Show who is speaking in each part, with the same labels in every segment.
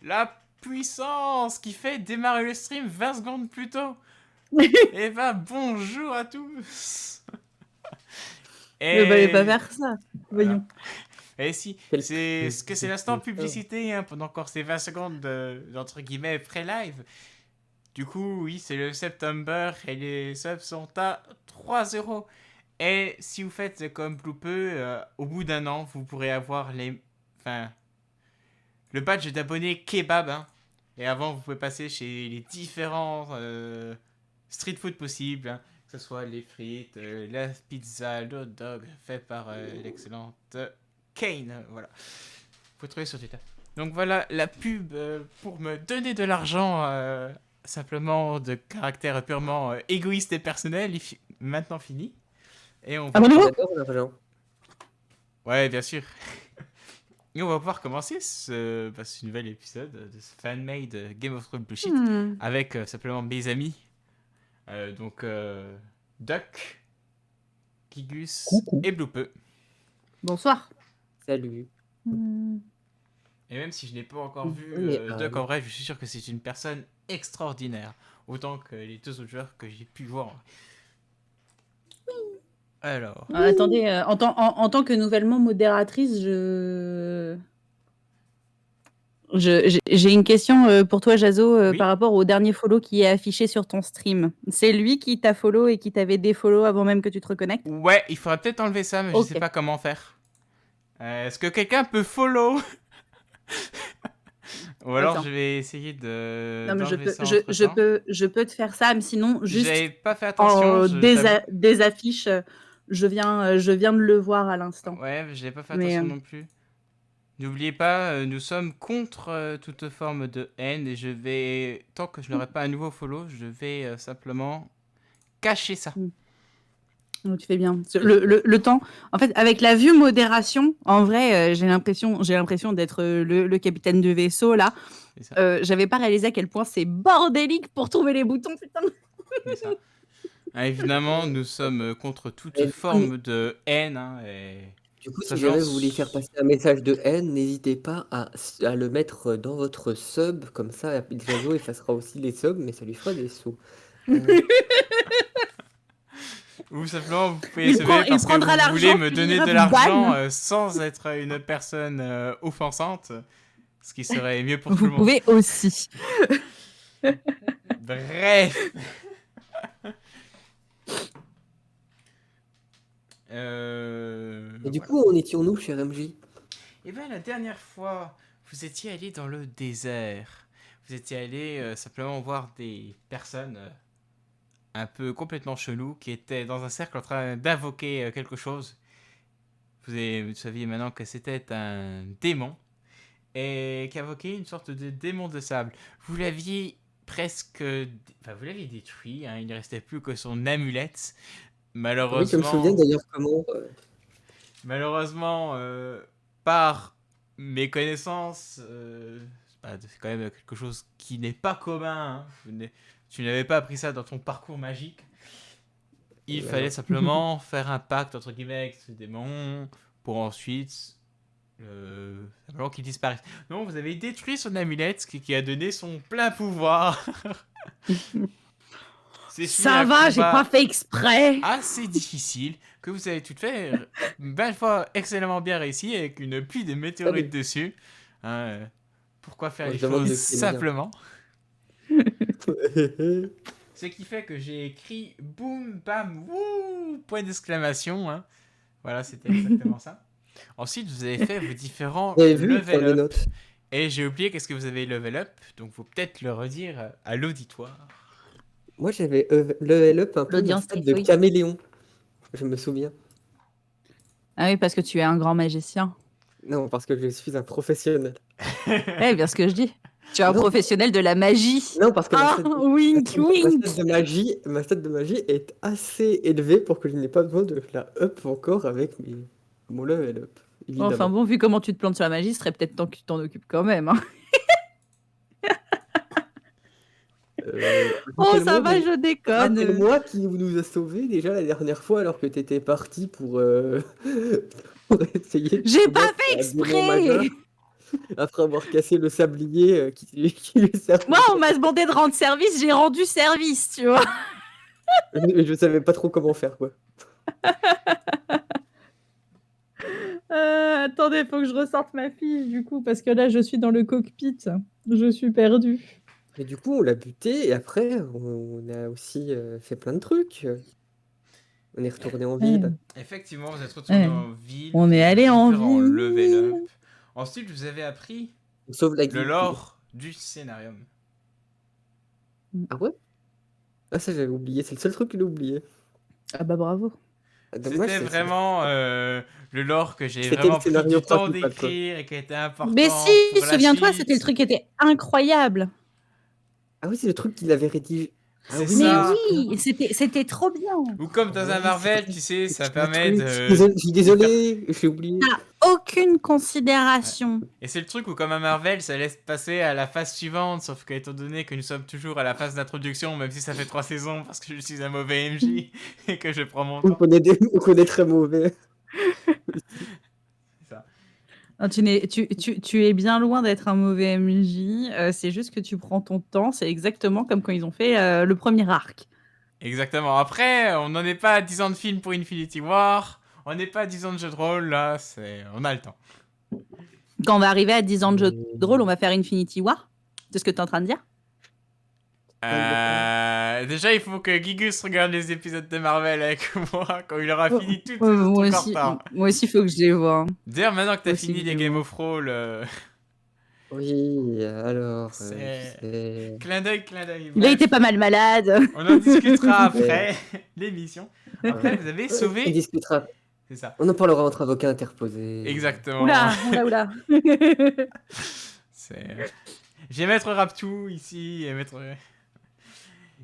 Speaker 1: la puissance qui fait démarrer le stream 20 secondes plus tôt. Et bah bonjour à tous.
Speaker 2: Ne fallait pas faire ça. Voyons.
Speaker 1: Et si, c'est l'instant publicité hein, pendant encore ces 20 secondes d'entre guillemets pré-live. Du coup, oui, c'est le September et les subs sont à 3€. Et si vous faites comme Bloopeux, au bout d'un an, vous pourrez avoir le badge d'abonné kebab. Hein. Et avant, vous pouvez passer chez les différents street food possibles. Hein, que ce soit les frites, la pizza, le hot dog fait par l'excellente Kane. Voilà. Vous pouvez trouver sur Twitter. Donc voilà la pub pour me donner de l'argent simplement de caractère purement égoïste et personnel. Maintenant fini. Et on va...
Speaker 3: J'adore l'argent.
Speaker 1: Ouais, bien sûr. Et on va pouvoir commencer ce nouvel épisode de ce fan-made Game of Thrones Bullshit avec simplement mes amis. Donc, Duck, Kigus et Bloopeux.
Speaker 2: Bonsoir.
Speaker 3: Salut.
Speaker 1: Et même si je n'ai pas encore vu Duck en vrai, je suis sûr que c'est une personne extraordinaire. Autant que les deux autres joueurs que j'ai pu voir. Alors.
Speaker 2: Attendez, en tant que nouvellement modératrice, j'ai une question pour toi, Jazo, par rapport au dernier follow qui est affiché sur ton stream. C'est lui qui t'a follow et qui t'avait défollow avant même que tu te reconnectes?
Speaker 1: Ouais, il faudrait peut-être enlever ça, mais je sais pas comment faire. Est-ce que quelqu'un peut follow? Ou alors je vais essayer de.
Speaker 2: Non, mais je peux te faire ça, mais sinon, juste.
Speaker 1: J'avais pas fait attention.
Speaker 2: Des affiches, je viens de le voir à l'instant.
Speaker 1: Ouais, j'avais pas fait attention non plus. N'oubliez pas, nous sommes contre toute forme de haine et tant que je n'aurai pas un nouveau follow, je vais simplement cacher ça.
Speaker 2: Tu fais bien. Le temps, en fait, avec la vue modération, en vrai, j'ai l'impression d'être le capitaine de vaisseau là. J'avais pas réalisé à quel point c'est bordélique pour trouver les boutons, putain.
Speaker 1: C'est ça. Évidemment, nous sommes contre toute forme de haine. Hein, et...
Speaker 3: Du coup, si jamais vous voulez faire passer un message de haine, n'hésitez pas à le mettre dans votre sub, comme ça, Jazo effacera aussi les subs, mais ça lui fera des sous.
Speaker 1: Ou simplement, vous pouvez sauver parce que vous voulez me donner de l'argent sans être une personne offensante, ce qui serait mieux pour tout le monde.
Speaker 2: Vous pouvez aussi.
Speaker 1: Bref.
Speaker 3: Et du coup, on étions-nous, cher MJ?
Speaker 1: Eh bien, la dernière fois, vous étiez allé dans le désert. Vous étiez allé simplement voir des personnes un peu complètement chelous qui étaient dans un cercle en train d'invoquer quelque chose. Vous saviez maintenant que c'était un démon et qui invoquait une sorte de démon de sable. Vous l'aviez vous l'aviez détruit, hein, il ne restait plus que son amulette. Malheureusement,
Speaker 3: oui, je me souviens d'ailleurs comment...
Speaker 1: Malheureusement, par mes connaissances, c'est quand même quelque chose qui n'est pas commun. Hein. Tu n'avais pas appris ça dans ton parcours magique. Il fallait simplement faire un pacte entre guillemets avec ce démon pour ensuite simplement qu'il disparaisse. Non, vous avez détruit son amulette qui a donné son plein pouvoir.
Speaker 2: Ça va, j'ai pas fait exprès.
Speaker 1: Assez difficile que vous avez tout fait 20 fois excellemment bien réussi avec une pluie de météorites dessus. Hein, pourquoi faire les choses simplement? Ce qui fait que j'ai écrit boum bam wouh point d'exclamation. Hein. Voilà, c'était exactement ça. Ensuite, vous avez fait vos différents level up. Et j'ai oublié qu'est-ce que vous avez level up. Donc, faut peut-être le redire à l'auditoire.
Speaker 3: Moi, j'avais level up un peu de caméléon. Je me souviens.
Speaker 2: Ah oui, parce que tu es un grand magicien.
Speaker 3: Non, parce que je suis un professionnel.
Speaker 2: Ouais, bien ce que je dis. Tu es un professionnel de la magie.
Speaker 3: Non, parce que
Speaker 2: wink, wink.
Speaker 3: Ma stat de magie est assez élevée pour que je n'ai pas besoin de la up encore avec mon level up. Évidemment.
Speaker 2: Enfin bon, vu comment tu te plantes sur la magie, ce serait peut-être temps que tu t'en occupes quand même. Hein. Ça va, je déconne.
Speaker 3: Rappelle-moi qui nous a sauvés déjà la dernière fois alors que t'étais parti pour essayer de...
Speaker 2: J'ai pas fait exprès.
Speaker 3: Après avoir cassé le sablier qui lui servait.
Speaker 2: Moi, on m'a demandé de rendre service, j'ai rendu service, tu vois.
Speaker 3: Je savais pas trop comment faire, quoi.
Speaker 2: Attendez, faut que je ressorte ma fiche, du coup, parce que là, je suis dans le cockpit. Je suis perdue.
Speaker 3: Et du coup, on l'a buté et après, on a aussi fait plein de trucs. On est retourné en ville.
Speaker 1: Effectivement, vous êtes retourné
Speaker 2: Ouais.
Speaker 1: en ville.
Speaker 2: On
Speaker 1: vous
Speaker 2: est
Speaker 1: avez
Speaker 2: allé en
Speaker 1: différents
Speaker 2: ville.
Speaker 1: level up. Ensuite, vous avez appris
Speaker 3: On sauve la
Speaker 1: le
Speaker 3: guilde.
Speaker 1: lore du scénarium.
Speaker 3: Ah ouais? Ah, ça, j'avais oublié. C'est le seul truc que j'ai oublié.
Speaker 2: Ah bah bravo.
Speaker 3: Ah, dommage,
Speaker 1: C'était
Speaker 3: c'est-
Speaker 1: vraiment le lore que j'ai
Speaker 3: C'était le
Speaker 1: vraiment pris
Speaker 3: scénario
Speaker 1: du temps
Speaker 3: principal, quoi.
Speaker 1: d'écrire et qui était important
Speaker 2: Mais si,
Speaker 1: pour la
Speaker 2: souviens-toi,
Speaker 1: suite.
Speaker 2: c'était le truc qui était incroyable.
Speaker 3: Ah oui, c'est le truc qu'il avait rédigé. Ah
Speaker 1: C'est
Speaker 3: oui,
Speaker 2: Mais
Speaker 1: ça.
Speaker 2: oui, c'était trop bien.
Speaker 1: Ou comme dans
Speaker 3: Ah
Speaker 1: un
Speaker 3: oui,
Speaker 1: Marvel,
Speaker 3: c'est
Speaker 1: tu sais, ça
Speaker 3: le
Speaker 1: permet
Speaker 3: truc.
Speaker 1: de...
Speaker 3: Je suis désolé, j'ai oublié.
Speaker 2: T'as aucune considération.
Speaker 1: Et c'est le truc où, comme un Marvel, ça laisse passer à la phase suivante, sauf qu'étant donné que nous sommes toujours à la phase d'introduction, même si ça fait 3 saisons, parce que je suis un mauvais MJ et que je prends mon temps.
Speaker 3: On est très mauvais.
Speaker 1: C'est ça.
Speaker 2: Non, tu es bien loin d'être un mauvais MJ. C'est juste que tu prends ton temps. C'est exactement comme quand ils ont fait le premier arc.
Speaker 1: Exactement. Après, on n'en est pas à 10 ans de film pour Infinity War. On n'est pas à 10 ans de jeu de rôle, là. On a le temps.
Speaker 2: Quand on va arriver à 10 ans de jeu de rôle, on va faire Infinity War. C'est ce que tu es en train de dire?
Speaker 1: Déjà, il faut que Gigus regarde les épisodes de Marvel avec moi quand il aura fini toutes
Speaker 2: Ouais,
Speaker 1: ses autres cartes.
Speaker 2: moi aussi, il faut que je les vois.
Speaker 1: D'ailleurs, maintenant que t'as
Speaker 2: Aussi
Speaker 1: fini
Speaker 2: que
Speaker 1: les
Speaker 2: je
Speaker 1: Game
Speaker 2: vois.
Speaker 1: of Thrones,
Speaker 3: Oui, alors.
Speaker 1: c'est... Clin d'œil, clin d'œil.
Speaker 2: Il a
Speaker 1: Bref,
Speaker 2: été pas mal malade.
Speaker 1: on en discutera après l'émission. Après, vous avez
Speaker 3: On
Speaker 1: sauvé...
Speaker 3: discutera.
Speaker 1: C'est ça.
Speaker 3: On en parlera entre avocats interposés.
Speaker 1: Exactement.
Speaker 2: Oula, oula.
Speaker 1: C'est... J'ai Maître Raptou ici et Maître...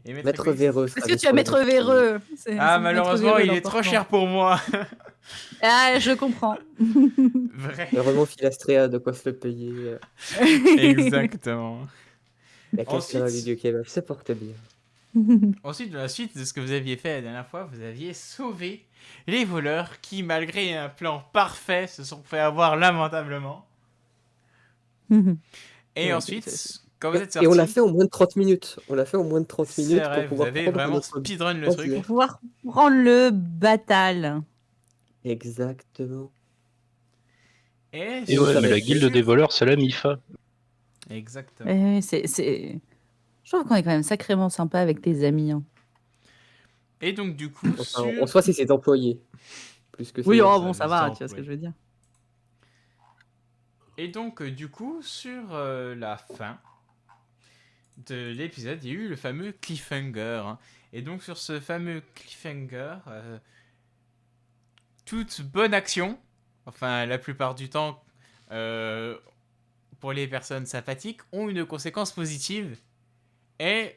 Speaker 3: Maître
Speaker 1: Egoïste.
Speaker 3: Véreux.
Speaker 2: Est-ce que tu vas mettre véreux?
Speaker 1: Ah, malheureusement, il est trop cher pour moi.
Speaker 2: Ah, je comprends.
Speaker 1: Vrai.
Speaker 3: Vraiment, Filastréa, de quoi se le payer.
Speaker 1: Exactement.
Speaker 3: La Castra
Speaker 1: Ensuite-
Speaker 3: du dieu kebab, ça porte bien.
Speaker 1: Ensuite, de la suite de ce que vous aviez fait la dernière fois, vous aviez sauvé les voleurs qui, malgré un plan parfait, se sont fait avoir lamentablement. Et
Speaker 2: Ouais,
Speaker 1: ensuite, quand vous êtes sorti,
Speaker 3: Et on l'a fait en moins de 30 minutes. On l'a fait en moins de 30
Speaker 1: c'est
Speaker 3: minutes
Speaker 1: vrai,
Speaker 3: pour
Speaker 1: vous
Speaker 3: pouvoir
Speaker 1: avez
Speaker 3: prendre
Speaker 1: vraiment
Speaker 3: notre
Speaker 1: speedrun le
Speaker 3: croisière.
Speaker 1: truc.
Speaker 2: Pour pouvoir prendre le batal.
Speaker 3: Exactement.
Speaker 1: Et
Speaker 4: Et ouais,
Speaker 3: ça
Speaker 4: mais
Speaker 3: va
Speaker 4: la
Speaker 3: être
Speaker 4: guilde des voleurs, c'est la MIFA.
Speaker 1: Exactement.
Speaker 2: Ouais, je trouve qu'on est quand même sacrément sympa avec tes amis. Hein.
Speaker 1: Et donc, du coup,
Speaker 3: Enfin,
Speaker 1: sur...
Speaker 3: en soi, c'est ses employés. Plus que
Speaker 2: Oui,
Speaker 3: ses-
Speaker 2: oh,
Speaker 1: ça,
Speaker 2: bon, ça
Speaker 1: les
Speaker 2: va,
Speaker 1: gens,
Speaker 2: tu vois ce que
Speaker 1: oui.
Speaker 2: je veux dire.
Speaker 1: Et donc, du coup, sur la fin de l'épisode, il y a eu le fameux cliffhanger. Hein. Et donc, sur ce fameux cliffhanger, toute bonne action, enfin, la plupart du temps, pour les personnes sympathiques, ont une conséquence positive. Et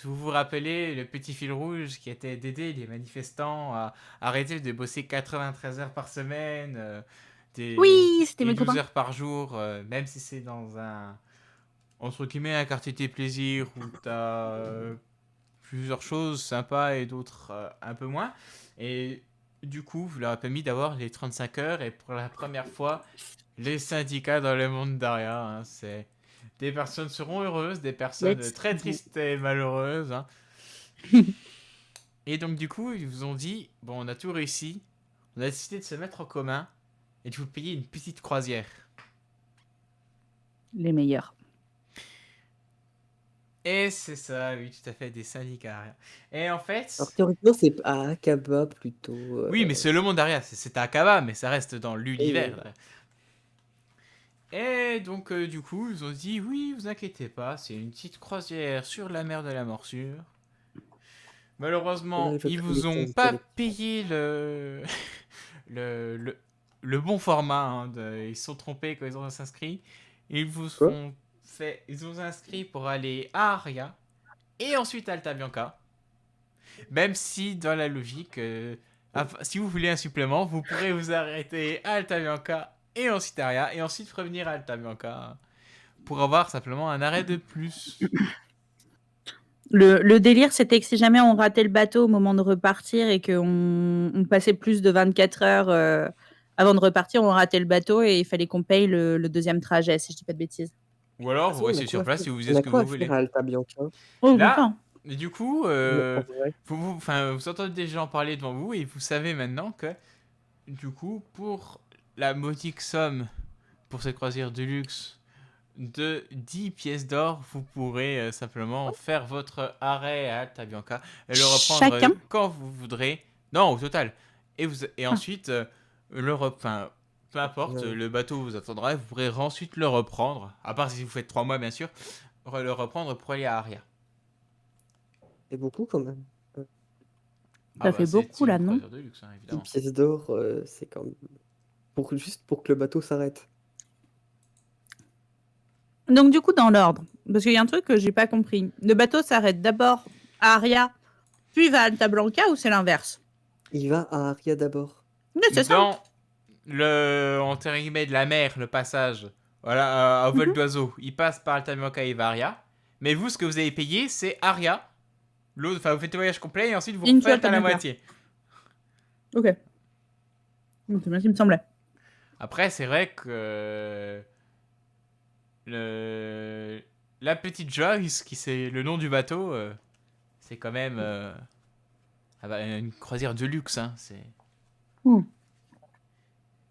Speaker 1: vous vous rappelez le petit fil rouge qui était d'aider les manifestants à arrêter de bosser 93 heures par semaine,
Speaker 2: Oui, c'était
Speaker 1: et
Speaker 2: mes
Speaker 1: 12
Speaker 2: copains.
Speaker 1: heures par jour, même si c'est dans un, entre guillemets, un quartier des plaisirs où t'as plusieurs choses sympas et d'autres un peu moins. Et du coup, vous leur a permis d'avoir les 35 heures et pour la première fois, les syndicats dans le monde d'Aria. Hein, c'est... Des personnes seront heureuses, des personnes
Speaker 2: Let's
Speaker 1: très
Speaker 2: go.
Speaker 1: tristes et malheureuses. Hein. Et donc du coup, ils vous ont dit, bon, on a tout réussi, on a décidé de se mettre en commun et de vous payer une petite croisière.
Speaker 2: Les meilleurs.
Speaker 1: Et c'est ça, oui, tout à fait, des syndicats Aria. Et en fait...
Speaker 3: Alors, théoriquement, c'est à Akaba plutôt.
Speaker 1: Oui, mais c'est le monde d'Aria, c'est à Akaba, mais ça reste dans l'univers. Et donc, du coup, ils ont dit, oui, vous inquiétez pas, c'est une petite croisière sur la mer de la morsure. Malheureusement,
Speaker 3: Ouais, je
Speaker 1: ils
Speaker 3: trouve
Speaker 1: vous
Speaker 3: ça
Speaker 1: ont
Speaker 3: une
Speaker 1: pas
Speaker 3: télé-
Speaker 1: payé le bon format. Hein, ils se sont trompés quand ils ont inscrit. Ils vous
Speaker 3: Quoi
Speaker 1: ont fait, ils ont inscrit pour aller à Aria et ensuite à Alta Bianca. Même si, dans la logique, si vous voulez un supplément, vous pourrez vous arrêter à Alta Bianca et ensuite à Aria et ensuite revenir à Alta Bianca pour avoir simplement un arrêt de plus.
Speaker 2: Le délire, c'était que si jamais on ratait le bateau au moment de repartir et qu'on passait plus de 24 heures avant de repartir, on ratait le bateau et il fallait qu'on paye le deuxième trajet, si je dis pas de bêtises.
Speaker 1: Ou
Speaker 3: De toute
Speaker 1: alors,
Speaker 3: façon,
Speaker 1: vous restez sur place et vous
Speaker 3: on
Speaker 1: faisiez ce
Speaker 3: a
Speaker 1: que
Speaker 3: quoi
Speaker 1: vous
Speaker 3: à faire
Speaker 1: voulez.
Speaker 3: à Alta Bianca?
Speaker 2: Oh,
Speaker 1: Là,
Speaker 2: putain.
Speaker 1: et du coup,
Speaker 3: En vrai.
Speaker 1: vous entendez des gens parler devant vous et vous savez maintenant que, du coup, pour la modique somme pour cette croisière de luxe de 10 pièces d'or, vous pourrez simplement faire votre arrêt à Alta Bianca et le reprendre
Speaker 2: Chacun.
Speaker 1: quand vous voudrez. Non, au total. Et
Speaker 2: Ah.
Speaker 1: ensuite, enfin, peu importe,
Speaker 3: Ouais.
Speaker 1: le bateau vous attendra et vous pourrez ensuite le reprendre. À part si vous faites 3 mois, bien sûr, le reprendre pour aller à Aria.
Speaker 3: C'est beaucoup quand même.
Speaker 1: Ah
Speaker 2: Ça
Speaker 1: bah,
Speaker 2: fait
Speaker 1: c'est
Speaker 2: beaucoup,
Speaker 1: une
Speaker 2: là, non?
Speaker 1: croisière de luxe, hein,
Speaker 3: 10
Speaker 1: évidemment.
Speaker 3: pièces d'or, c'est quand même juste pour que le bateau s'arrête.
Speaker 2: Donc, du coup, dans l'ordre, parce qu'il y a un truc que j'ai pas compris. Le bateau s'arrête d'abord à Aria, puis va à Alta Blanca, ou c'est l'inverse?
Speaker 3: Il va à Aria d'abord.
Speaker 2: Oui, c'est ça.
Speaker 1: Dans le, entre guillemets, de la mer, le passage, voilà, à vol
Speaker 2: Mhm.
Speaker 1: d'oiseau, il passe par Altamioca et Varia. Mais vous, ce que vous avez payé, c'est Aria. L'autre, enfin, vous faites le voyage complet et ensuite vous
Speaker 2: Into
Speaker 1: refaites
Speaker 2: Alta
Speaker 1: à la
Speaker 2: Blanca.
Speaker 1: moitié.
Speaker 2: Ok. C'est bien ce qui me semblait.
Speaker 1: Après, c'est vrai que le, la petite Joyce, qui c'est le nom du bateau, c'est quand même une croisière de luxe. Hein, c'est...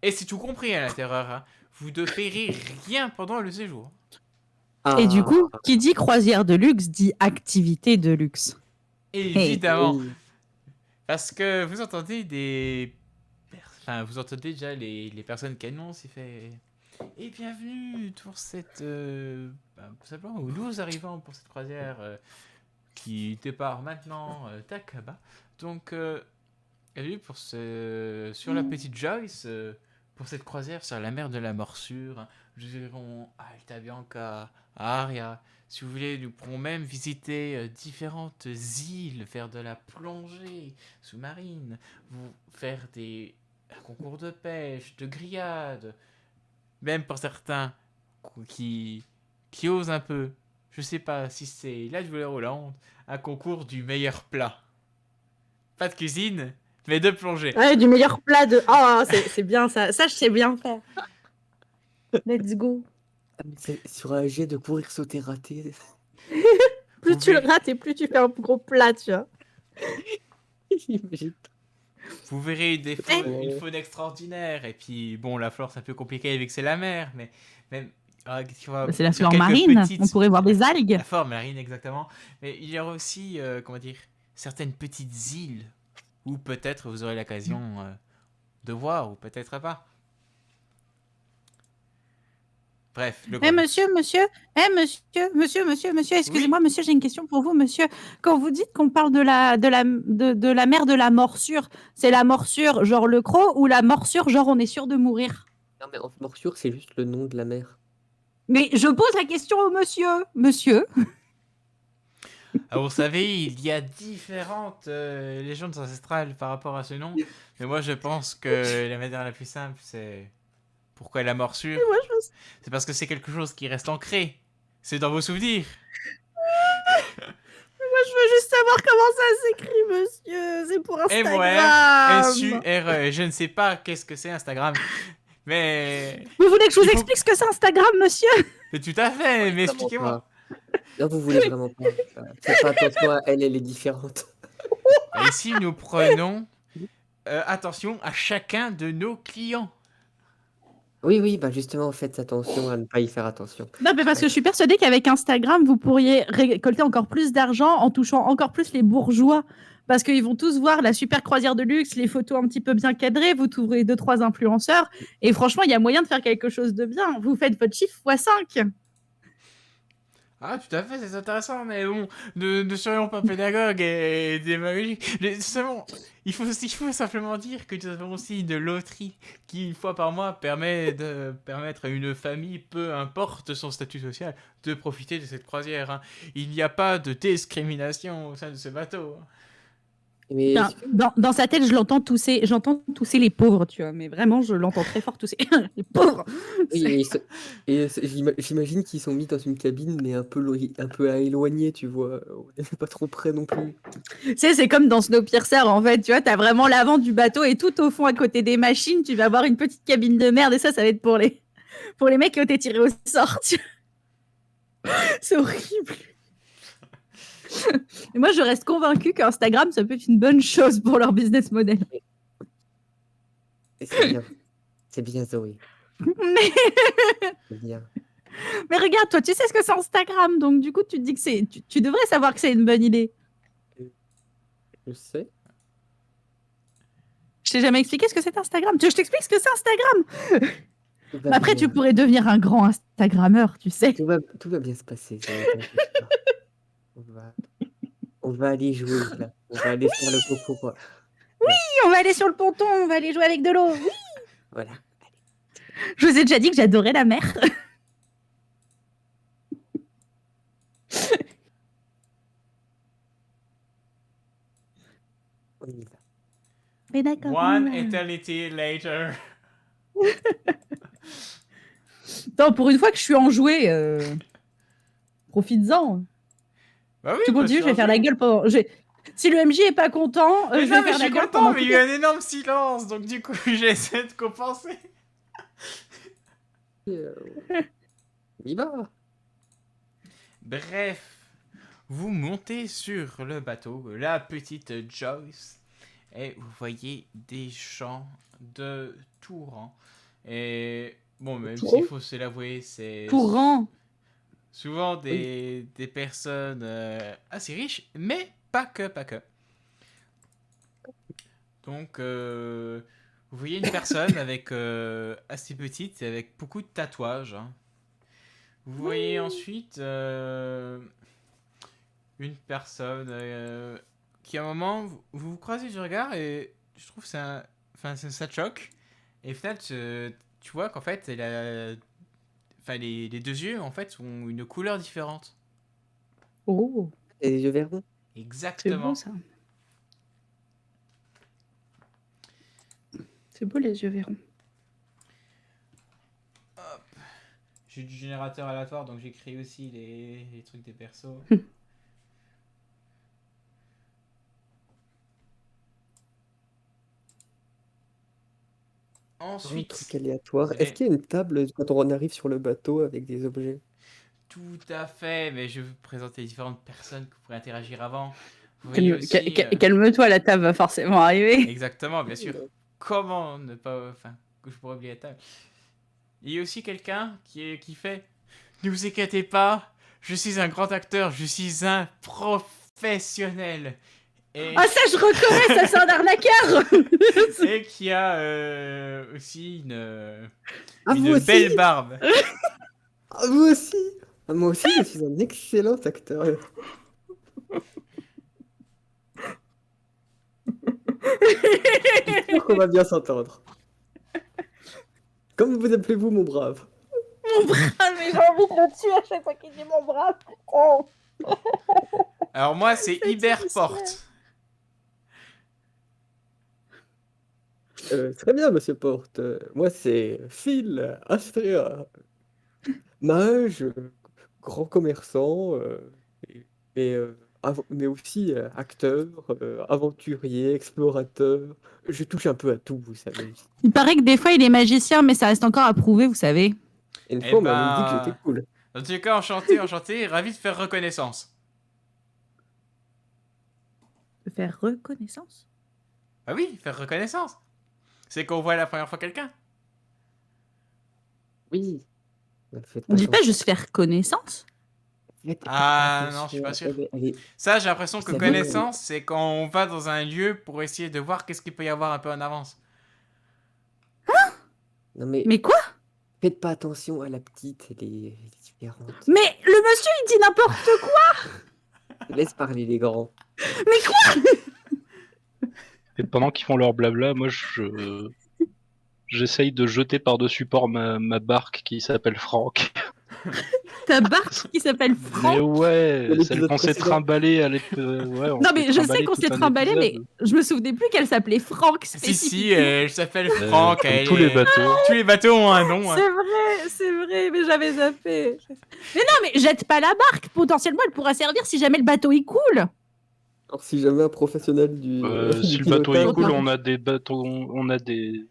Speaker 1: Et c'est tout compris à l'intérieur. Hein. Vous ne paierez rien pendant le séjour.
Speaker 2: Et du
Speaker 3: Ah,
Speaker 2: coup, qui dit croisière de luxe dit activité de luxe. Hey.
Speaker 1: Évidemment.
Speaker 3: oui.
Speaker 1: Parce que vous entendez des... Enfin, vous entendez déjà les personnes qui annoncent, il fait... Et bienvenue pour cette... tout simplement, aux nouveaux arrivants pour cette croisière qui départ maintenant Takaba. Donc, bienvenue pour sur la petite Joyce, pour cette croisière sur la mer de la morsure. Nous irons à Alta Bianca, à Aria. Si vous voulez, nous pourrons même visiter différentes îles, faire de la plongée sous-marine, vous faire un concours de pêche, de grillade, même pour certains qui, qui osent un peu. Je sais pas si c'est là je voulais Hollande, un concours du meilleur plat. Pas de cuisine, mais de plongée.
Speaker 2: Ouais, du meilleur plat de. Oh, c'est bien ça. Ça, je sais bien faire. Let's go.
Speaker 3: C'est sur un jet de courir, sauter, rater.
Speaker 2: Plus
Speaker 1: Vous
Speaker 2: tu le
Speaker 1: verrez,
Speaker 2: rates et plus tu fais un gros plat, tu vois.
Speaker 3: J'imagine.
Speaker 1: vous verrez une
Speaker 3: Ouais.
Speaker 1: faune extraordinaire. Et puis, bon, la flore, c'est un peu compliqué avec c'est la mer, mais même
Speaker 2: C'est la
Speaker 1: sur
Speaker 2: flore
Speaker 1: quelques
Speaker 2: marine. On
Speaker 1: petites.
Speaker 2: pourrait voir des algues.
Speaker 1: La flore marine, exactement. Mais il y aura aussi, comment dire, certaines petites îles où peut-être vous aurez l'occasion de voir, ou peut-être pas. Bref, le grand luxe.
Speaker 2: Monsieur,
Speaker 1: Oui,
Speaker 2: excusez-moi, monsieur, j'ai une question pour vous, monsieur. Quand vous dites qu'on parle de la mer de la morsure, c'est la morsure genre le croc ou la morsure genre on est sûr de mourir?
Speaker 3: Non, mais en morsure, c'est juste le nom de la mer.
Speaker 2: Mais je pose la question au monsieur. Monsieur.
Speaker 1: alors, vous savez, il y a différentes légendes ancestrales par rapport à ce nom. Mais moi, je pense que la manière la plus simple, c'est... Pourquoi la morsure?
Speaker 2: Moi, je pense-
Speaker 1: C'est parce que c'est quelque chose qui reste ancré. C'est dans vos souvenirs.
Speaker 2: moi, je veux juste savoir comment ça s'écrit, monsieur. C'est pour Instagram.
Speaker 1: M-O-R-S-U-R-E. Je ne sais pas qu'est-ce que c'est Instagram. Mais...
Speaker 2: Vous voulez que je vous
Speaker 1: Il faut...
Speaker 2: explique ce que c'est Instagram, monsieur?
Speaker 1: Mais tout à fait, mais
Speaker 3: Vraiment
Speaker 1: expliquez-moi.
Speaker 3: pas. Non, vous voulez vraiment pas. Faites pas attention à elle, elle est différente.
Speaker 1: Bah, ici, nous prenons attention à chacun de nos clients.
Speaker 3: Oui, oui, bah justement, faites attention à ne pas y faire attention.
Speaker 2: Non, mais parce que je suis persuadée qu'avec Instagram, vous pourriez récolter encore plus d'argent en touchant encore plus les bourgeois. Parce qu'ils vont tous voir la super croisière de luxe, les photos un petit peu bien cadrées, vous trouverez 2-3 influenceurs. Et franchement, il y a moyen de faire quelque chose de bien. Vous faites votre chiffre x5.
Speaker 1: Ah, tout à fait, c'est intéressant, mais bon, ne serions pas pédagogues et démagogiques. Seulement, il faut simplement dire que nous avons aussi une loterie qui, une fois par mois, permet de permettre à une famille, peu importe son statut social, de profiter de cette croisière. Hein. Il n'y a pas de discrimination au sein de ce bateau.
Speaker 3: Mais
Speaker 2: Putain,
Speaker 3: est-ce que...
Speaker 2: dans sa tête, j'entends tousser les pauvres, tu vois. Mais vraiment, je l'entends très fort tousser. Les pauvres.
Speaker 3: Oui,
Speaker 2: C'est-
Speaker 3: j'imagine qu'ils sont mis dans une cabine, mais un peu à éloigner, tu vois. On n'est pas trop près non plus.
Speaker 2: Tu sais, c'est comme dans Snowpiercer, en fait. Tu vois, t'as vraiment l'avant du bateau et tout au fond, à côté des machines, tu vas avoir une petite cabine de merde. Et ça va être pour les mecs qui ont été tirés au sort. C'est horrible. Et moi, je reste convaincue qu'Instagram, ça peut être une bonne chose pour leur business model.
Speaker 3: Et c'est bien. C'est bien, Zoé.
Speaker 2: Mais,
Speaker 3: C'est bien.
Speaker 2: mais regarde, toi, tu sais ce que c'est Instagram. Donc, du coup, tu te dis que tu devrais savoir que c'est une bonne idée.
Speaker 3: Je sais.
Speaker 2: Je t'ai jamais expliqué ce que c'est Instagram. Tu veux que je t'explique ce que c'est Instagram?
Speaker 3: Tout va
Speaker 2: Mais après, tu
Speaker 3: bien.
Speaker 2: pourrais devenir un grand Instagrammeur, tu sais.
Speaker 3: Tout va bien se passer, Zoé, t'inquiète pas. On va, on va aller jouer, là. On va aller faire le coco, quoi.
Speaker 2: Oui, on va aller sur le ponton, on va aller jouer avec de l'eau. Oui.
Speaker 3: Voilà.
Speaker 2: Je vous ai déjà dit que j'adorais la mer.
Speaker 3: On y va.
Speaker 2: Mais d'accord.
Speaker 1: One eternity later.
Speaker 2: Attends, pour une fois que je suis enjouée, profites-en.
Speaker 1: Bah oui,
Speaker 2: Tu
Speaker 1: bah,
Speaker 2: continues, je vais faire la gueule pendant. Si le MJ est pas content,
Speaker 1: Mais
Speaker 2: je
Speaker 1: non,
Speaker 2: vais
Speaker 1: mais
Speaker 2: faire
Speaker 1: je
Speaker 2: la
Speaker 1: suis
Speaker 2: gueule
Speaker 1: content,
Speaker 2: pendant
Speaker 1: mais il y a eu un énorme silence, donc du coup, j'essaie de compenser.
Speaker 3: On y va.
Speaker 1: Bref, vous montez sur le bateau, la petite Joyce, et vous voyez des champs de Touran. Et bon, même
Speaker 3: Touran
Speaker 1: s'il faut se l'avouer, c'est
Speaker 2: Courant.
Speaker 1: souvent des personnes assez riches, mais pas que, pas que. Donc, vous voyez une personne avec assez petite, et avec beaucoup de tatouages. Hein. Vous voyez ensuite une personne qui, à un moment, vous croisez du regard et je trouve que ça te choque. Et au final, tu vois qu'en fait, les deux yeux, en fait, ont une couleur différente.
Speaker 2: Oh,
Speaker 3: Et les yeux verrons.
Speaker 2: c'est beau
Speaker 1: Exactement.
Speaker 2: ça. C'est beau les yeux verrons.
Speaker 1: J'ai du générateur aléatoire, donc j'ai créé aussi les trucs des persos.
Speaker 3: Un
Speaker 1: Ensuite,
Speaker 3: truc aléatoire.
Speaker 1: vous
Speaker 3: Est-ce
Speaker 1: avez...
Speaker 3: qu'il y a une table quand on arrive sur le bateau avec des objets?
Speaker 1: Tout à fait, mais je vais vous présenter les différentes personnes que vous pourrez interagir avant. Vous voyez aussi...
Speaker 2: Calme-toi, la table va forcément arriver.
Speaker 1: Exactement, bien sûr. Comment ne pas... Enfin, que je pourrais oublier la table. Il y a aussi quelqu'un qui fait... Ne vous inquiétez pas, je suis un grand acteur, je suis un professionnel. Et...
Speaker 2: Ah ça, je reconnais, ça c'est un arnaqueur.
Speaker 1: et qui a aussi
Speaker 3: Ah, vous
Speaker 1: une
Speaker 3: aussi
Speaker 1: belle barbe.
Speaker 3: Ah, vous aussi Ah, moi aussi, je suis un excellent acteur. Je suis sûr qu'on va bien s'entendre. Comment vous appelez-vous, mon brave?
Speaker 2: Mon brave, mais j'ai envie de le tuer à chaque fois qu'il dit mon brave. Oh.
Speaker 1: Alors moi, c'est Hubert Porte.
Speaker 3: Très bien, monsieur Porte. Moi, c'est Phil Astrea. Mage, grand commerçant, mais aussi acteur, aventurier, explorateur. Je touche un peu à tout, vous savez.
Speaker 2: Il paraît que des fois il est magicien, mais ça reste encore à prouver, vous savez.
Speaker 3: Et une
Speaker 1: Eh
Speaker 3: fois, on m'a même dit que
Speaker 1: ben...
Speaker 3: j'étais cool.
Speaker 1: Dans tous les cas, enchanté, enchanté, ravi de faire reconnaissance.
Speaker 2: De faire reconnaissance.
Speaker 1: Ah oui, faire reconnaissance. C'est qu'on voit la première fois quelqu'un.
Speaker 3: Oui. Ne faites
Speaker 2: On dit pas
Speaker 3: attention.
Speaker 2: juste faire connaissance.
Speaker 3: Faites
Speaker 1: Ah non, je suis
Speaker 3: attention.
Speaker 1: pas sûr.
Speaker 3: Elle est-
Speaker 1: Ça, j'ai l'impression que
Speaker 3: Vous savez,
Speaker 1: connaissance, c'est quand on va dans un lieu pour essayer de voir qu'est-ce qu'il peut y avoir un peu en avance.
Speaker 3: Non mais
Speaker 2: Mais quoi?
Speaker 3: faites pas attention à la petite, elle est différente.
Speaker 2: Mais le monsieur il dit n'importe quoi.
Speaker 3: Laisse parler les grands.
Speaker 2: Mais quoi?
Speaker 4: Et pendant qu'ils font leur blabla, moi j'essaye de jeter par-dessus port ma barque qui s'appelle Franck.
Speaker 2: Ta barque qui s'appelle
Speaker 4: Mais
Speaker 2: Franck.
Speaker 4: ouais,
Speaker 3: L'épisode
Speaker 4: celle qu'on s'est
Speaker 3: précédent.
Speaker 4: trimballé à ouais, on
Speaker 2: Non,
Speaker 4: s'est
Speaker 2: mais je sais
Speaker 4: trimballé
Speaker 2: qu'on
Speaker 4: tout
Speaker 2: s'est
Speaker 4: un
Speaker 2: trimballé, mais
Speaker 4: épisode.
Speaker 2: je me souvenais plus qu'elle s'appelait Franck
Speaker 1: Si,
Speaker 2: spécifiquement.
Speaker 1: elle s'appelle Franck.
Speaker 4: Comme
Speaker 1: Elle
Speaker 4: tous les
Speaker 1: est-
Speaker 4: bateaux.
Speaker 1: Tous les bateaux ont un nom. hein.
Speaker 2: C'est vrai, mais j'avais zappé. Mais non, mais jette pas la barque. Potentiellement, elle pourra servir si jamais le bateau il coule.
Speaker 3: Alors, si jamais un professionnel
Speaker 4: Si
Speaker 3: du
Speaker 4: le bateau est
Speaker 3: pilotage...
Speaker 4: cool, on a des bateaux, on a des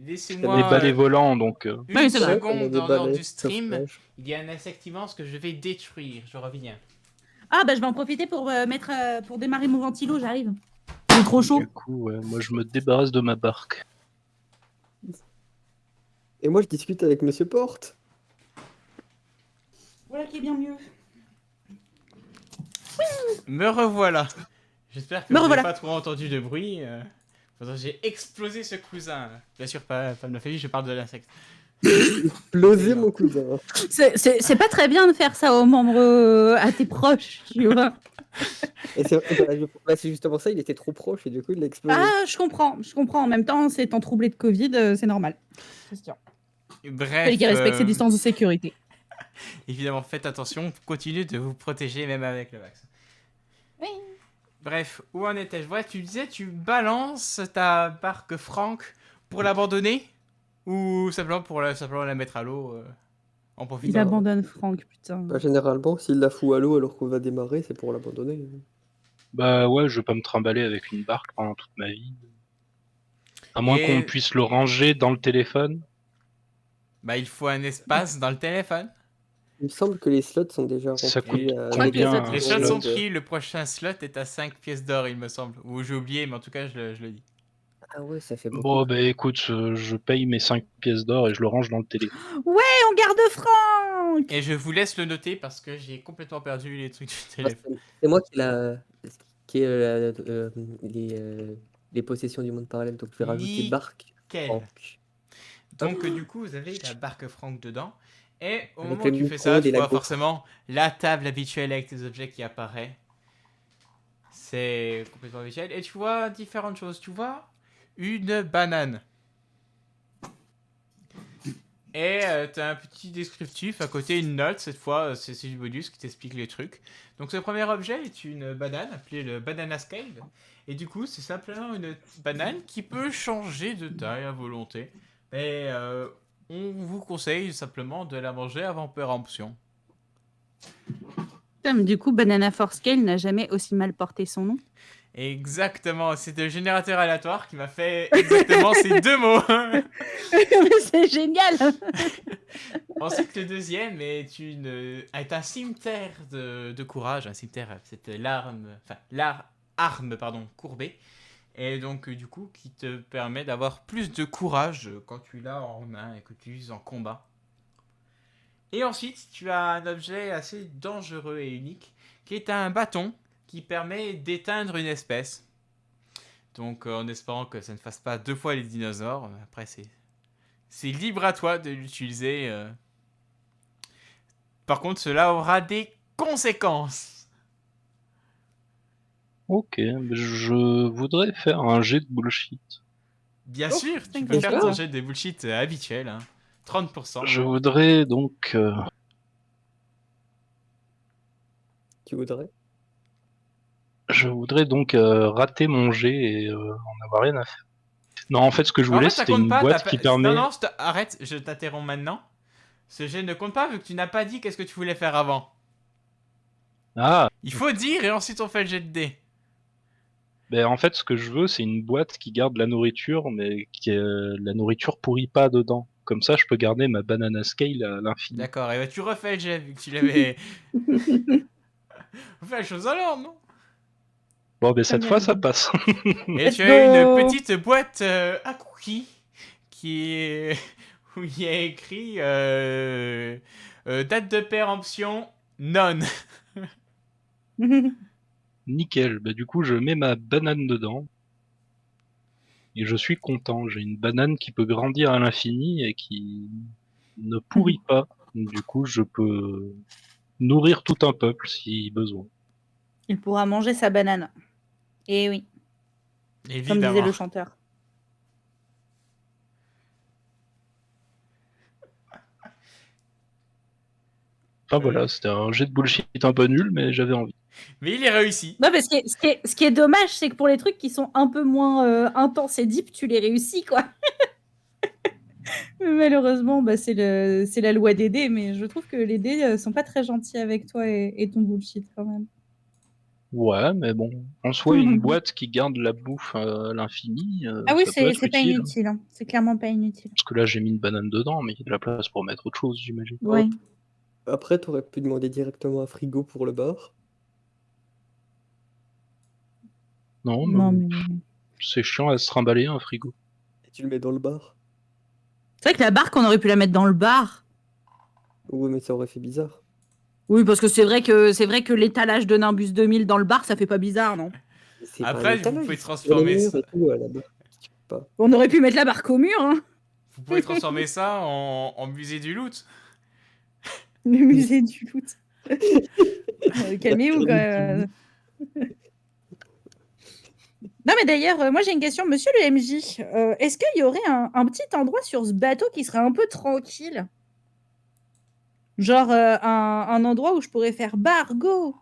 Speaker 1: Laissez-moi
Speaker 4: balais volants, donc
Speaker 1: une
Speaker 2: Oui, c'est vrai.
Speaker 3: On a
Speaker 1: seconde
Speaker 3: des
Speaker 1: en dehors
Speaker 3: balais,
Speaker 1: du stream.
Speaker 3: sauvetage.
Speaker 1: Il y a un insecte immense que je vais détruire. Je reviens.
Speaker 2: Ah, bah je vais en profiter pour pour démarrer mon ventilo, j'arrive. Il est trop chaud.
Speaker 4: du coup, ouais, moi je me débarrasse de ma barque.
Speaker 3: Et moi, je discute avec Monsieur Porte.
Speaker 2: Voilà qui est bien mieux.
Speaker 1: Me revoilà. J'espère que
Speaker 2: Me
Speaker 1: vous n'avez
Speaker 2: revoilà.
Speaker 1: pas trop entendu de bruit. Pourtant, j'ai explosé ce cousin. Bien sûr, pas de ma famille, je parle de l'insecte.
Speaker 3: Explosé, mon cousin.
Speaker 2: C'est pas très bien de faire ça aux membres, à tes proches, tu vois.
Speaker 3: Et c'est justement ça, il était trop proche et du coup, il l'a explosé.
Speaker 2: Ah, je comprends. En même temps, c'est temps troublé de Covid, c'est normal. C'est sûr.
Speaker 1: Bref,
Speaker 2: Fallait qu'il respecte ses distances de sécurité.
Speaker 1: évidemment, faites attention. Continuez de vous protéger, même avec le vaccin.
Speaker 2: Oui.
Speaker 1: Bref, où en étais-je? Ouais, tu disais, tu balances ta barque Franck pour l'abandonner? Ou simplement pour simplement la mettre à l'eau en
Speaker 2: Il
Speaker 1: profitant?
Speaker 2: abandonne Franck, putain.
Speaker 3: Bah, généralement, s'il la fout à l'eau alors qu'on va démarrer, c'est pour l'abandonner.
Speaker 4: Bah ouais, je vais pas me trimballer avec une barque pendant toute ma vie. À moins qu'on
Speaker 1: Et
Speaker 4: puisse le ranger dans le téléphone.
Speaker 1: bah, il faut un espace dans le téléphone.
Speaker 3: Il me semble que les slots sont déjà
Speaker 4: Ça
Speaker 3: remplis.
Speaker 4: coûte
Speaker 2: crois que les
Speaker 4: combien
Speaker 2: slots-
Speaker 4: un
Speaker 1: Les
Speaker 2: slot
Speaker 1: slots sont
Speaker 4: slot
Speaker 1: pris, le prochain slot est à 5 pièces d'or, il me semble. Ou j'ai oublié, mais en tout cas, je le dis.
Speaker 3: Ah ouais, ça fait beaucoup.
Speaker 4: Bon, bah écoute, je paye mes 5 pièces d'or et je le range dans le téléphone.
Speaker 2: Ouais, on garde Franck.
Speaker 1: Et je vous laisse le noter parce que j'ai complètement perdu les trucs du
Speaker 3: Ah,
Speaker 1: téléphone.
Speaker 3: c'est moi qui ai les possessions du monde parallèle, donc je vais rajouter barque.
Speaker 1: Nickel.
Speaker 3: Franck.
Speaker 1: Donc, du coup, vous avez la barque Franck dedans. Et au
Speaker 3: Avec
Speaker 1: moment
Speaker 3: le
Speaker 1: où tu fais ça,
Speaker 3: micro-ondes
Speaker 1: tu
Speaker 3: et la
Speaker 1: vois
Speaker 3: GoPro.
Speaker 1: forcément la table habituelle avec tes objets qui apparaît. C'est complètement habituel. Et tu vois différentes choses. Tu vois une banane. Et tu as un petit descriptif à côté, une note. Cette fois, c'est du bonus qui t'explique les trucs. Donc, ce premier objet est une banane appelée le banana scale. Et du coup, c'est simplement une banane qui peut changer de taille à volonté. Mais on vous conseille simplement de la manger avant péremption.
Speaker 2: Putain, mais du coup, Banana Forscale n'a jamais aussi mal porté son nom.
Speaker 1: Exactement, c'est le générateur aléatoire qui m'a fait exactement ces deux mots.
Speaker 2: C'est génial.
Speaker 1: Ensuite, le deuxième est un cimetière de courage. Un cimetière, c'est l'arme, pardon, courbée. Et donc, du coup, qui te permet d'avoir plus de courage quand tu l'as en main et que tu utilises en combat. Et ensuite, tu as un objet assez dangereux et unique, qui est un bâton qui permet d'éteindre une espèce. Donc, en espérant que ça ne fasse pas 2 fois les dinosaures. Après, c'est libre à toi de l'utiliser. Par contre, cela aura des conséquences.
Speaker 4: Ok, je voudrais faire un jet de bullshit.
Speaker 1: Bien
Speaker 2: Oh,
Speaker 1: sûr, tu peux
Speaker 2: t'inquiète
Speaker 1: faire
Speaker 2: pas.
Speaker 1: ton jet de bullshit habituel. 30%.
Speaker 4: Je voudrais donc...
Speaker 3: Tu voudrais?
Speaker 4: Rater mon jet et en avoir rien à faire. Non, en fait, ce que je
Speaker 1: En
Speaker 4: voulais,
Speaker 1: fait, ça
Speaker 4: c'était
Speaker 1: compte
Speaker 4: une
Speaker 1: pas.
Speaker 4: boîte qui permet...
Speaker 1: Non, arrête, je t'interromps maintenant. Ce jet ne compte pas vu que tu n'as pas dit qu'est-ce que tu voulais faire avant.
Speaker 4: Ah,
Speaker 1: Il faut dire et ensuite on fait le jet de dés.
Speaker 4: ben en fait, ce que je veux, c'est une boîte qui garde la nourriture, mais la nourriture pourrit pas dedans. Comme ça, je peux garder ma banana scale à l'infini.
Speaker 1: D'accord, et bah tu refais le jet vu que tu l'avais. On fait la chose à l'ordre, non?
Speaker 4: Bon, ben cette
Speaker 2: bien,
Speaker 4: fois, ça
Speaker 2: bien.
Speaker 4: passe.
Speaker 1: Et
Speaker 2: Let's
Speaker 1: tu as une
Speaker 2: go.
Speaker 1: petite boîte à cookies qui est où il y a écrit date de péremption non.
Speaker 4: Nickel. Ben, du coup, je mets ma banane dedans. Et je suis content. J'ai une banane qui peut grandir à l'infini et qui ne pourrit pas. Du coup, je peux nourrir tout un peuple si besoin.
Speaker 2: Il pourra manger sa banane. Eh oui, comme disait
Speaker 1: Évidemment.
Speaker 2: le chanteur.
Speaker 4: Enfin voilà, c'était un jet de bullshit un peu nul, mais j'avais envie.
Speaker 1: Mais il est réussi.
Speaker 2: Non, mais ce qui est dommage, c'est que pour les trucs qui sont un peu moins intenses et deep, tu les réussis, quoi. Mais malheureusement, bah, c'est la loi des dés, mais je trouve que les dés sont pas très gentils avec toi et ton bullshit, quand même.
Speaker 4: Ouais, mais bon, en soi, une boîte qui garde la bouffe à l'infini,
Speaker 2: Ah oui,
Speaker 4: ça peut être
Speaker 2: c'est pas
Speaker 4: utile.
Speaker 2: inutile, hein. C'est clairement pas inutile.
Speaker 4: Parce que là, j'ai mis une banane dedans, mais il y a de la place pour mettre autre chose, j'imagine.
Speaker 2: Ouais.
Speaker 3: Après, t'aurais pu demander directement à Frigo pour le bar.
Speaker 4: Non,
Speaker 2: Non,
Speaker 4: mais
Speaker 2: mais...
Speaker 4: c'est chiant à se trimballer un frigo.
Speaker 3: Et tu le mets dans le bar.
Speaker 2: C'est vrai que la barque, on aurait pu la mettre dans le bar.
Speaker 3: Oui, mais ça aurait fait bizarre.
Speaker 2: Oui, parce que c'est vrai que l'étalage de Nimbus 2000 dans le bar, ça fait pas bizarre, non?
Speaker 3: C'est
Speaker 1: Après,
Speaker 3: pas un
Speaker 1: vous
Speaker 3: étalage,
Speaker 1: pouvez
Speaker 3: c'est
Speaker 1: transformer
Speaker 3: sur les murs
Speaker 1: ça.
Speaker 3: et tout, à la barre. Pas.
Speaker 2: On aurait pu mettre la barque au mur, hein.
Speaker 1: Vous pouvez transformer ça en musée du loot.
Speaker 2: Le musée du loot. Calmez-vous, quand même. Non, mais d'ailleurs, moi j'ai une question. Monsieur le MJ, est-ce qu'il y aurait un petit endroit sur ce bateau qui serait un peu tranquille? Genre un endroit où je pourrais faire bar, go!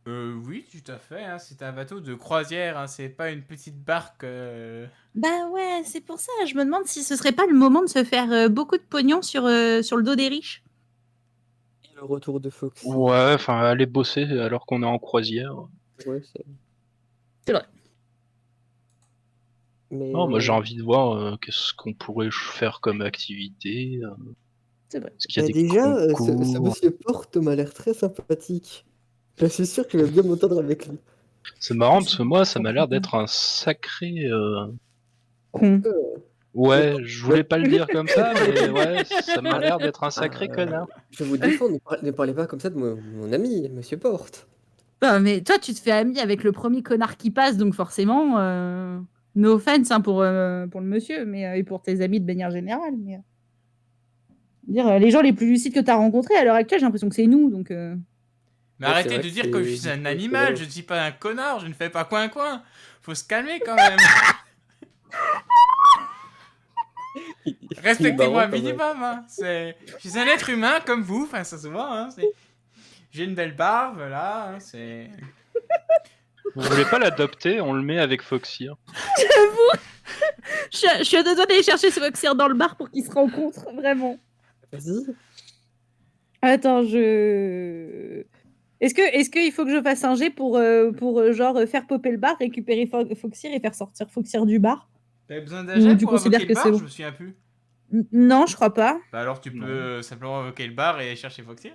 Speaker 1: Oui, tout à fait. Hein. C'est un bateau de croisière. Hein. C'est pas une petite barque.
Speaker 2: Bah ouais, c'est pour ça. Je me demande si ce serait pas le moment de se faire beaucoup de pognon sur le dos des riches.
Speaker 3: Et le retour de Foxy.
Speaker 4: Ouais, enfin, aller bosser alors qu'on est en croisière.
Speaker 3: Ouais,
Speaker 2: C'est vrai.
Speaker 3: Mais
Speaker 4: Non, moi j'ai envie de voir qu'est-ce qu'on pourrait faire comme activité.
Speaker 2: C'est vrai.
Speaker 4: Est-ce qu'il y a des
Speaker 3: déjà, ce
Speaker 4: concours?
Speaker 3: monsieur Porte m'a l'air très sympathique. Je suis sûr que je vais bien m'entendre avec lui.
Speaker 4: C'est marrant parce que moi, ça m'a l'air d'être un sacré.
Speaker 2: Con.
Speaker 4: Ouais, je voulais pas le dire comme ça, mais ouais, ça m'a l'air d'être un sacré
Speaker 3: Ah,
Speaker 4: connard.
Speaker 3: Je vous défends, ne parlez pas comme ça de mon ami, monsieur Porte.
Speaker 2: Bah, mais toi, tu te fais ami avec le premier connard qui passe, donc forcément, no offense hein, pour le monsieur, mais et pour tes amis de manière générale. Mais dire les gens les plus lucides que tu as rencontrés à l'heure actuelle, j'ai l'impression que c'est nous, donc.
Speaker 1: Mais
Speaker 3: Ouais,
Speaker 1: arrêtez
Speaker 3: c'est vrai
Speaker 1: de
Speaker 3: que
Speaker 1: dire que je
Speaker 3: c'est
Speaker 1: suis un
Speaker 3: du coup,
Speaker 1: animal.
Speaker 3: c'est
Speaker 1: Je ne suis pas un connard. Je ne fais pas coin-coin. Faut se calmer quand même. Respectez-moi un
Speaker 3: marrant, quand même.
Speaker 1: minimum. Hein. Je suis un être humain comme vous. Enfin, ça se voit. Hein. J'ai une belle barbe, là. Hein. C'est.
Speaker 4: Vous voulez pas l'adopter? On le met avec Foxy. Hein.
Speaker 2: Je suis à deux doigts d'aller chercher ce Foxy dans le bar pour qu'ils se rencontrent, vraiment.
Speaker 3: Vas-y.
Speaker 2: Attends, Est-ce qu'il faut que je fasse un jet pour genre faire popper le bar, récupérer Foxy et faire sortir Foxy du bar?
Speaker 1: T'avais besoin d'un jet
Speaker 2: tu
Speaker 1: pour
Speaker 2: considères
Speaker 1: invoquer le
Speaker 2: que c'est
Speaker 1: bar?
Speaker 2: bon?
Speaker 1: Je me souviens plus.
Speaker 2: Non, je crois pas.
Speaker 1: Bah alors tu peux simplement invoquer le bar et chercher Foxy.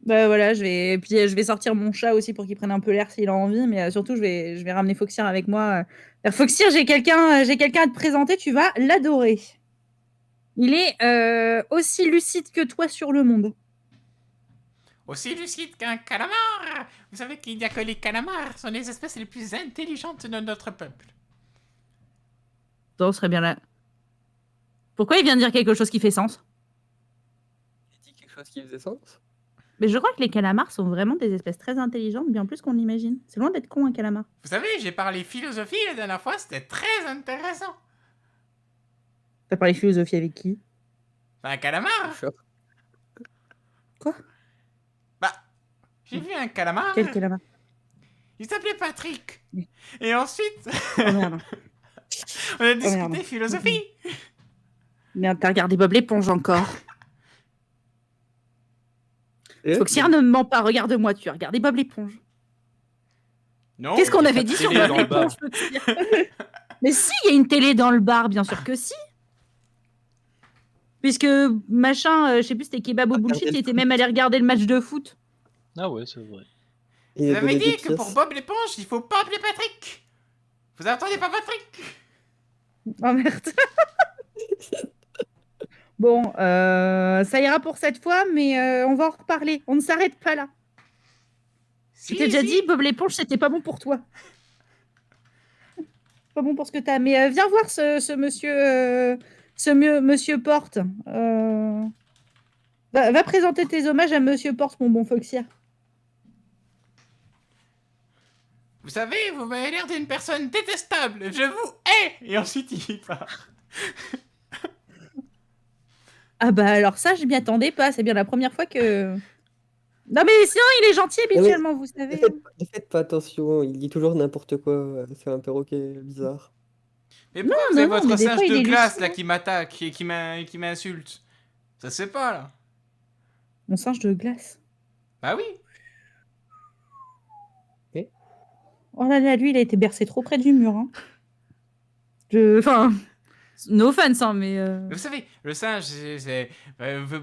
Speaker 2: Bah voilà, puis je vais sortir mon chat aussi pour qu'il prenne un peu l'air s'il a envie, mais surtout je vais ramener Foxy avec moi. Foxy, j'ai quelqu'un à te présenter, tu vas l'adorer. Il est aussi lucide que toi sur le monde.
Speaker 1: Aussi lucide qu'un calamar. Vous savez qu'il n'y a que les calamars sont les espèces les plus intelligentes de notre peuple.
Speaker 2: Donc, serait bien là. Pourquoi il vient de dire quelque chose qui fait sens?
Speaker 3: Il dit quelque chose qui faisait sens?
Speaker 2: Mais je crois que les calamars sont vraiment des espèces très intelligentes, bien plus qu'on l'imagine. C'est loin d'être con un calamar.
Speaker 1: Vous savez, j'ai parlé philosophie la dernière fois, c'était très intéressant.
Speaker 2: T'as parlé philosophie avec qui?
Speaker 1: Un calamar.
Speaker 2: Quoi?
Speaker 1: Bah, j'ai vu un calamar.
Speaker 2: Quel calamar?
Speaker 1: Il s'appelait Patrick.
Speaker 2: Oui.
Speaker 1: Et ensuite,
Speaker 2: Oh merde.
Speaker 1: on a discuté philosophie.
Speaker 2: Merde, t'as regardé Bob l'éponge encore.
Speaker 3: Et
Speaker 2: Foxy, ne me ment pas, regarde-moi, tu as regardé Bob l'éponge.
Speaker 1: Non.
Speaker 2: Qu'est-ce qu'on
Speaker 4: y a
Speaker 2: avait
Speaker 4: pas de
Speaker 2: dit sur
Speaker 4: télé
Speaker 2: Bob
Speaker 4: dans le bar.
Speaker 2: l'éponge, Foxy? Mais si, il y a une télé dans le bar, bien sûr que si. Puisque, machin, je sais plus, c'était Kebab au bullshit, il était même allé regarder le match de foot.
Speaker 4: Ah ouais, c'est vrai.
Speaker 3: il
Speaker 1: Vous
Speaker 3: a
Speaker 1: avez
Speaker 3: donné
Speaker 1: dit
Speaker 3: des
Speaker 1: que pour
Speaker 3: pièces.
Speaker 1: Bob l'éponge, il faut pas appeler Patrick. Vous attendez pas Patrick?
Speaker 2: Oh merde. Bon, ça ira pour cette fois, mais on va en reparler. On ne s'arrête pas là. Je t'ai déjà dit, Bob l'éponge, c'était pas bon pour toi. Pas bon pour ce que t'as. Mais viens voir ce monsieur, monsieur Porte. Va présenter tes hommages à monsieur Porte, mon bon Foxy.
Speaker 1: Vous savez, vous m'avez l'air d'une personne détestable. Je vous hais. Et ensuite, il part.
Speaker 2: Ah bah alors ça, je m'y attendais pas. C'est bien la première fois que. Non mais sinon, il est gentil
Speaker 3: Non, mais
Speaker 2: habituellement, vous
Speaker 3: ne
Speaker 2: savez.
Speaker 3: faites, ne faites pas attention, il dit toujours n'importe quoi. C'est un perroquet bizarre.
Speaker 1: Mais
Speaker 2: Non,
Speaker 1: pourquoi vous avez
Speaker 2: non, non, mais
Speaker 1: votre
Speaker 2: des
Speaker 1: singe
Speaker 2: fois, il
Speaker 1: de
Speaker 2: est
Speaker 1: glace
Speaker 2: lucide.
Speaker 1: là qui m'attaque et qui m'insulte? Ça se fait pas là.
Speaker 2: Mon singe de glace.
Speaker 1: Bah oui.
Speaker 3: Ok.
Speaker 2: Oh là là, lui, il a été bercé trop près du mur. Hein. Enfin, no offense, hein, mais.
Speaker 1: Mais vous savez, le singe,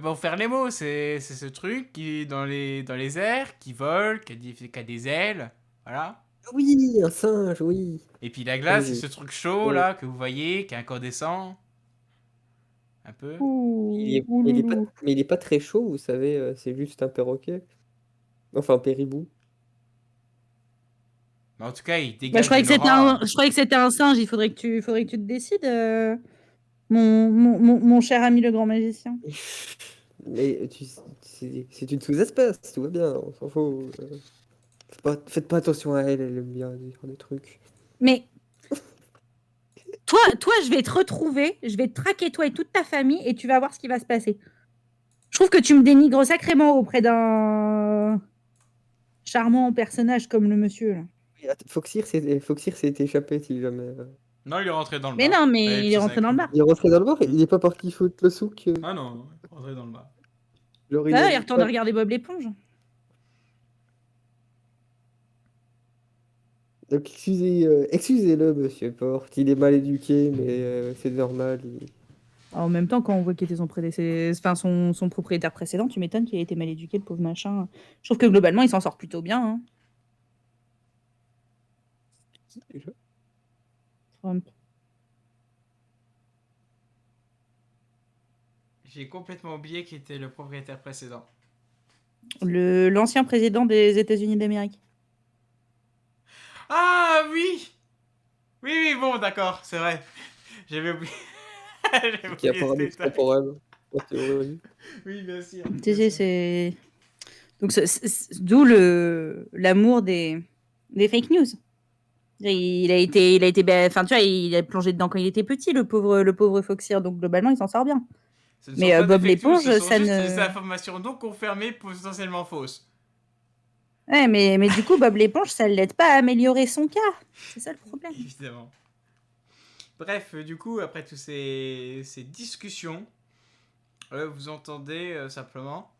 Speaker 1: pour faire les mots, c'est ce truc qui dans les airs, qui vole, qui a des ailes, voilà.
Speaker 3: Ah oui, un singe, oui.
Speaker 1: Et puis la
Speaker 3: Ah
Speaker 1: glace, c'est
Speaker 3: oui.
Speaker 1: ce truc chaud
Speaker 3: Oui.
Speaker 1: là que vous voyez, qui est incandescent, un peu.
Speaker 2: Ouh,
Speaker 3: Mais il est pas très chaud, vous savez, c'est juste un perroquet. Enfin, un péribou.
Speaker 1: Mais en tout cas, il
Speaker 2: Bah, je
Speaker 1: dégage
Speaker 2: croyais
Speaker 1: une
Speaker 2: que c'était un,
Speaker 1: aura.
Speaker 2: je croyais que c'était un singe. Faudrait que tu te décides, mon cher ami le grand magicien.
Speaker 3: Mais c'est une sous-espèce, tout va bien, on s'en fout. Faites pas attention à elle, elle aime bien dire des trucs.
Speaker 2: Mais toi, je vais te retrouver, je vais te traquer toi et toute ta famille, et tu vas voir ce qui va se passer. Je trouve que tu me dénigres sacrément auprès d'un charmant personnage comme le monsieur là.
Speaker 3: Oui, Foxir s'est échappé si jamais.
Speaker 1: Non, il est rentré dans le
Speaker 2: Mais
Speaker 1: bar.
Speaker 2: non,
Speaker 1: Avec
Speaker 2: mais il est
Speaker 1: chose
Speaker 2: rentré
Speaker 1: avec
Speaker 2: dans le
Speaker 1: lui.
Speaker 2: bar.
Speaker 3: Il est rentré dans le bar, il est pas parti foutre le souk.
Speaker 1: Ah non, non, il est rentré dans le bar.
Speaker 3: Genre, il
Speaker 2: Bah
Speaker 3: a
Speaker 2: ouais, il
Speaker 3: dit,
Speaker 2: retourne regarder Bob l'éponge.
Speaker 3: donc, excusez-le, monsieur Porte, il est mal éduqué, mais c'est normal.
Speaker 2: En même temps, quand on voit qu'il était son propriétaire précédent, tu m'étonnes qu'il ait été mal éduqué, le pauvre machin. Je trouve que globalement, il s'en sort plutôt bien. Hein. Trump.
Speaker 1: J'ai complètement oublié qui était le propriétaire précédent.
Speaker 2: L'ancien président des États-Unis d'Amérique.
Speaker 1: Ah oui! Oui, oui, bon, d'accord, c'est vrai. J'avais oublié. J'avais
Speaker 3: Qui a
Speaker 1: oublié ce
Speaker 3: apparemment
Speaker 1: détail.
Speaker 3: temporel, en théorie.
Speaker 1: Oui, bien sûr.
Speaker 2: Tu
Speaker 1: bien
Speaker 2: sais,
Speaker 1: sûr.
Speaker 2: c'est. Donc, d'où l'amour des fake news. Enfin, tu vois, il a plongé dedans quand il était petit, le pauvre Foxir. Donc, globalement, il s'en sort bien.
Speaker 1: Ce ne sont
Speaker 2: Mais
Speaker 1: pas des
Speaker 2: Bob
Speaker 1: fake news, ce
Speaker 2: l'éponge,
Speaker 1: sont
Speaker 2: ça
Speaker 1: juste des
Speaker 2: ne.
Speaker 1: informations non confirmées, potentiellement fausses.
Speaker 2: Ouais, mais du coup, Bob l'éponge, ça ne l'aide pas à améliorer son cas. C'est ça le problème.
Speaker 1: Évidemment. Bref, du coup, après toutes ces discussions, vous entendez simplement.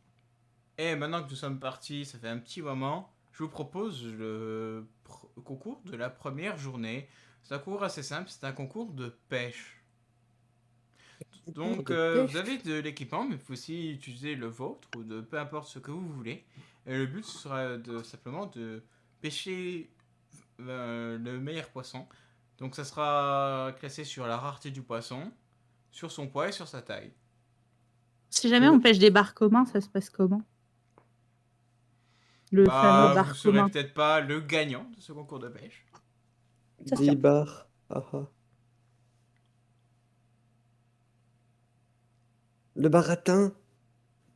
Speaker 1: Et maintenant que nous sommes partis, ça fait un petit moment, je vous propose le concours de la première journée. C'est un concours assez simple, c'est un concours de pêche. Donc, vous avez de l'équipement, mais vous pouvez aussi utiliser le vôtre ou de peu importe ce que vous voulez. Et le but sera simplement de pêcher le meilleur poisson. Donc, ça sera classé sur la rareté du poisson, sur son poids et sur sa taille.
Speaker 2: Si jamais on pêche des bars communs, ça se passe comment? Le fameux
Speaker 1: Bah, vous
Speaker 2: bar
Speaker 1: serez
Speaker 2: commun.
Speaker 1: peut-être pas le gagnant de ce concours de pêche.
Speaker 2: Ça se
Speaker 3: Des
Speaker 2: tient.
Speaker 3: bars. Ah, ah. Le baratin.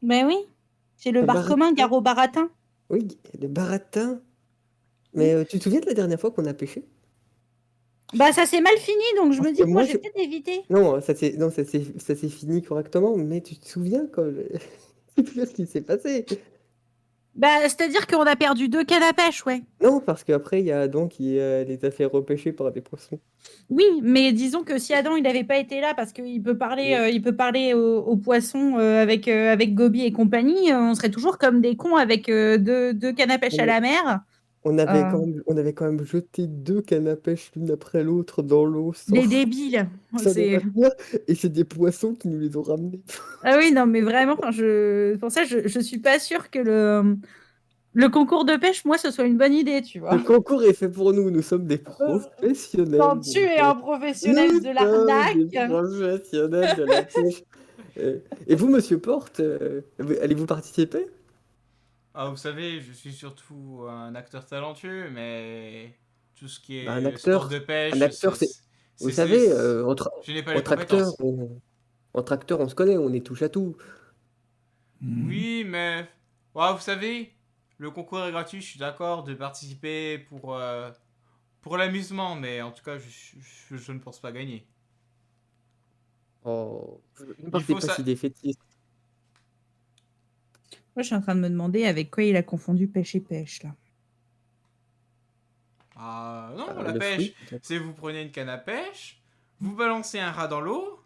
Speaker 2: Ben oui, c'est le
Speaker 3: Le
Speaker 2: bar commun,
Speaker 3: baratin.
Speaker 2: gare au baratin.
Speaker 3: Oui, le baratin. Mais tu te souviens de la dernière fois qu'on a pêché?
Speaker 2: Bah ça s'est mal fini, donc je
Speaker 3: Parce
Speaker 2: me
Speaker 3: que
Speaker 2: dis que moi
Speaker 3: moi,
Speaker 2: je vais peut-être éviter.
Speaker 3: Non, ça s'est fini correctement, mais tu te souviens quand c'est plus ce qui s'est passé.
Speaker 2: Bah c'est-à-dire qu'on a perdu 2 cannes à pêche, ouais.
Speaker 3: Non, parce qu'après, il y a Adam qui les a fait repêcher par des poissons.
Speaker 2: Oui, mais disons que si Adam il n'avait pas été là parce qu'il peut parler,
Speaker 3: Oui.
Speaker 2: il peut parler aux poissons avec Gobi et compagnie, on serait toujours comme des cons avec deux cannes à pêche à la mer.
Speaker 3: On avait quand même jeté 2 cannes à pêche l'une après l'autre dans l'eau sans,
Speaker 2: Des débiles.
Speaker 3: sans les
Speaker 2: C'est...
Speaker 3: retenir, et c'est des poissons qui nous les ont ramenés.
Speaker 2: Ah oui, non, mais vraiment, enfin, pour ça, je suis pas sûre que le concours de pêche, moi, ce soit une bonne idée, tu vois.
Speaker 3: Le concours est fait pour nous, nous sommes des
Speaker 2: Quand
Speaker 3: professionnels de
Speaker 2: tu
Speaker 3: la
Speaker 2: es un
Speaker 3: pêche.
Speaker 2: professionnel
Speaker 3: Nous
Speaker 2: de
Speaker 3: sommes des
Speaker 2: l'arnaque,
Speaker 3: professionnels de la pêche. Et vous, monsieur Porte, allez-vous participer?
Speaker 1: Ah, vous savez, je suis surtout un acteur talentueux, mais tout ce qui
Speaker 3: Bah, un
Speaker 1: est sport
Speaker 3: acteur,
Speaker 1: de
Speaker 3: un
Speaker 1: pêche,
Speaker 3: acteur, vous savez,
Speaker 1: je n'ai pas les
Speaker 3: entre acteurs,
Speaker 1: compétences.
Speaker 3: entre acteurs, on se connaît, on est touche à tout.
Speaker 1: Oui, mais ouais, vous savez, le concours est gratuit, je suis d'accord de participer pour l'amusement, mais en tout cas, je ne pense pas gagner.
Speaker 3: Oh, ne
Speaker 1: Il
Speaker 3: partez
Speaker 1: faut
Speaker 3: pas si
Speaker 1: ça.
Speaker 3: défaitiste.
Speaker 2: Moi, je suis en train de me demander avec quoi il a confondu pêche et pêche, là.
Speaker 1: Ah non, la
Speaker 3: Le
Speaker 1: pêche,
Speaker 3: fruit, peut-être.
Speaker 1: c'est vous prenez une canne à pêche, vous balancez un rat dans l'eau,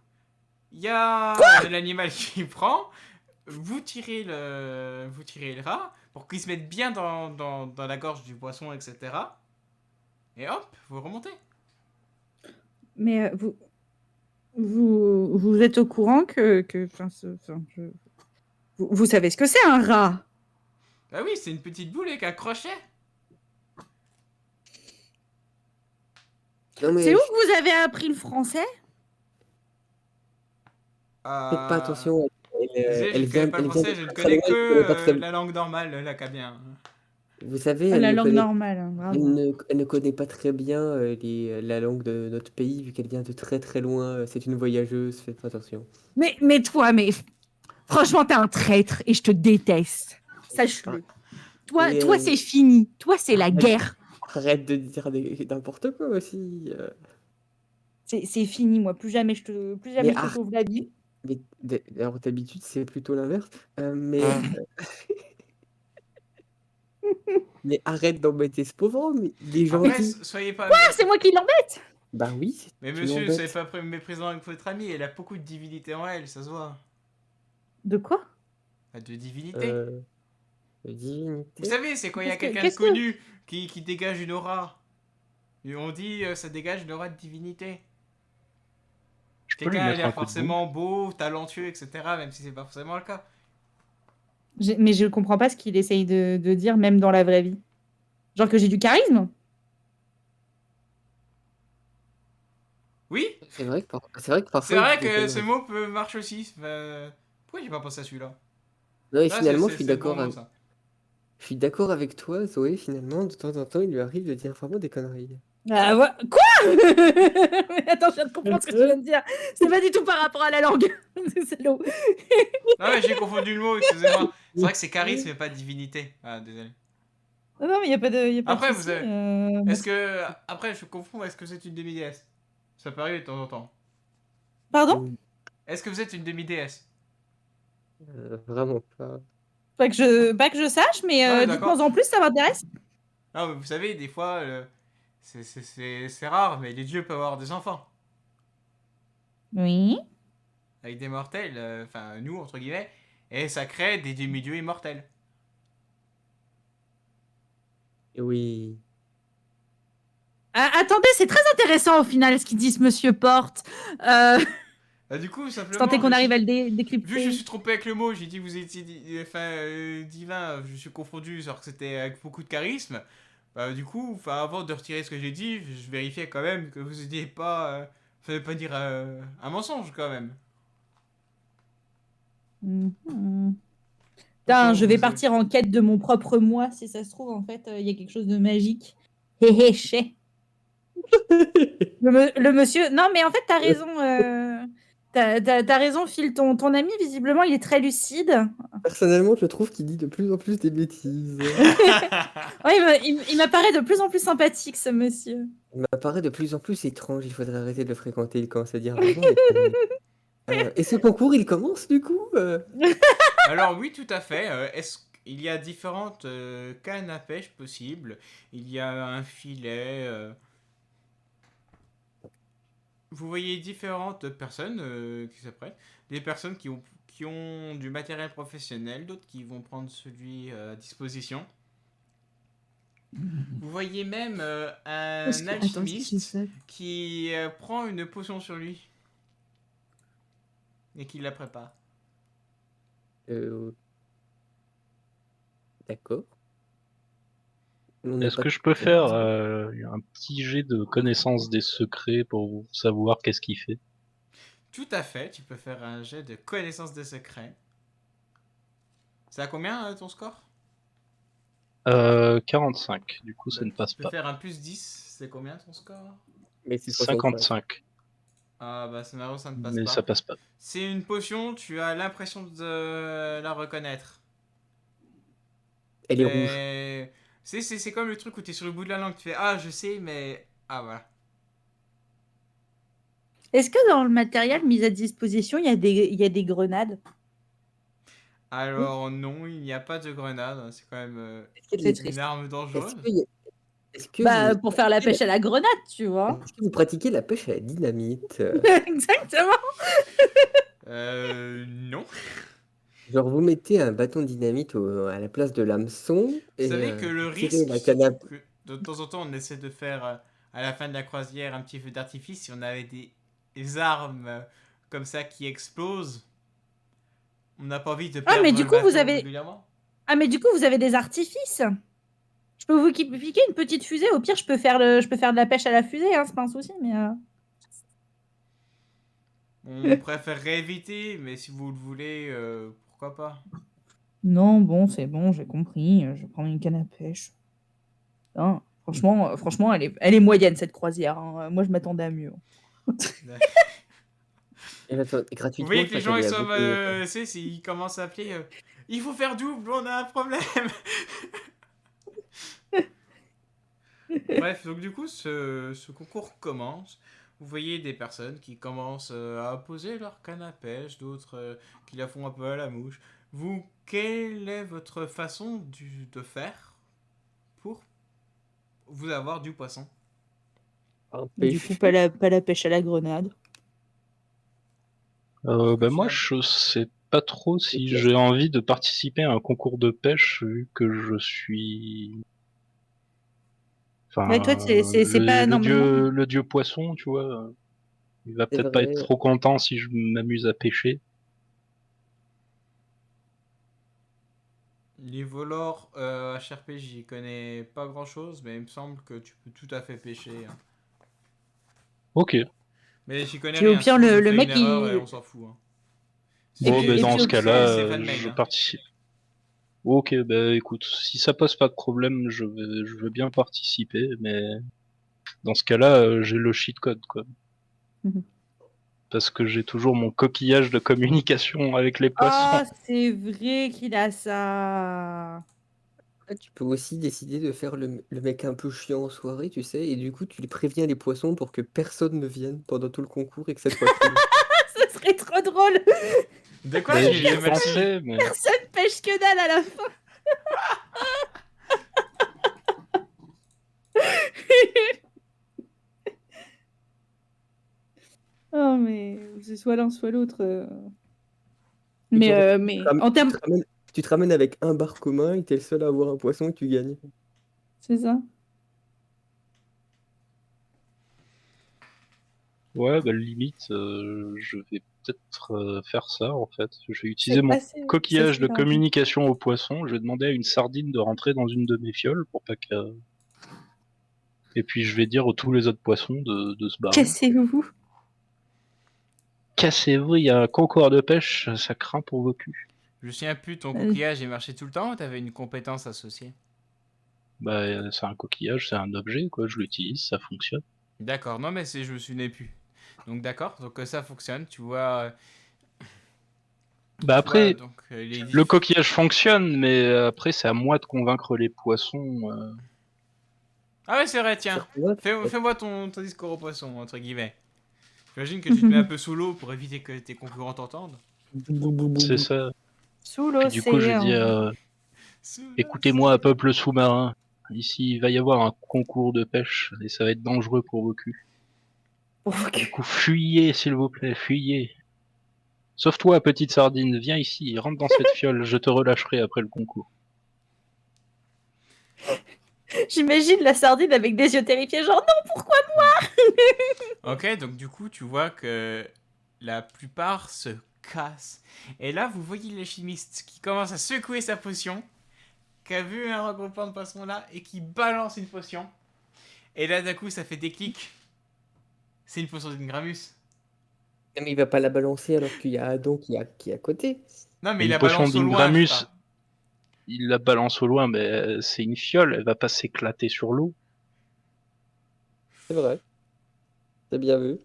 Speaker 1: il y a l'animal qui prend, vous tirez le rat pour qu'il se mette bien dans la gorge du poisson, etc. Et hop, vous remontez.
Speaker 2: Mais vous êtes au courant vous savez ce que c'est un rat?
Speaker 1: Bah oui, c'est une petite boule avec un crochet.
Speaker 3: Non,
Speaker 2: C'est
Speaker 3: mais
Speaker 2: où que vous avez appris le français?
Speaker 3: faites pas attention.
Speaker 1: Désolé, je ne connais pas le
Speaker 3: Elle vient
Speaker 1: français,
Speaker 3: de
Speaker 1: je ne
Speaker 3: très
Speaker 1: connais
Speaker 3: loin, elle connaît pas
Speaker 1: que
Speaker 3: très...
Speaker 1: la langue normale, l'acadien.
Speaker 3: Vous savez,
Speaker 2: Ah, la langue normale, hein, bravo.
Speaker 3: elle ne connaît pas très bien la langue de notre pays, vu qu'elle vient de très très loin. C'est une voyageuse, faites attention.
Speaker 2: Mais toi, franchement, t'es un traître et je te déteste. Sache-le. Toi,
Speaker 3: Et,
Speaker 2: toi c'est fini. Toi, c'est la guerre.
Speaker 3: arrête de dire n'importe quoi aussi.
Speaker 2: C'est fini, moi. Plus jamais je te sauve la vie.
Speaker 3: Mais alors d'habitude, c'est plutôt l'inverse. Mais arrête d'embêter ce pauvre homme, il est
Speaker 1: Après,
Speaker 3: gentil.
Speaker 1: soyez pas...
Speaker 2: Ah, c'est moi qui l'embête.
Speaker 3: Bah oui,
Speaker 1: Mais
Speaker 3: tu
Speaker 1: monsieur, soyez
Speaker 3: l'embêtes.
Speaker 1: pas méprisant avec votre amie, elle a beaucoup de divinité en elle, ça se voit.
Speaker 2: De quoi?
Speaker 1: Pas de divinité. Vous
Speaker 3: Divinité.
Speaker 1: savez, c'est quand il y a
Speaker 2: Qu'est-ce que-
Speaker 1: quelqu'un de
Speaker 2: qu'est-ce que-
Speaker 1: connu qui dégage une aura. Et on dit ça dégage une aura de divinité.
Speaker 4: Je peux lui
Speaker 1: Quelqu'un a
Speaker 4: mettre un
Speaker 1: l'air
Speaker 4: coup de boule.
Speaker 1: forcément beau, talentueux, etc. Même si c'est pas forcément le cas.
Speaker 2: Mais je comprends pas ce qu'il essaye de dire, même dans la vraie vie. Genre que j'ai du charisme?
Speaker 1: Oui,
Speaker 3: C'est vrai que parfois.
Speaker 1: c'est
Speaker 3: il
Speaker 1: vrai
Speaker 3: dit des
Speaker 1: que ce
Speaker 3: conneries.
Speaker 1: mot peut marcher aussi. Pourquoi j'ai pas pensé à celui-là?
Speaker 3: Non, et
Speaker 1: Là,
Speaker 3: finalement, je suis
Speaker 1: c'est le bon
Speaker 3: d'accord.
Speaker 1: mot, ça.
Speaker 3: Je suis d'accord avec toi, Zoé. Finalement, de temps en temps, il lui arrive de dire vraiment des conneries.
Speaker 2: Ah, quoi? Mais attends, je viens de comprendre ce que tu viens de dire. C'est pas du tout par rapport à la langue. C'est salaud.
Speaker 1: Non, mais j'ai confondu le mot, excusez-moi. C'est vrai que c'est charisme et pas divinité. Ah, désolé.
Speaker 2: Non, mais il n'y a pas de
Speaker 1: Après,
Speaker 2: souci.
Speaker 1: vous avez... Est-ce que... Après, je confonds, est-ce que c'est une demi-déesse? Ça peut arriver de temps en temps.
Speaker 2: Pardon?
Speaker 1: Est-ce que vous êtes une demi-déesse?
Speaker 3: Vraiment pas.
Speaker 2: Pas que je sache, mais
Speaker 1: Ouais,
Speaker 2: dites-moi
Speaker 1: d'accord.
Speaker 2: en plus, ça m'intéresse.
Speaker 1: Non, mais vous savez, des fois, c'est rare, mais les dieux peuvent avoir des enfants.
Speaker 2: Oui.
Speaker 1: Avec des mortels, enfin, nous, entre guillemets. Et ça crée des demi-dieux immortels.
Speaker 3: Oui.
Speaker 2: Ah, attendez, c'est très intéressant au final ce qu'il dit ce monsieur Porte.
Speaker 1: Du coup,
Speaker 2: Je
Speaker 1: simplement...
Speaker 2: tentais qu'on arrive à le
Speaker 1: Vu que je
Speaker 2: décrypter.
Speaker 1: me suis trompé avec le mot, j'ai dit que vous étiez divin, je suis confondu, genre que c'était avec beaucoup de charisme. Bah, du coup, avant de retirer ce que j'ai dit, je vérifiais quand même que vous n'étiez pas... fallait pas dire un mensonge quand même.
Speaker 2: Mhm. Putain, je vais partir en quête de mon propre moi, si ça se trouve, en fait, il y a quelque chose de magique. Hé hé, chais. Le monsieur... Non, mais en fait, t'as raison. T'as raison, Phil. Ton ami, visiblement, il est très lucide.
Speaker 3: Personnellement, je trouve qu'il dit de plus en plus des bêtises.
Speaker 2: Ouais, il m'apparaît de plus en plus sympathique, ce monsieur.
Speaker 3: Il m'apparaît de plus en plus étrange. Il faudrait arrêter de le fréquenter. Il commence à dire vraiment des conneries. Et ce concours, il commence du coup
Speaker 1: Alors oui, tout à fait. Il y a différentes cannes à pêche possibles. Il y a un filet. Vous voyez différentes personnes qui s'apprêtent. Des personnes qui ont du matériel professionnel, d'autres qui vont prendre celui à disposition. Vous voyez même un alchimiste qui prend une potion sur lui et qui la prépare.
Speaker 3: D'accord.
Speaker 4: Est-ce que je peux faire un petit jet de connaissance des secrets pour savoir qu'est-ce qu'il fait?
Speaker 1: Tout à fait, tu peux faire un jet de connaissance des secrets. C'est à combien ton score?
Speaker 4: 45, du coup ça ne passe
Speaker 1: Tu peux
Speaker 4: pas.
Speaker 1: faire un plus 10, c'est combien ton score?
Speaker 3: Mais c'est
Speaker 4: 55,
Speaker 1: Ah bah ça ne passe
Speaker 4: mais
Speaker 1: pas.
Speaker 4: ça passe pas.
Speaker 1: C'est une potion, tu as l'impression de la reconnaître.
Speaker 3: Elle est rouge.
Speaker 1: C'est comme le truc où tu es sur le bout de la langue, tu fais ah je sais mais... Ah voilà.
Speaker 2: Est-ce que dans le matériel mis à disposition, il y a des grenades?
Speaker 1: Alors non, il n'y a pas de grenade, hein, c'est quand même
Speaker 3: Est-ce qu'il y a
Speaker 2: C'est
Speaker 3: des-
Speaker 1: une
Speaker 2: triste.
Speaker 1: arme
Speaker 3: est-ce
Speaker 1: dangereuse.
Speaker 3: que y a- est-ce que
Speaker 2: Bah,
Speaker 3: vous
Speaker 2: pour faire la pêche à la grenade, tu vois.
Speaker 3: est-ce que vous pratiquez la pêche à la dynamite?
Speaker 2: Exactement.
Speaker 1: Non.
Speaker 3: Genre vous mettez un bâton de dynamite à la place de l'hameçon
Speaker 1: Vous
Speaker 3: et
Speaker 1: savez que le
Speaker 3: vous tirez
Speaker 1: risque,
Speaker 3: la
Speaker 1: si
Speaker 3: canne à...
Speaker 1: de temps en temps on essaie de faire à la fin de la croisière un petit feu d'artifice, si on avait des armes comme ça qui explosent, on n'a pas envie de
Speaker 2: Ah,
Speaker 1: perdre
Speaker 2: mais du
Speaker 1: le
Speaker 2: coup, vous
Speaker 1: bateau
Speaker 2: avez...
Speaker 1: régulièrement.
Speaker 2: Ah, mais du coup, vous avez des artifices. Je peux vous piquer une petite fusée. Au pire, je peux faire de la pêche à la fusée, hein, c'est pas un souci, mais...
Speaker 1: On préférerait éviter, mais si vous le voulez, pourquoi pas.
Speaker 2: Non, bon, c'est bon, j'ai compris. Je vais prendre une canne à pêche. Hein, franchement, elle est moyenne, cette croisière, hein. Moi, je m'attendais à mieux.
Speaker 3: Et attends,
Speaker 1: Vous
Speaker 3: gratuitement,
Speaker 1: voyez
Speaker 3: je
Speaker 1: que les
Speaker 3: crois
Speaker 1: gens ils
Speaker 3: qu'elle est
Speaker 1: sont,
Speaker 3: à
Speaker 1: tu sais, s'ils commencent à appeler, il faut faire double, on a un problème. Bref, donc du coup, ce concours commence. Vous voyez des personnes qui commencent à poser leur canne à pêche, d'autres qui la font un peu à la mouche. Vous, quelle est votre façon de faire pour vous avoir du poisson?
Speaker 2: Du coup, pas la pêche à la grenade.
Speaker 4: Moi, je sais pas trop si j'ai envie de participer à un concours de pêche vu que je suis. Enfin,
Speaker 2: Ouais, toi, c'est pas normalement.
Speaker 4: le dieu poisson, tu vois, il va
Speaker 3: C'est
Speaker 4: peut-être pas être
Speaker 3: vrai.
Speaker 4: trop content si je m'amuse à pêcher.
Speaker 1: Les voleurs HRP, j'y connais pas grand chose, mais il me semble que tu peux tout à fait pêcher, hein.
Speaker 4: Ok.
Speaker 1: Mais j'y connais
Speaker 2: Puis au
Speaker 1: rien.
Speaker 2: pire,
Speaker 1: Si je
Speaker 2: le
Speaker 1: fais
Speaker 2: mec,
Speaker 1: une erreur,
Speaker 2: il-
Speaker 1: on s'en fout, hein.
Speaker 4: Bon,
Speaker 2: puis- et
Speaker 4: dans
Speaker 2: puis
Speaker 4: ce
Speaker 2: au pire-
Speaker 1: c'est
Speaker 4: cas-là,
Speaker 1: Fanmade,
Speaker 4: je
Speaker 1: hein.
Speaker 4: participe. Ok, bah écoute, si ça pose pas de problème, je veux bien participer, mais dans ce cas-là, j'ai le cheat code, quoi.
Speaker 2: Mhm.
Speaker 4: Parce que j'ai toujours mon coquillage de communication avec les poissons.
Speaker 2: Ah, c'est vrai qu'il a ça.
Speaker 3: Ah, tu peux aussi décider de faire le mec un peu chiant en soirée, tu sais, et du coup, tu les préviens les poissons pour que personne ne vienne pendant tout le concours et que ça soit cool.
Speaker 2: Ce serait trop drôle.
Speaker 1: De quoi
Speaker 4: Bah,
Speaker 1: j'ai
Speaker 4: j'y ai
Speaker 1: mal suivi.
Speaker 4: pensé, mais
Speaker 2: Personne pêche que dalle à la fin. Oh, mais c'est soit l'un, soit l'autre.
Speaker 3: Et
Speaker 2: Mais,
Speaker 3: genre,
Speaker 2: mais en termes.
Speaker 3: tu te ramènes avec un bar commun et t'es le seul à avoir un poisson et tu gagnes.
Speaker 2: C'est ça.
Speaker 4: ouais, bah limite, je vais peut-être faire ça en fait. Je vais utiliser mon
Speaker 2: Ça
Speaker 4: coquillage
Speaker 2: serait
Speaker 4: de
Speaker 2: bien.
Speaker 4: communication aux poissons. Je vais demander à une sardine de rentrer dans une de mes fioles pour pas que. Et puis je vais dire à tous les autres poissons de se barrer.
Speaker 2: Cassez-vous.
Speaker 4: Cassez-vous, il y a un concours de pêche, ça craint pour vos culs.
Speaker 1: Je me souviens plus, ton coquillage, il marchait tout le temps ou t'avais une compétence associée?
Speaker 4: Bah, c'est un coquillage, c'est un objet, quoi. Je l'utilise, ça fonctionne.
Speaker 1: D'accord, non mais je me souvenais plus. Donc d'accord, donc ça fonctionne, tu vois.
Speaker 4: Bah après,
Speaker 1: Donc,
Speaker 4: le coquillage fonctionne, mais après c'est à moi de convaincre les poissons.
Speaker 1: Ah ouais, c'est vrai, tiens.
Speaker 3: Sur quoi,
Speaker 1: Fais-moi ton discours au poisson, entre guillemets. J'imagine que tu te mets un peu sous l'eau pour éviter que tes concurrents t'entendent.
Speaker 4: C'est ça.
Speaker 2: Sous
Speaker 4: Puis du coup, je dis, écoutez-moi, peuple sous-marin. Ici, il va y avoir un concours de pêche et ça va être dangereux pour vos culs. Du coup, fuyez, s'il vous plaît, fuyez. Sauf toi, petite sardine, viens ici, rentre dans cette fiole, je te relâcherai après le concours.
Speaker 2: J'imagine la sardine avec des yeux terrifiés, genre non, pourquoi moi?
Speaker 1: Ok, donc du coup, tu vois que la plupart se cassent. Et là, vous voyez l'alchimiste qui commence à secouer sa potion, qui a vu un regroupement de poissons là, et qui balance une potion. Et là, d'un coup, ça fait déclic. C'est une potion d'Ingramus.
Speaker 3: Mais il va pas la balancer alors qu'il y a Adam qui est à côté.
Speaker 1: Non, mais
Speaker 4: Une
Speaker 1: il la
Speaker 4: potion
Speaker 1: balance au loin.
Speaker 4: d'Ingramus,
Speaker 1: je parle.
Speaker 4: il la balance au loin, mais c'est une fiole, elle va pas s'éclater sur l'eau.
Speaker 3: C'est vrai. C'est bien vu.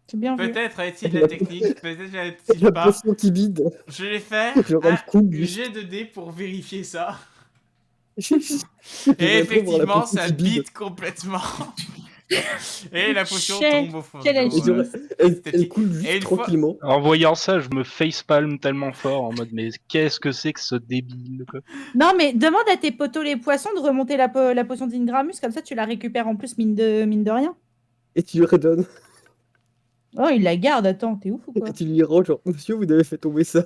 Speaker 2: C'est bien vu.
Speaker 1: Peut-être a-t-il la technique, peut-être a-t-il
Speaker 3: La
Speaker 1: pas.
Speaker 3: potion qui bide.
Speaker 1: Je vais faire
Speaker 3: Genre
Speaker 1: un
Speaker 3: elle coule juste.
Speaker 1: jet de dés pour vérifier ça.
Speaker 3: Je
Speaker 1: Et
Speaker 3: vais prendre la
Speaker 1: effectivement,
Speaker 3: potion
Speaker 1: ça
Speaker 3: qui bide.
Speaker 1: bite complètement. Et la potion
Speaker 2: Quel-
Speaker 1: tombe au fond de
Speaker 2: quelle
Speaker 1: l'eau.
Speaker 3: Et genre, elle
Speaker 1: C'était-
Speaker 3: coule
Speaker 1: Et
Speaker 3: juste
Speaker 1: une fois-
Speaker 3: tranquillement.
Speaker 4: En voyant ça, je me facepalm tellement fort en mode mais qu'est-ce que c'est que ce débile quoi.
Speaker 2: Non, mais demande à tes potos les poissons de remonter la potion d'Ingramus, comme ça tu la récupères en plus, mine de rien.
Speaker 3: Et tu lui redonnes.
Speaker 2: Oh, il la garde, attends, t'es ouf ou quoi?
Speaker 3: Et tu lui rends genre, monsieur, vous avez fait tomber ça.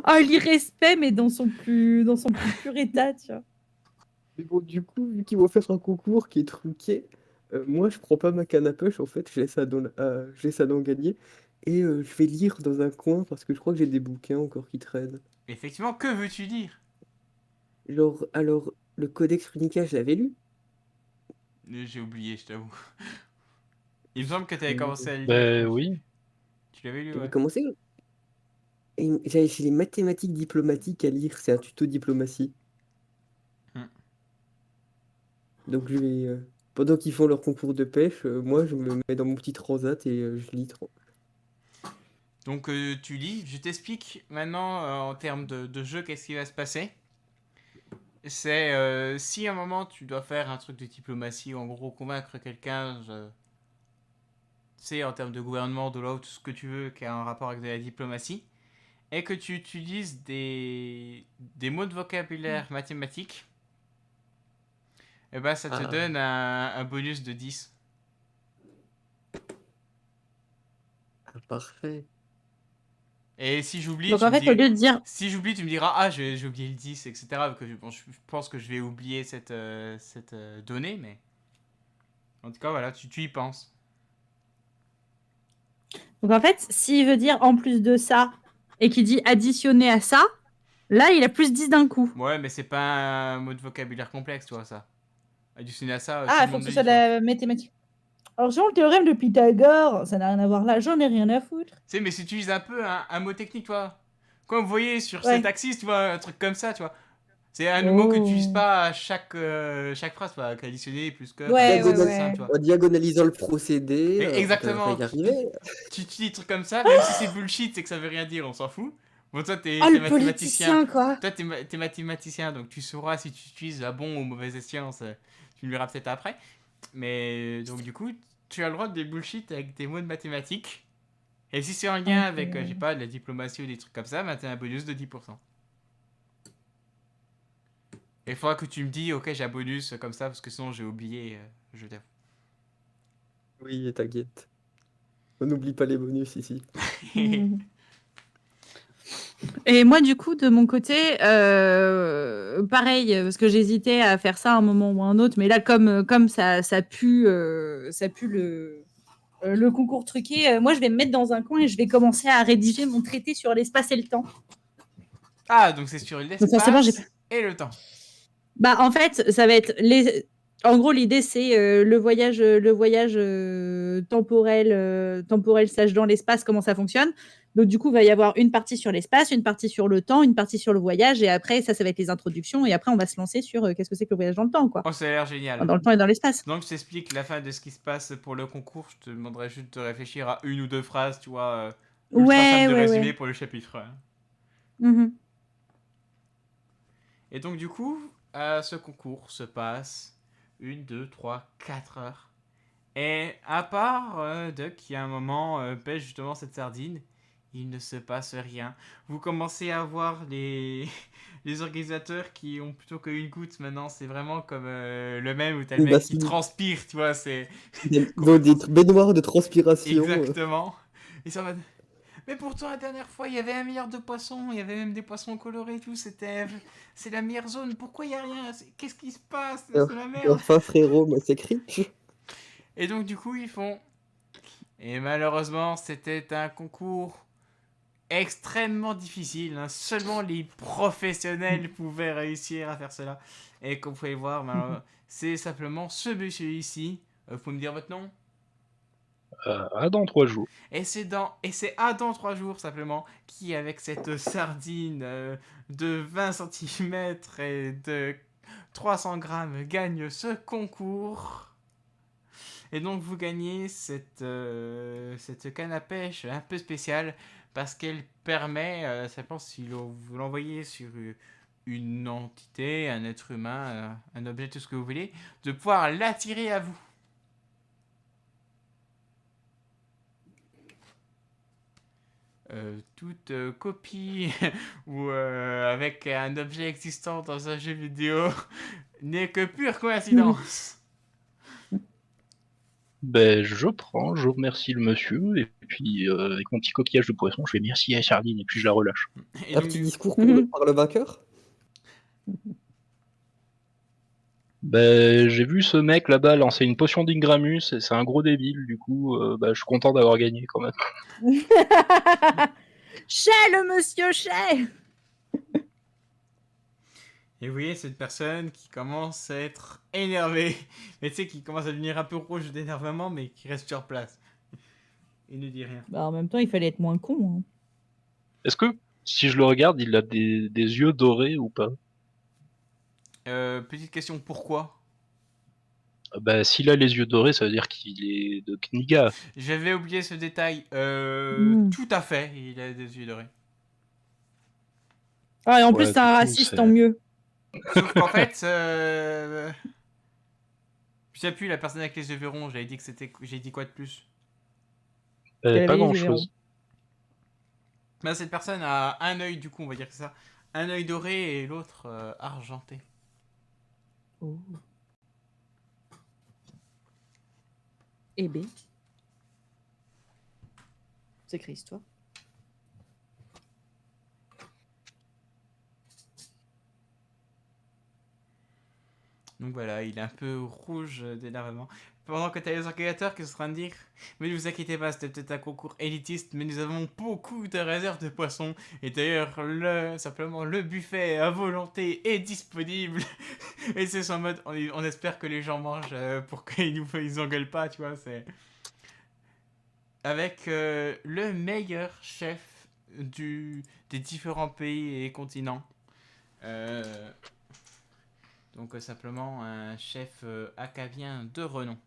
Speaker 2: Oh, l'irrespect, mais dans son plus pur état, tu vois.
Speaker 3: Mais bon, du coup, vu qu'ils vont faire un concours qui est truqué, moi, je prends pas ma canne à pêche, en fait, je laisse Adam gagner. Et je vais lire dans un coin parce que je crois que j'ai des bouquins encore qui traînent.
Speaker 1: Effectivement, que veux-tu dire?
Speaker 3: Genre, alors, le Codex Runica, je l'avais lu.
Speaker 1: J'ai oublié, je t'avoue. Il me semble que tu avais
Speaker 3: Euh,
Speaker 1: commencé à le lire.
Speaker 4: Ben oui.
Speaker 1: Tu l'avais lu,
Speaker 3: J'avais
Speaker 1: ouais.
Speaker 3: commencé. Et j'ai les mathématiques diplomatiques à lire, c'est un tuto diplomatie.
Speaker 1: Hmm.
Speaker 3: Donc je vais, pendant qu'ils font leur concours de pêche, moi je me mets dans mon petit transat et je lis trop.
Speaker 1: Donc tu lis, je t'explique maintenant en termes de jeu qu'est-ce qui va se passer. C'est si à un moment tu dois faire un truc de diplomatie, en gros convaincre quelqu'un, tu sais, en termes de gouvernement, de loi, tout ce que tu veux qui a un rapport avec de la diplomatie, et que tu utilises des mots de vocabulaire mathématiques, et ben ça te
Speaker 3: Ah.
Speaker 1: donne un bonus de 10.
Speaker 3: Ah, parfait.
Speaker 1: Et si j'oublie,
Speaker 2: Donc en fait, au lieu de dire.
Speaker 1: si j'oublie, tu me diras, ah, j'ai oublié le 10, etc. Que bon, je pense que je vais oublier cette donnée, mais en tout cas, voilà, tu y penses.
Speaker 2: Donc en fait, s'il veut dire en plus de ça et qu'il dit additionner à ça, là, il a plus 10 d'un coup.
Speaker 1: Ouais, mais c'est pas un mot de vocabulaire complexe, tu vois, ça. Additionner à ça, tout
Speaker 2: Ah,
Speaker 1: le
Speaker 2: il faut
Speaker 1: monde
Speaker 2: que
Speaker 1: le
Speaker 2: ce soit
Speaker 1: dit,
Speaker 2: de
Speaker 1: tu vois.
Speaker 2: la mathématique. Alors, selon le théorème de Pythagore, ça n'a rien à voir là, j'en ai rien à foutre.
Speaker 1: Tu sais, mais si tu utilises un peu un mot technique, tu vois. Comme vous voyez sur
Speaker 2: Ouais.
Speaker 1: cet axis, tu vois, un truc comme ça, tu vois. C'est un mot que tu
Speaker 2: Oh.
Speaker 1: n'utilises pas à chaque phrase, tu vois, qu'additionner, plus que,
Speaker 2: Ouais,
Speaker 1: c'est
Speaker 2: ouais.
Speaker 1: simple, tu vois.
Speaker 3: En diagonalisant le procédé, on
Speaker 1: Exactement.
Speaker 3: devrait y arriver.
Speaker 1: Tu dis des trucs comme ça, même si c'est bullshit, c'est que ça veut rien dire, on s'en fout. Bon, toi, t'es
Speaker 2: Oh, le
Speaker 1: mathématicien.
Speaker 2: politicien, quoi.
Speaker 1: Toi, t'es mathématicien, donc tu sauras si tu utilises à bon ou mauvaise escient. Tu le verras peut-être après. Mais donc, du coup, tu as le droit de bullshit avec des mots de mathématiques. Et si c'est en lien avec, je sais pas, de la diplomatie ou des trucs comme ça, bah, t'as un bonus de 10%. Et il faudra que tu me dis, ok, j'ai un bonus comme ça, parce que sinon j'ai oublié, je t'avoue.
Speaker 3: Oui, t'inquiète. On n'oublie pas les bonus ici.
Speaker 2: Et moi, du coup, de mon côté, pareil, parce que j'hésitais à faire ça à un moment ou à un autre, mais là, comme ça pue le concours truqué, moi, je vais me mettre dans un coin et je vais commencer à rédiger mon traité sur l'espace et le temps.
Speaker 1: Ah, donc c'est sur l'espace
Speaker 2: forcément,
Speaker 1: et le temps.
Speaker 2: Bah, en fait, ça va être en gros, l'idée, c'est le voyage temporel sage dans l'espace, comment ça fonctionne. Donc, du coup, il va y avoir une partie sur l'espace, une partie sur le temps, une partie sur le voyage. Et après, ça va être les introductions. Et après, on va se lancer sur qu'est-ce que c'est que le voyage dans le temps, quoi.
Speaker 1: Oh, ça a l'air génial.
Speaker 2: Dans le temps et dans l'espace.
Speaker 1: Donc, je t'explique la fin de ce qui se passe pour le concours. Je te demanderai juste de réfléchir à une ou deux phrases, tu vois, ultra simple de résumé pour le chapitre.
Speaker 2: Mhm.
Speaker 1: Et donc, du coup, ce concours se passe 1, 2, 3, 4 heures. Et à part Duck, qui à un moment pêche justement cette sardine, il ne se passe rien. Vous commencez à voir les organisateurs qui ont plutôt qu'une goutte maintenant. C'est vraiment comme le même où t'as le mec qui transpire, tu vois. C'est
Speaker 3: Dans des baignoires de transpiration.
Speaker 1: exactement. Et ça va. Mais pourtant, la dernière fois, il y avait 1 milliard de poissons. Il y avait même des poissons colorés et tout. C'est la meilleure zone. Pourquoi il n'y a rien? Qu'est-ce qui se passe? C'est la merde.
Speaker 3: Enfin, frérot, moi, c'est écrit.
Speaker 1: Et donc, du coup, ils font. Et malheureusement, c'était un concours extrêmement difficile. Hein. Seulement les professionnels pouvaient réussir à faire cela. Et comme vous pouvez voir, c'est simplement ce monsieur ici. Vous pouvez me dire votre nom?
Speaker 4: Dans 3 jours.
Speaker 1: Et c'est dans 3 jours simplement qui, avec cette sardine de 20 cm et de 300 grammes, gagne ce concours. Et donc vous gagnez cette canne à pêche un peu spéciale parce qu'elle permet, ça pense si vous l'envoyez sur une entité, un être humain, un objet, tout ce que vous voulez, de pouvoir l'attirer à vous. Toute copie ou avec un objet existant dans un jeu vidéo n'est que pure coïncidence.
Speaker 4: Ben, je prends, je remercie le monsieur, et puis avec mon petit coquillage de poisson, je fais merci à Sardine, et puis je la relâche.
Speaker 1: Et
Speaker 3: Un
Speaker 1: donc,
Speaker 3: petit
Speaker 1: du
Speaker 3: discours par le vainqueur?
Speaker 4: Ben, j'ai vu ce mec là-bas lancer une potion d'Ingramus, et c'est un gros débile, du coup, ben, je suis content d'avoir gagné quand même.
Speaker 2: Chez le monsieur Chez.
Speaker 1: Et vous voyez cette personne qui commence à être énervée. Mais tu sais, qui commence à devenir un peu rouge d'énervement, mais qui reste sur place. Il ne dit rien.
Speaker 2: Bah, en même temps, il fallait être moins con. Hein.
Speaker 4: Est-ce que, si je le regarde, il a des yeux dorés ou pas?
Speaker 1: Petite question, pourquoi?
Speaker 4: Bah, s'il a les yeux dorés, ça veut dire qu'il est de Kniga.
Speaker 1: J'avais oublié ce détail. Tout à fait, il a des yeux dorés.
Speaker 2: Ah, et en plus,
Speaker 4: Ouais,
Speaker 2: c'est un
Speaker 4: du coup,
Speaker 2: raciste,
Speaker 4: c'est-
Speaker 2: tant mieux.
Speaker 1: Sauf qu'en fait, je sais plus, la personne avec les yeux verrons, j'avais dit que c'était. J'ai dit quoi de plus?
Speaker 2: Qu'elle
Speaker 4: Pas
Speaker 2: avait les yeux verrons.
Speaker 4: grand-chose.
Speaker 1: Bah, cette personne a un œil, du coup, on va dire que c'est ça. Un œil doré et l'autre argenté.
Speaker 2: Oh. Eh ben. Sacrée histoire.
Speaker 1: Donc voilà, il est un peu rouge d'énervement. Pendant que tu as les organisateurs qui sont en train de dire: mais ne vous inquiétez pas, c'était peut-être un concours élitiste, mais nous avons beaucoup de réserves de poissons. Et d'ailleurs, simplement, le buffet à volonté est disponible. Et c'est en mode, on espère que les gens mangent pour qu'ils ils engueulent pas, tu vois. C'est avec le meilleur chef des différents pays et continents. Euh, donc simplement un chef acadien de renom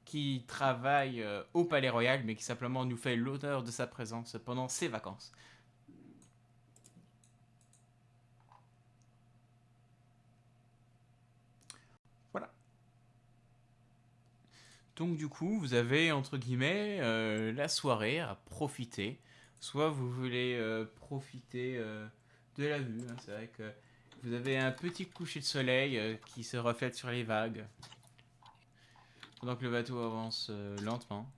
Speaker 1: qui travaille au Palais Royal, mais qui simplement nous fait l'honneur de sa présence pendant ses vacances. Voilà. Donc du coup, vous avez entre guillemets la soirée à profiter. Soit vous voulez profiter de la vue. Hein, c'est vrai que vous avez un petit coucher de soleil qui se reflète sur les vagues pendant que le bateau avance lentement.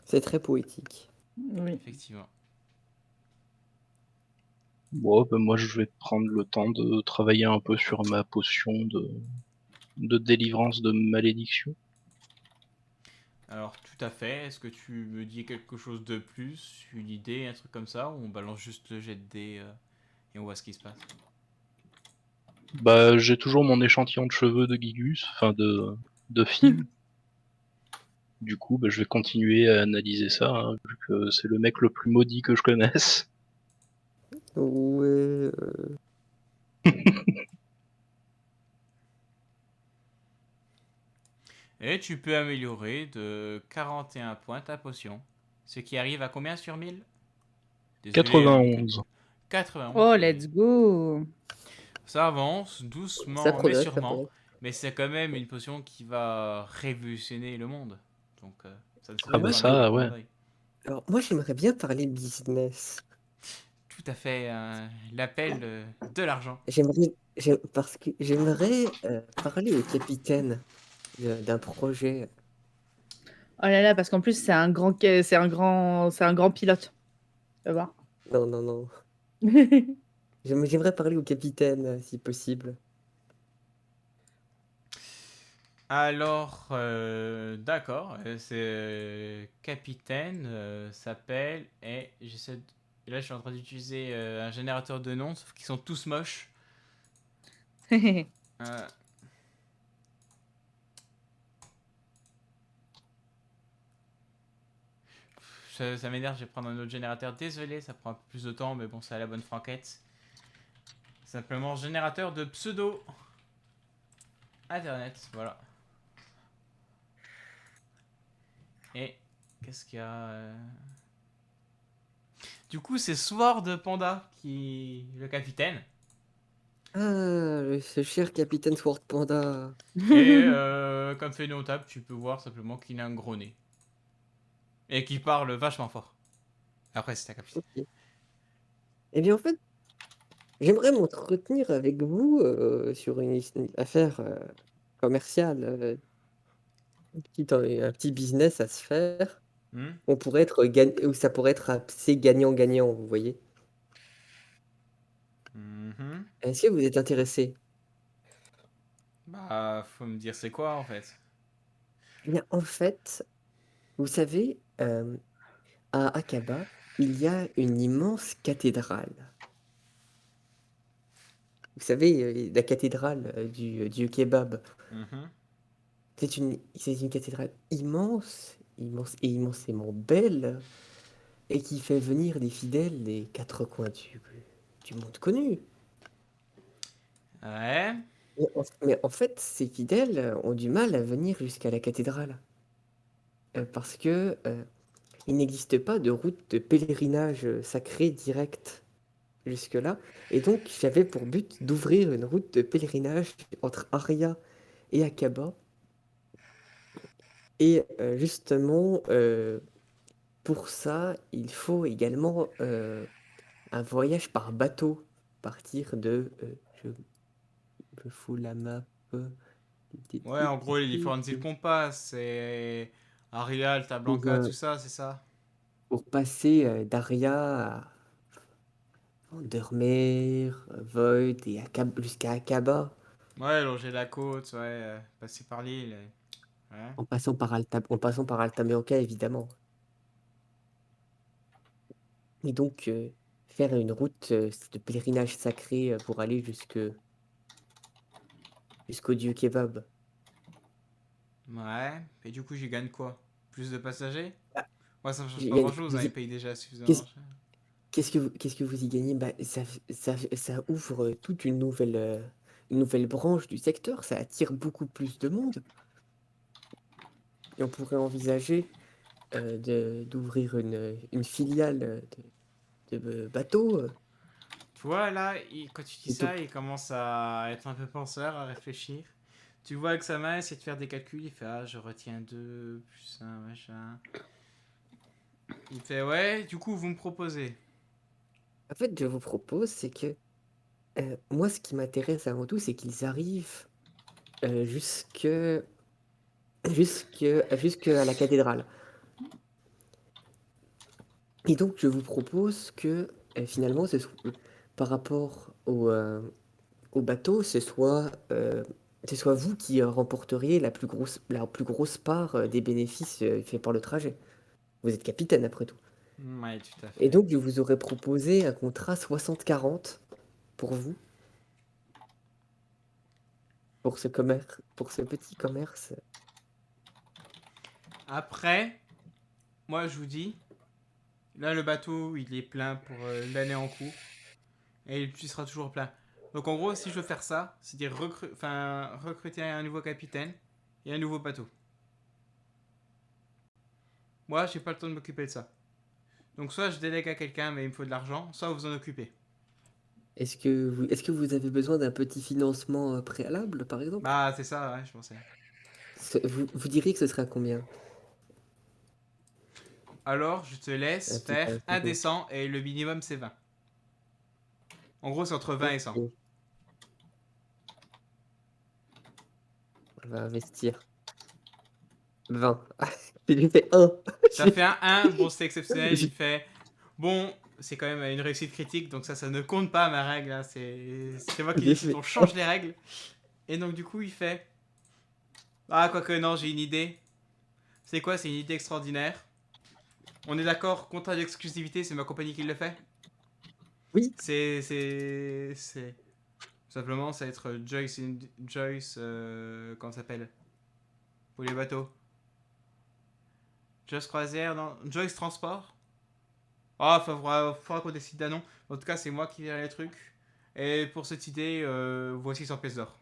Speaker 3: C'est très poétique.
Speaker 2: Oui.
Speaker 1: Effectivement.
Speaker 4: Bon, bah, moi, je vais prendre le temps de travailler un peu sur ma potion de délivrance de malédiction.
Speaker 1: Alors tout à fait. Est-ce que tu me dis quelque chose de plus, une idée, un truc comme ça, ou on balance juste le jet de dés et on voit ce qui se passe?
Speaker 4: Bah, j'ai toujours mon échantillon de cheveux de Gigus, enfin de fil. Du coup, bah, je vais continuer à analyser ça, hein, vu que c'est le mec le plus maudit que je connaisse.
Speaker 3: Ouais.
Speaker 1: Et tu peux améliorer de 41 points ta potion. Ce qui arrive à combien sur 1000? Désolé, mon
Speaker 4: 91.
Speaker 1: 91.
Speaker 2: Oh, let's go.
Speaker 1: Ça avance
Speaker 3: Ça
Speaker 1: doucement, mais
Speaker 3: progresse, ça
Speaker 1: sûrement.
Speaker 3: progresse.
Speaker 1: Mais c'est quand même une potion qui va révolutionner le monde. Donc ça ne
Speaker 4: Ah
Speaker 1: saurait
Speaker 4: bah
Speaker 1: pas
Speaker 3: Monsieur,
Speaker 1: mal
Speaker 4: ça,
Speaker 1: d'un
Speaker 4: ouais.
Speaker 1: œil.
Speaker 3: alors moi j'aimerais bien parler business.
Speaker 1: Tout à fait. L'appel de l'argent.
Speaker 3: Parce que j'aimerais parler au capitaine d'un projet.
Speaker 2: Oh là là, parce qu'en plus, c'est un grand pilote. Tu vas voir.
Speaker 3: Non, non, non. J'aimerais parler au capitaine, si possible.
Speaker 1: Alors, d'accord. C'est capitaine s'appelle et j'essaie. Là, je suis en train d'utiliser un générateur de noms, sauf qu'ils sont tous moches. Euh, ça m'énerve, je vais prendre un autre générateur. Désolé, ça prend un peu plus de temps, mais bon, c'est à la bonne franquette. Simplement générateur de pseudo internet, voilà. Et qu'est-ce qu'il y a Du coup, c'est Sword Panda qui le capitaine.
Speaker 3: Ah, ce cher capitaine Sword Panda.
Speaker 1: Et comme fait notable, tu peux voir simplement qu'il a un gros nez. Et qu'il parle vachement fort. Après, c'est un capitaine.
Speaker 3: Ok. Eh bien, en fait, j'aimerais m'entretenir avec vous sur une affaire commerciale, un petit business à se faire.
Speaker 1: Hmm.
Speaker 3: On pourrait être ou ça pourrait être assez gagnant-gagnant, vous voyez.
Speaker 1: Mhm.
Speaker 3: Est-ce que vous êtes intéressé?
Speaker 1: Bah, faut me dire c'est quoi en fait.
Speaker 3: Eh bien, en fait, vous savez, à Akaba, il y a une immense cathédrale. Vous savez, la cathédrale du dieu kebab.
Speaker 1: Mhm.
Speaker 3: C'est une cathédrale immense, immense et immensément belle, et qui fait venir des fidèles des quatre coins du monde connu.
Speaker 1: Ouais.
Speaker 3: Mais en fait, ces fidèles ont du mal à venir jusqu'à la cathédrale, parce que il n'existe pas de route de pèlerinage sacré directe jusque-là, et donc j'avais pour but d'ouvrir une route de pèlerinage entre Aria et Akaba, et justement, pour ça, il faut également un voyage par bateau, partir de, je me fous la map.
Speaker 1: Ouais, en gros, les différentes îles qu'on passe, c'est Arial, Alta
Speaker 3: Pour,
Speaker 1: Blanca, tout ça, c'est ça.
Speaker 3: pour passer d'Aria à Vandermeer, Void et jusqu'à Akaba,
Speaker 1: Ouais, longer la côte, ouais, passer par l'île. Ouais.
Speaker 3: en passant par Altamira, évidemment. Et donc, faire une route de pèlerinage sacré pour aller jusqu'au dieu kebab.
Speaker 1: Ouais. Et du coup, j'y gagne quoi? Plus de passagers?
Speaker 3: Ah,
Speaker 1: Ouais, ça ne change
Speaker 3: il
Speaker 1: pas
Speaker 3: y a-
Speaker 1: grand-chose,
Speaker 3: vous
Speaker 1: hein, ils
Speaker 3: y-
Speaker 1: payent déjà suffisamment
Speaker 3: Qu'est-ce
Speaker 1: cher.
Speaker 3: qu'est-ce que vous y gagnez? Bah, ça ouvre toute une nouvelle branche du secteur, ça attire beaucoup plus de monde. Et on pourrait envisager d'ouvrir une filiale de bateau.
Speaker 1: Tu vois, là, quand tu dis
Speaker 3: Et
Speaker 1: ça,
Speaker 3: donc,
Speaker 1: il commence à être un peu penseur, à réfléchir. Tu vois que sa main essaie de faire des calculs, il fait ah, je retiens 2 plus un machin. Il fait ouais, du coup, vous me proposez.
Speaker 3: en fait, je vous propose, c'est que moi, ce qui m'intéresse avant tout, c'est qu'ils arrivent jusque à la cathédrale. Et donc, je vous propose que finalement, par rapport au bateau, ce soit vous qui remporteriez la plus grosse part des bénéfices faits par le trajet. Vous êtes capitaine, après tout.
Speaker 1: Ouais, tout à
Speaker 3: Et
Speaker 1: fait.
Speaker 3: donc, je vous aurais proposé un contrat 60-40 pour vous, pour ce commerce, pour ce petit commerce.
Speaker 1: Après, moi, je vous dis, là, le bateau, il est plein pour l'année en cours. Et il sera toujours plein. Donc, en gros, si je veux faire ça, c'est-à-dire recruter un nouveau capitaine et un nouveau bateau. Moi, j'ai pas le temps de m'occuper de ça. Donc, soit je délègue à quelqu'un, mais il me faut de l'argent, soit vous en occupez.
Speaker 3: Est-ce que vous avez besoin d'un petit financement préalable, par exemple?
Speaker 1: Bah, c'est ça, ouais, je pensais.
Speaker 3: Vous diriez que ce serait à combien?
Speaker 1: Alors, je te laisse
Speaker 3: Un petit
Speaker 1: faire un
Speaker 3: investissement.
Speaker 1: descent et le minimum, c'est 20. En gros, c'est entre 20 et 100.
Speaker 3: Ok, on va investir 20. J'ai lui fait 1.
Speaker 1: T'as fait un 1, bon, c'est exceptionnel. Il fait bon, c'est quand même une réussite critique, donc ça ne compte pas ma règle. Hein, c'est moi qui
Speaker 3: J'ai
Speaker 1: décide,
Speaker 3: fait
Speaker 1: on change les règles. Et donc, du coup, il fait ah, quoique non, j'ai une idée. C'est quoi? C'est une idée extraordinaire. On est d'accord, contrat d'exclusivité, c'est ma compagnie qui le fait.
Speaker 3: Oui,
Speaker 1: C'est. Simplement, ça va être Joyce, comment ça s'appelle? Pour les bateaux. Joyce Croisière, non? Joyce Transport? Ah, faudra qu'on décide d'un nom. En tout cas, c'est moi qui gère les trucs. Et pour cette idée, voici 100 pièces d'or.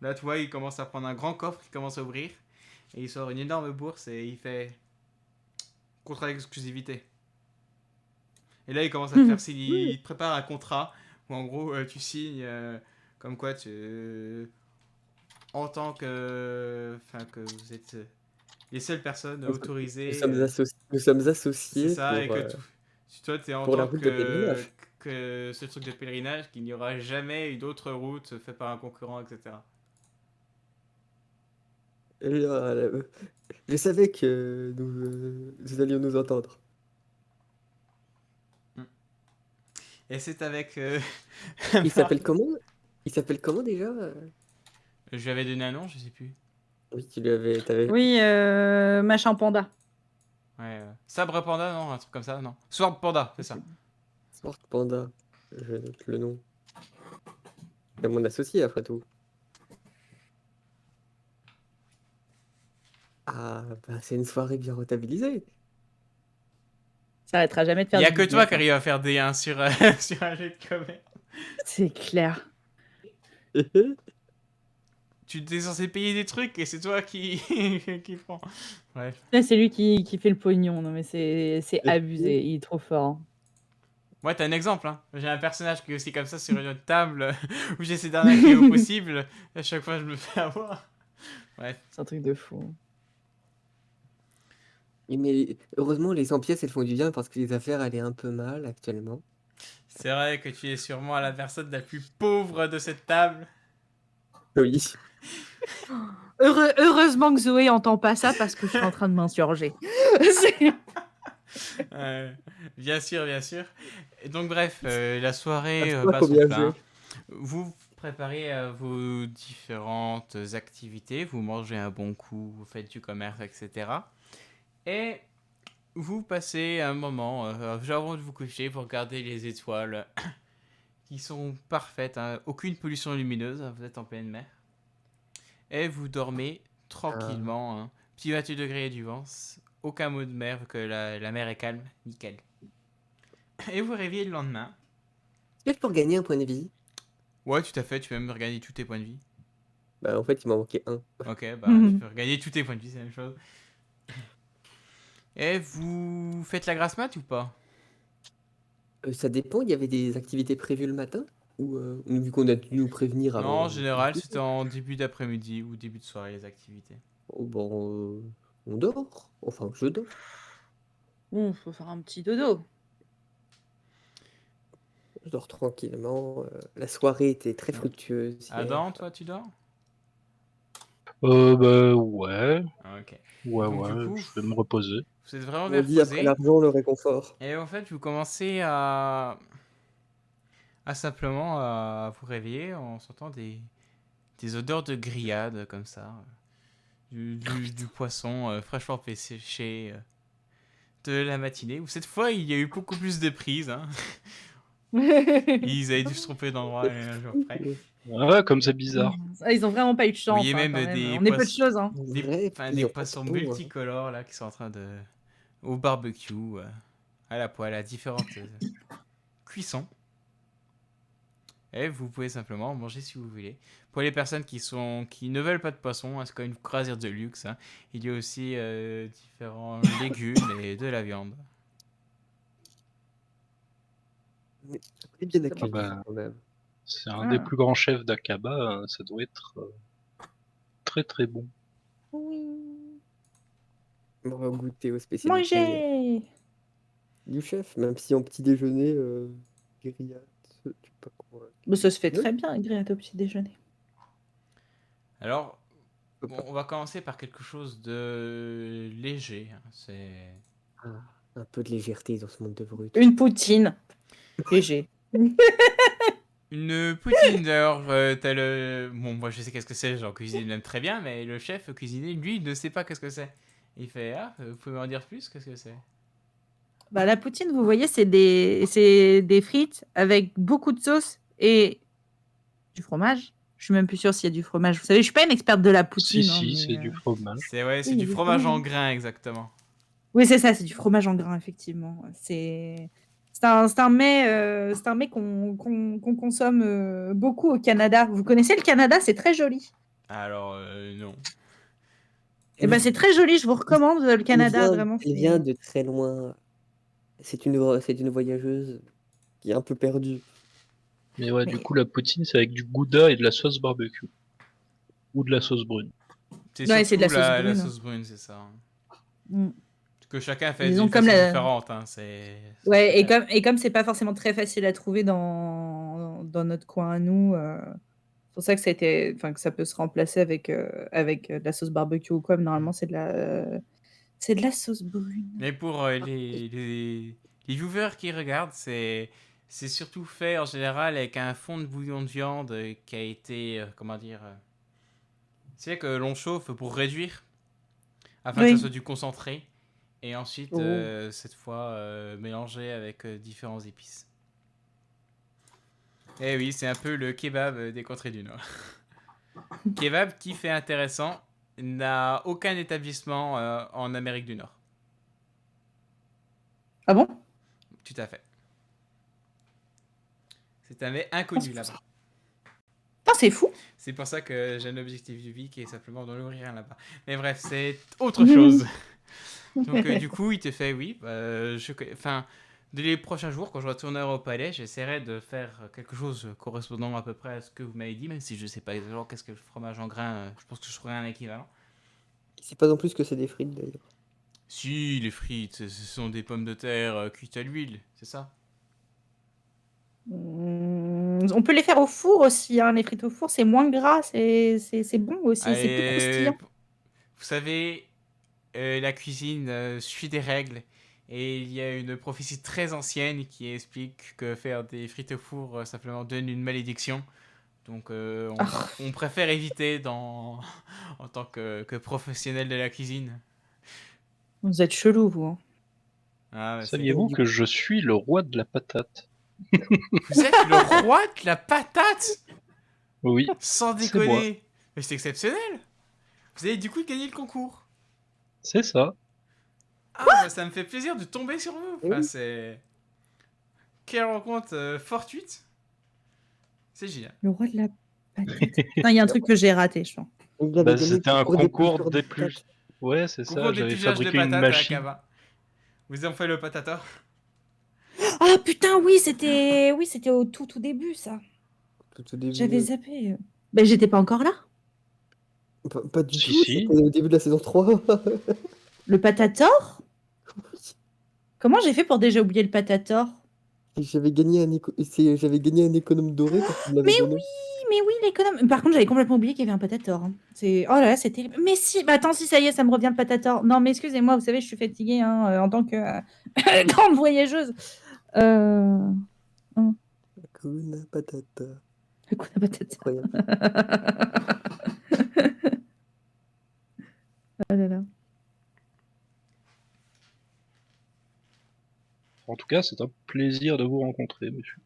Speaker 1: Là, tu vois, il commence à prendre un grand coffre, il commence à ouvrir. Et il sort une énorme bourse et il fait contrat d'exclusivité. Et là, il commence à te faire signer, il te prépare un contrat où en gros, tu signes comme quoi en tant que, enfin, que vous êtes les seules personnes autorisées.
Speaker 3: Nous sommes
Speaker 1: C'est
Speaker 3: associés
Speaker 1: ça, et que tout. Si toi, t'es en
Speaker 3: pour la
Speaker 1: tant
Speaker 3: route de pèlerinage.
Speaker 1: que ce truc de pèlerinage, qu'il n'y aura jamais une autre route faite par un concurrent, etc.
Speaker 3: Je savais que nous allions nous entendre.
Speaker 1: Et c'est avec.
Speaker 3: Il s'appelle comment? Il s'appelle comment déjà?
Speaker 1: Je lui avais donné un nom, je sais plus.
Speaker 3: Oui, t'avais...
Speaker 2: Oui, machin panda.
Speaker 1: Ouais. Sabre Panda, non, un truc comme ça, non. Sword Panda, c'est ça.
Speaker 3: Sword Panda. Je note le nom. C'est mon associé, après tout. Ah, bah, c'est une soirée bien rentabilisée.
Speaker 2: Ça arrêtera jamais de
Speaker 1: Il
Speaker 2: faire
Speaker 1: n'y a
Speaker 2: du
Speaker 1: que toi
Speaker 2: business,
Speaker 1: qui
Speaker 2: hein.
Speaker 1: arrive à faire des 1 sur, sur un jeu de commerce.
Speaker 2: C'est clair.
Speaker 1: Tu t'es censé payer des trucs et c'est toi qui, qui prend. Bref.
Speaker 2: Là, c'est lui qui fait le pognon. Non, mais c'est abusé. Il est trop fort.
Speaker 1: Moi, t'as un exemple. Hein. J'ai un personnage qui est aussi comme ça sur une autre table où j'essaie d'arnaquer au possible. À chaque fois, je me fais avoir. Bref.
Speaker 2: C'est un truc de fou.
Speaker 3: Mais heureusement, les 100 pièces, elles font du bien parce que les affaires, elles est un peu mal actuellement.
Speaker 1: C'est vrai que tu es sûrement la personne la plus pauvre de cette table.
Speaker 3: Oui.
Speaker 2: Heureusement que Zoé entend pas ça parce que je suis en train de m'insurger.
Speaker 1: Bien sûr, bien sûr. Et donc, bref, la soirée
Speaker 3: À toi,
Speaker 1: bat
Speaker 3: faut
Speaker 1: son
Speaker 3: bien
Speaker 1: plein.
Speaker 3: jouer.
Speaker 1: Vous préparez vos différentes activités, vous mangez un bon coup, vous faites du commerce, etc. Et vous passez un moment, avant de vous coucher, vous regardez les étoiles qui sont parfaites, hein, aucune pollution lumineuse, vous êtes en pleine mer. Et vous dormez tranquillement, hein, petit 28 degrés du vent, aucun mot de mer, vu que la mer est calme, nickel. Et vous réveillez le lendemain.
Speaker 3: Est-ce que je peux regagner un point de vie?
Speaker 1: Ouais, tout à fait, tu peux même regagner tous tes points de vie.
Speaker 3: Bah, en fait, il m'en manquait un.
Speaker 1: Ok, bah tu peux regagner tous tes points de vie, c'est la même chose. Et vous faites la grasse mat ou pas?
Speaker 3: Ça dépend, il y avait des activités prévues le matin? Ou vu qu'on a dû nous prévenir
Speaker 1: Non,
Speaker 3: avant?
Speaker 1: en général, c'était en début d'après-midi ou début de soirée, les activités.
Speaker 3: Oh, bon, on dort. Enfin, je dors.
Speaker 2: Bon, faut faire un petit dodo.
Speaker 3: Je dors tranquillement. La soirée était très fructueuse
Speaker 1: Adam,
Speaker 3: hier.
Speaker 1: toi, tu dors?
Speaker 4: Bah ouais,
Speaker 1: Ok.
Speaker 4: ouais,
Speaker 1: Donc, du coup,
Speaker 4: je vais me reposer.
Speaker 1: vous êtes vraiment
Speaker 3: On
Speaker 1: bien
Speaker 3: dit après
Speaker 1: reposé.
Speaker 3: l'argent, le réconfort.
Speaker 1: Et en fait, vous commencez à simplement à vous réveiller en sentant des odeurs de grillade comme ça. Du poisson fraîchement séché de la matinée. Où cette fois, il y a eu beaucoup plus de prises. Hein. Ils avaient dû se tromper d'endroit un jour près.
Speaker 4: Ouais, comme c'est bizarre.
Speaker 2: Ah, ils ont vraiment pas eu de chance.
Speaker 1: Vous voyez même
Speaker 2: quand même.
Speaker 1: des
Speaker 2: On est peu de choses. Hein.
Speaker 1: des poissons multicolores là qui sont en train de au barbecue, à la poêle, à différentes cuissons. Et vous pouvez simplement manger si vous voulez. Pour les personnes qui ne veulent pas de poisson, c'est quand même une croisière de luxe. Hein. Il y a aussi différents légumes et de la viande.
Speaker 3: On est bien accueillis
Speaker 4: bah,
Speaker 3: quand même.
Speaker 4: C'est un des plus grands chefs d'Aqaba, ça doit être très très bon.
Speaker 2: Oui.
Speaker 3: On va goûter aux spécialités
Speaker 2: Manger.
Speaker 3: du chef, même si en petit déjeuner, grillade, je sais pas quoi.
Speaker 2: Mais ça se fait très bien, grillade au petit déjeuner.
Speaker 1: Alors, on va commencer par quelque chose de léger. Hein. C'est
Speaker 3: un peu de légèreté dans ce monde de brut.
Speaker 2: Une poutine. Léger.
Speaker 1: une poutine d'ailleurs. Bon, moi je sais qu'est-ce que c'est, j'en cuisine même très bien, mais le chef cuisinier, lui, ne sait pas qu'est-ce que c'est. Il fait vous pouvez m'en dire plus, qu'est-ce que c'est?
Speaker 2: Bah, la poutine, vous voyez, c'est des frites avec beaucoup de sauce et du fromage. Je suis même plus sûre s'il y a du fromage. Vous savez, je suis pas une experte de la poutine.
Speaker 4: Si, c'est du fromage.
Speaker 1: C'est du fromage en grains, exactement.
Speaker 2: Oui, c'est ça, c'est du fromage en grains, effectivement. C'est un mets qu'on consomme beaucoup au Canada. Vous connaissez le Canada? C'est très joli.
Speaker 1: Alors, non.
Speaker 2: Et ben, c'est très joli, je vous recommande le Canada, vraiment.
Speaker 3: Elle vient de très loin. c'est une voyageuse qui est un peu perdue.
Speaker 4: Mais ouais, du
Speaker 2: Mais-
Speaker 4: coup, la poutine, c'est avec du gouda et de la sauce barbecue. Ou de la sauce brune.
Speaker 1: C'est
Speaker 2: Ouais, c'est de
Speaker 1: surtout
Speaker 2: la sauce
Speaker 1: la
Speaker 2: brune.
Speaker 1: sauce brune, c'est ça.
Speaker 2: Mm.
Speaker 1: Que chacun fait
Speaker 2: Disons
Speaker 1: d'une
Speaker 2: comme
Speaker 1: façon
Speaker 2: la.
Speaker 1: différente. Hein. C'est
Speaker 2: Ouais,
Speaker 1: super.
Speaker 2: et comme c'est pas forcément très facile à trouver dans notre coin à nous, c'est pour ça que que ça peut se remplacer avec de la sauce barbecue ou quoi. Mais normalement, c'est de la sauce brune.
Speaker 1: Mais pour les viewers qui regardent, c'est surtout fait en général avec un fond de bouillon de viande qui a été, comment dire, c'est que l'on chauffe pour réduire afin que ça soit
Speaker 2: Oui.
Speaker 1: du concentré et ensuite
Speaker 3: Oh.
Speaker 1: cette fois mélangé avec différents épices. Et oui, c'est un peu le kebab des contrées du Nord. Kebab qui fait intéressant n'a aucun établissement en Amérique du Nord.
Speaker 2: Ah bon?
Speaker 1: Tout à fait. C'est un mets
Speaker 2: Ah,
Speaker 1: inconnu là-bas.
Speaker 2: c'est fou.
Speaker 1: C'est pour ça que j'ai un objectif de vie qui est simplement d'en ouvrir un là-bas. Mais bref, c'est autre chose. Donc du coup, il te fait oui. Enfin, de les prochains jours, quand je retournerai au palais, j'essaierai de faire quelque chose correspondant à peu près à ce que vous m'avez dit, même si je sais pas exactement qu'est-ce que le fromage en grains. Je pense que je ferai un équivalent.
Speaker 3: C'est pas non plus que c'est des frites d'ailleurs.
Speaker 1: Si, les frites, ce sont des pommes de terre cuites à l'huile, c'est ça?
Speaker 2: On peut les faire au four aussi, hein. Les frites au four, c'est moins gras, c'est bon aussi, c'est plus
Speaker 1: Allez,
Speaker 2: croustillant.
Speaker 1: vous savez, la cuisine suit des règles. Et il y a une prophétie très ancienne qui explique que faire des frites au four simplement donne une malédiction. Donc
Speaker 2: Ah,
Speaker 1: on préfère éviter en tant que professionnel de la cuisine.
Speaker 2: vous êtes chelou, vous, hein.
Speaker 1: Ah, bah, c'est...
Speaker 4: Saviez-vous que je suis le roi de la patate?
Speaker 1: Vous êtes le roi de la patate.
Speaker 4: Oui,
Speaker 1: Sans
Speaker 4: c'est moi.
Speaker 1: déconner. Mais c'est exceptionnel. Vous avez du coup gagné le concours.
Speaker 4: C'est ça.
Speaker 1: Ah, bah, ça me fait plaisir de tomber sur vous.
Speaker 3: Eh
Speaker 1: Enfin,
Speaker 3: oui.
Speaker 1: c'est... Quelle rencontre fortuite. C'est génial.
Speaker 2: Le roi de la patate. Non, il y a un truc que j'ai raté, je pense.
Speaker 3: Il avait
Speaker 4: Bah,
Speaker 3: gagné le
Speaker 4: c'était un
Speaker 3: concours des
Speaker 4: concours
Speaker 3: plucheurs de
Speaker 4: des plus...
Speaker 3: patates.
Speaker 4: Ouais, c'est ça,
Speaker 1: Concours
Speaker 4: j'avais
Speaker 1: d'épluchage de
Speaker 4: fabriqué une
Speaker 1: patates à
Speaker 4: machine.
Speaker 1: Akaba. Vous en faites le patator.
Speaker 2: Ah putain, oui, c'était au tout début, ça.
Speaker 3: Tout au début.
Speaker 2: J'avais zappé. Ben, j'étais pas encore là.
Speaker 3: Pas du
Speaker 4: Si,
Speaker 3: tout, c'était
Speaker 4: si.
Speaker 3: au début de la saison 3.
Speaker 2: Le patator? Comment j'ai fait pour déjà oublier le patator?
Speaker 3: Et j'avais gagné un économe doré parce qu'il me
Speaker 2: Mais
Speaker 3: l'avait donné.
Speaker 2: mais oui, l'économe. Par contre, j'avais complètement oublié qu'il y avait un patator, hein. Oh là là, c'est terrible. Mais si, bah attends, si ça y est, ça me revient le patator. Non, mais excusez-moi, vous savez, je suis fatiguée, hein, en tant que grande voyageuse. Euh... hum,
Speaker 3: Hakuna Patata.
Speaker 2: Le coup de patator.
Speaker 3: Incroyable.
Speaker 2: Oh là là.
Speaker 4: En tout cas, c'est un plaisir de vous rencontrer, monsieur.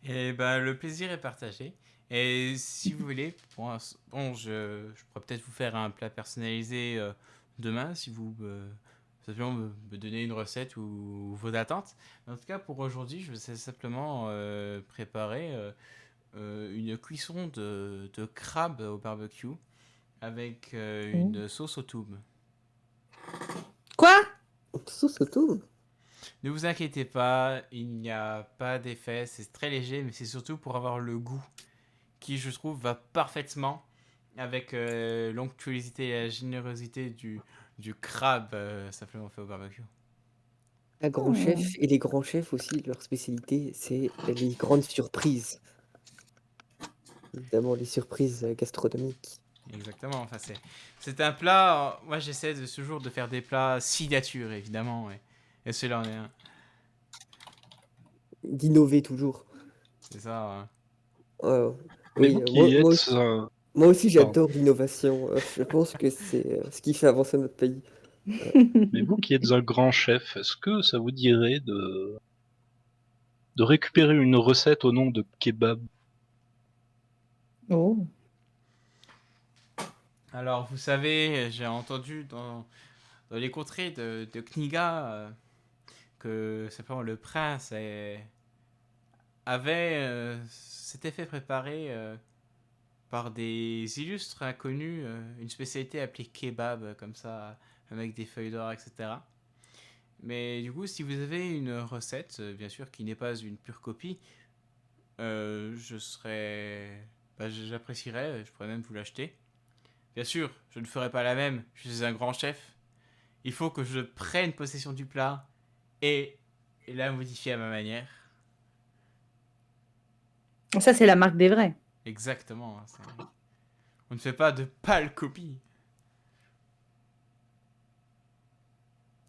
Speaker 1: Et ben, le plaisir est partagé. Et si vous voulez, bon, je pourrais peut-être vous faire un plat personnalisé demain si vous simplement me donnez une recette ou vos attentes. Mais en tout cas, pour aujourd'hui, je vais simplement préparer une cuisson de crabe au barbecue avec
Speaker 2: Oh.
Speaker 1: une sauce au toum.
Speaker 2: Quoi?
Speaker 3: Sauce au thym.
Speaker 1: Ne vous inquiétez pas, il n'y a pas d'effet, c'est très léger, mais c'est surtout pour avoir le goût qui, je trouve, va parfaitement avec l'onctuosité et la générosité du crabe simplement fait au barbecue.
Speaker 3: Un grand chef
Speaker 2: Hmm.
Speaker 3: et les grands chefs aussi, leur spécialité, c'est les grandes surprises. Évidemment, les surprises gastronomiques.
Speaker 1: Exactement, enfin c'est un plat, moi j'essaie de ce jour de faire des plats signature évidemment, et celui-là en est un,
Speaker 3: D'innover toujours.
Speaker 1: c'est ça. Hein.
Speaker 3: Euh,
Speaker 4: Mais
Speaker 3: oui,
Speaker 4: vous qui êtes...
Speaker 3: moi aussi
Speaker 4: Pardon.
Speaker 3: j'adore l'innovation. Je pense que c'est ce qui fait avancer notre pays.
Speaker 4: Mais vous qui êtes un grand chef, est-ce que ça vous dirait de récupérer une recette au nom de kebab?
Speaker 2: Oh.
Speaker 1: Alors vous savez, j'ai entendu dans les contrées de Kniga que simplement le prince avait s'était fait préparer par des illustres inconnus une spécialité appelée kebab comme ça avec des feuilles d'or etc. Mais du coup, si vous avez une recette, bien sûr, qui n'est pas une pure copie, je serais... j'apprécierais, je pourrais même vous l'acheter. Bien sûr, je ne ferai pas la même, je suis un grand chef. Il faut que je prenne possession du plat et la modifier à ma manière.
Speaker 2: Ça, c'est la marque des vrais.
Speaker 1: Exactement. On ne fait pas de pâle copie.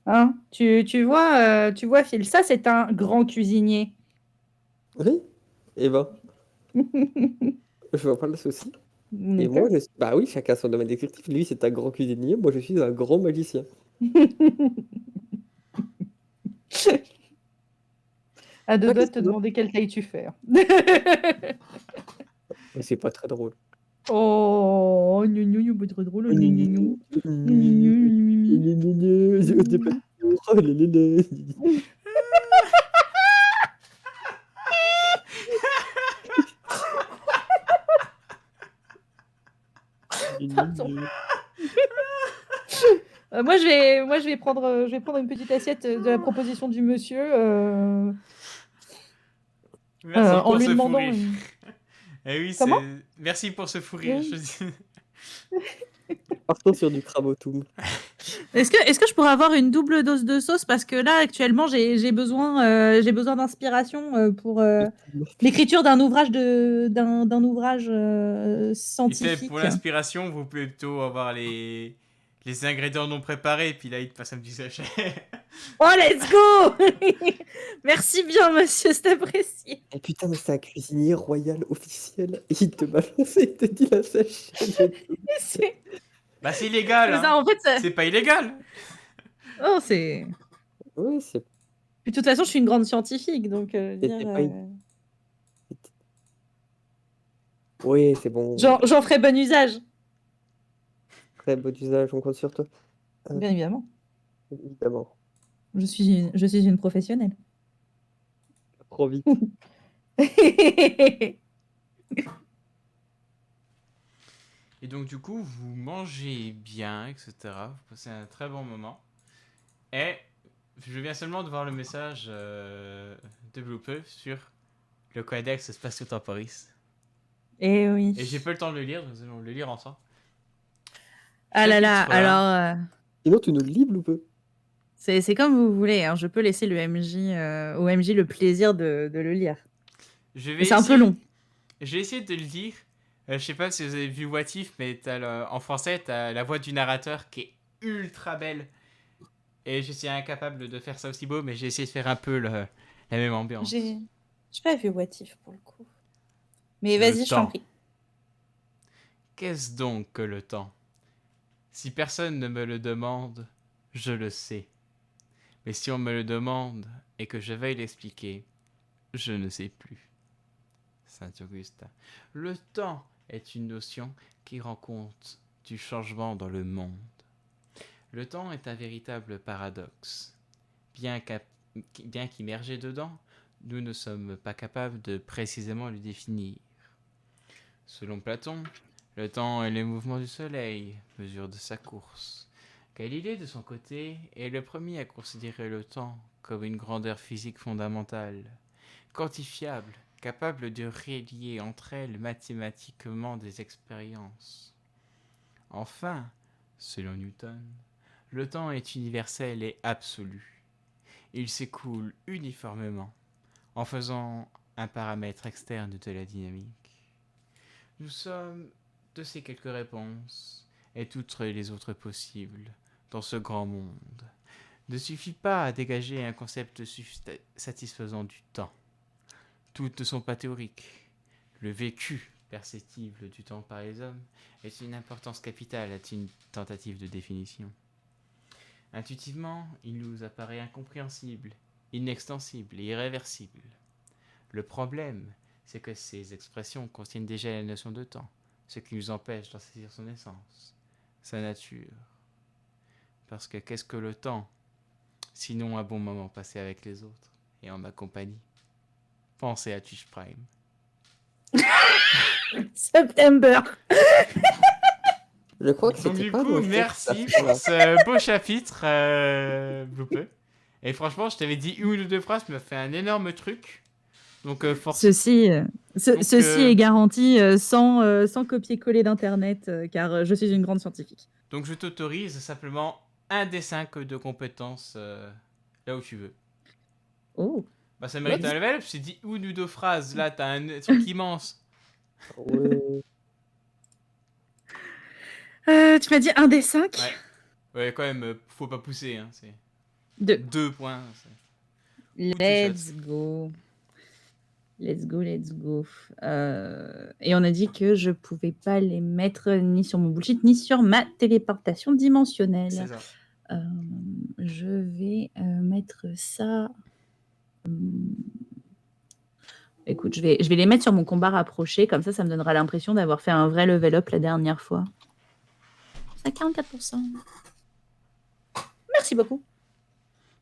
Speaker 2: Hein, tu vois, Phil, ça, c'est un grand cuisinier.
Speaker 3: Oui, et ben, je vois pas le souci. Et
Speaker 2: D'accord.
Speaker 3: moi, bah oui, chacun son domaine descriptif. Lui, c'est un grand cuisinier, moi, je suis un grand magicien.
Speaker 2: À deux
Speaker 3: Ah,
Speaker 2: doigts
Speaker 3: qu'est-ce
Speaker 2: de te
Speaker 3: que tu veux?
Speaker 2: demander quelle taille tu fais.
Speaker 3: Mais c'est pas très drôle.
Speaker 2: Oh, gnou, gnou, gnou, pas trop drôle, gnou, gnou, gnou. Gnou, gnou, gnou, gnou. Pardon. Moi, je vais prendre une petite assiette de la proposition du monsieur
Speaker 1: Merci
Speaker 2: en
Speaker 1: pour
Speaker 2: lui
Speaker 1: ce fou
Speaker 2: demandant.
Speaker 1: rire. Eh oui,
Speaker 2: Comment?
Speaker 1: Merci pour ce fou rire.
Speaker 2: Oui.
Speaker 1: Je dis.
Speaker 3: Partons sur du cramotum.
Speaker 2: Est-ce que je pourrais avoir une double dose de sauce parce que là actuellement j'ai besoin d'inspiration pour l'écriture d'un ouvrage d'un ouvrage
Speaker 1: Et peut-être pour
Speaker 2: scientifique.
Speaker 1: l'inspiration, vous pouvez plutôt avoir les ingrédients non préparés, puis là, il te passe un petit sachet.
Speaker 2: Oh, let's go! Merci bien, monsieur, c'est apprécié.
Speaker 3: Et putain, mais c'est un cuisinier royal officiel. Et il te balance et il te dit la sachet.
Speaker 2: C'est
Speaker 1: Bah, c'est illégal,
Speaker 2: ça,
Speaker 1: hein.
Speaker 2: en fait.
Speaker 1: C'est pas illégal.
Speaker 2: Oh, c'est.
Speaker 3: Oui, c'est.
Speaker 2: Puis de toute façon, je suis une grande scientifique, donc
Speaker 3: C'était pas Oui, c'est bon.
Speaker 2: j'en ferai bon usage,
Speaker 3: Très bon usage, on compte sur toi.
Speaker 2: bien évidemment.
Speaker 3: Évidemment.
Speaker 2: Je suis une professionnelle.
Speaker 3: Trop vite.
Speaker 1: Et donc, du coup, vous mangez bien, etc. Vous passez un très bon moment. Et je viens seulement de voir le message développé sur le codex spatio-temporis.
Speaker 2: Et oui.
Speaker 1: Et j'ai pas le temps de le lire, nous allons le lire ensemble.
Speaker 2: Ah là là,
Speaker 1: Chapitre un.
Speaker 2: alors.
Speaker 3: Sinon, tu nous le lis, ou peu?
Speaker 2: C'est comme vous voulez, hein. Je peux laisser au MJ le plaisir de le lire. Mais c'est un peu long.
Speaker 1: J'ai essayé de le lire. Je sais pas si vous avez vu What If, mais en français, t'as la voix du narrateur qui est ultra belle. Et je suis incapable de faire ça aussi beau, mais j'ai essayé de faire un peu la même ambiance.
Speaker 2: J'ai pas vu What If pour le coup. Mais
Speaker 1: Le
Speaker 2: vas-y, je t'en
Speaker 1: temps.
Speaker 2: prie.
Speaker 1: Qu'est-ce donc que le temps? Si personne ne me le demande, je le sais. Mais si on me le demande et que je veuille l'expliquer, je ne sais plus. Saint-Augustin. Le temps est une notion qui rend compte du changement dans le monde. Le temps est un véritable paradoxe. Bien qu'immergé dedans, nous ne sommes pas capables de précisément le définir. Selon Platon, le temps est le mouvement du soleil, mesure de sa course. Galilée, de son côté, est le premier à considérer le temps comme une grandeur physique fondamentale, quantifiable, capable de relier entre elles mathématiquement des expériences. Enfin, selon Newton, le temps est universel et absolu. Il s'écoule uniformément, en faisant un paramètre externe de la dynamique. Nous sommes de ces quelques réponses, et toutes les autres possibles, dans ce grand monde. Ne suffit pas à dégager un concept satisfaisant du temps. Toutes ne sont pas théoriques. Le vécu perceptible du temps par les hommes est une importance capitale à une tentative de définition. Intuitivement, il nous apparaît incompréhensible, inextensible et irréversible. Le problème, c'est que ces expressions contiennent déjà la notion de temps, ce qui nous empêche d'en saisir son essence, sa nature. Parce que qu'est-ce que le temps, sinon un bon moment passé avec les autres et en ma compagnie? Pensez à Twitch Prime.
Speaker 2: September.
Speaker 3: Je crois que
Speaker 1: Donc
Speaker 3: c'était
Speaker 1: du
Speaker 3: pas
Speaker 1: coup,
Speaker 3: le fait,
Speaker 1: merci
Speaker 3: ça,
Speaker 1: pour ce beau chapitre, Blooper. Et franchement, je t'avais dit une ou deux phrases, tu m'as fait un énorme truc. Donc,
Speaker 2: Ceci
Speaker 1: Donc,
Speaker 2: est garanti sans copier-coller d'internet, car je suis une grande scientifique.
Speaker 1: donc je t'autorise simplement un des 5 de compétences là où tu veux.
Speaker 2: Oh.
Speaker 1: Bah, ça mérite un level, je t'ai dit une ou deux phrases. Là, t'as un truc immense.
Speaker 3: Ouais.
Speaker 2: Tu m'as dit un des 5?
Speaker 1: Ouais. Ouais, quand même, faut pas pousser. Hein, c'est
Speaker 2: 2.
Speaker 1: 2 points.
Speaker 2: Let's go. Let's go, let's go. Et on a dit que je pouvais pas les mettre ni sur mon bullshit, ni sur ma téléportation dimensionnelle.
Speaker 1: C'est ça.
Speaker 2: Je vais mettre ça... Écoute, je vais les mettre sur mon combat rapproché, comme ça me donnera l'impression d'avoir fait un vrai level up la dernière fois. C'est à 44%. Merci beaucoup.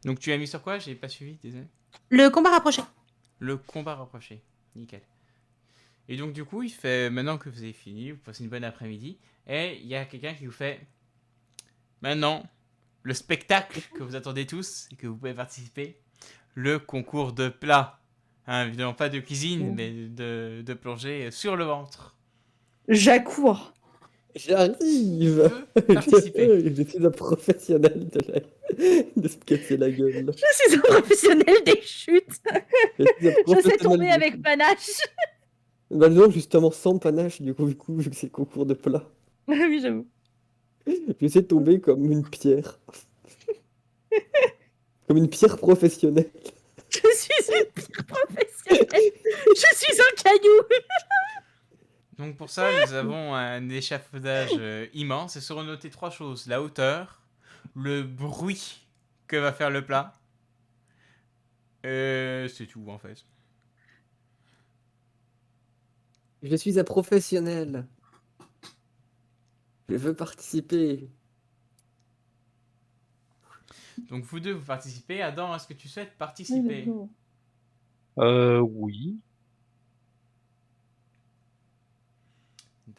Speaker 1: Donc tu as mis sur quoi? J'ai pas suivi, désolé.
Speaker 2: Le combat rapproché.
Speaker 1: Le combat rapproché. Nickel. Et donc du coup, il fait, maintenant que vous avez fini, vous passez une bonne après-midi, et il y a quelqu'un qui vous fait, maintenant, le spectacle que vous attendez tous, et que vous pouvez participer, le concours de plats. Hein, évidemment pas de cuisine, mais de plongée sur le ventre.
Speaker 2: J'accours.
Speaker 3: J'arrive.
Speaker 1: Participer.
Speaker 3: Je suis un professionnel de se casser la gueule.
Speaker 2: Je suis un professionnel des chutes. Je sais tomber avec panache.
Speaker 3: Bah non, justement sans panache, du coup, vu que c'est le concours de plat.
Speaker 2: Oui, j'avoue.
Speaker 3: Je sais tomber comme une pierre. Comme une pierre professionnelle.
Speaker 2: Je suis une pierre professionnelle. Je suis un caillou.
Speaker 1: Donc pour ça, nous avons un échafaudage immense et seront notées 3 choses. La hauteur, le bruit que va faire le plat. C'est tout en fait.
Speaker 3: Je suis un professionnel. Je veux participer.
Speaker 1: Donc vous deux, vous participez. Adam, est-ce que tu souhaites participer?
Speaker 4: Oui.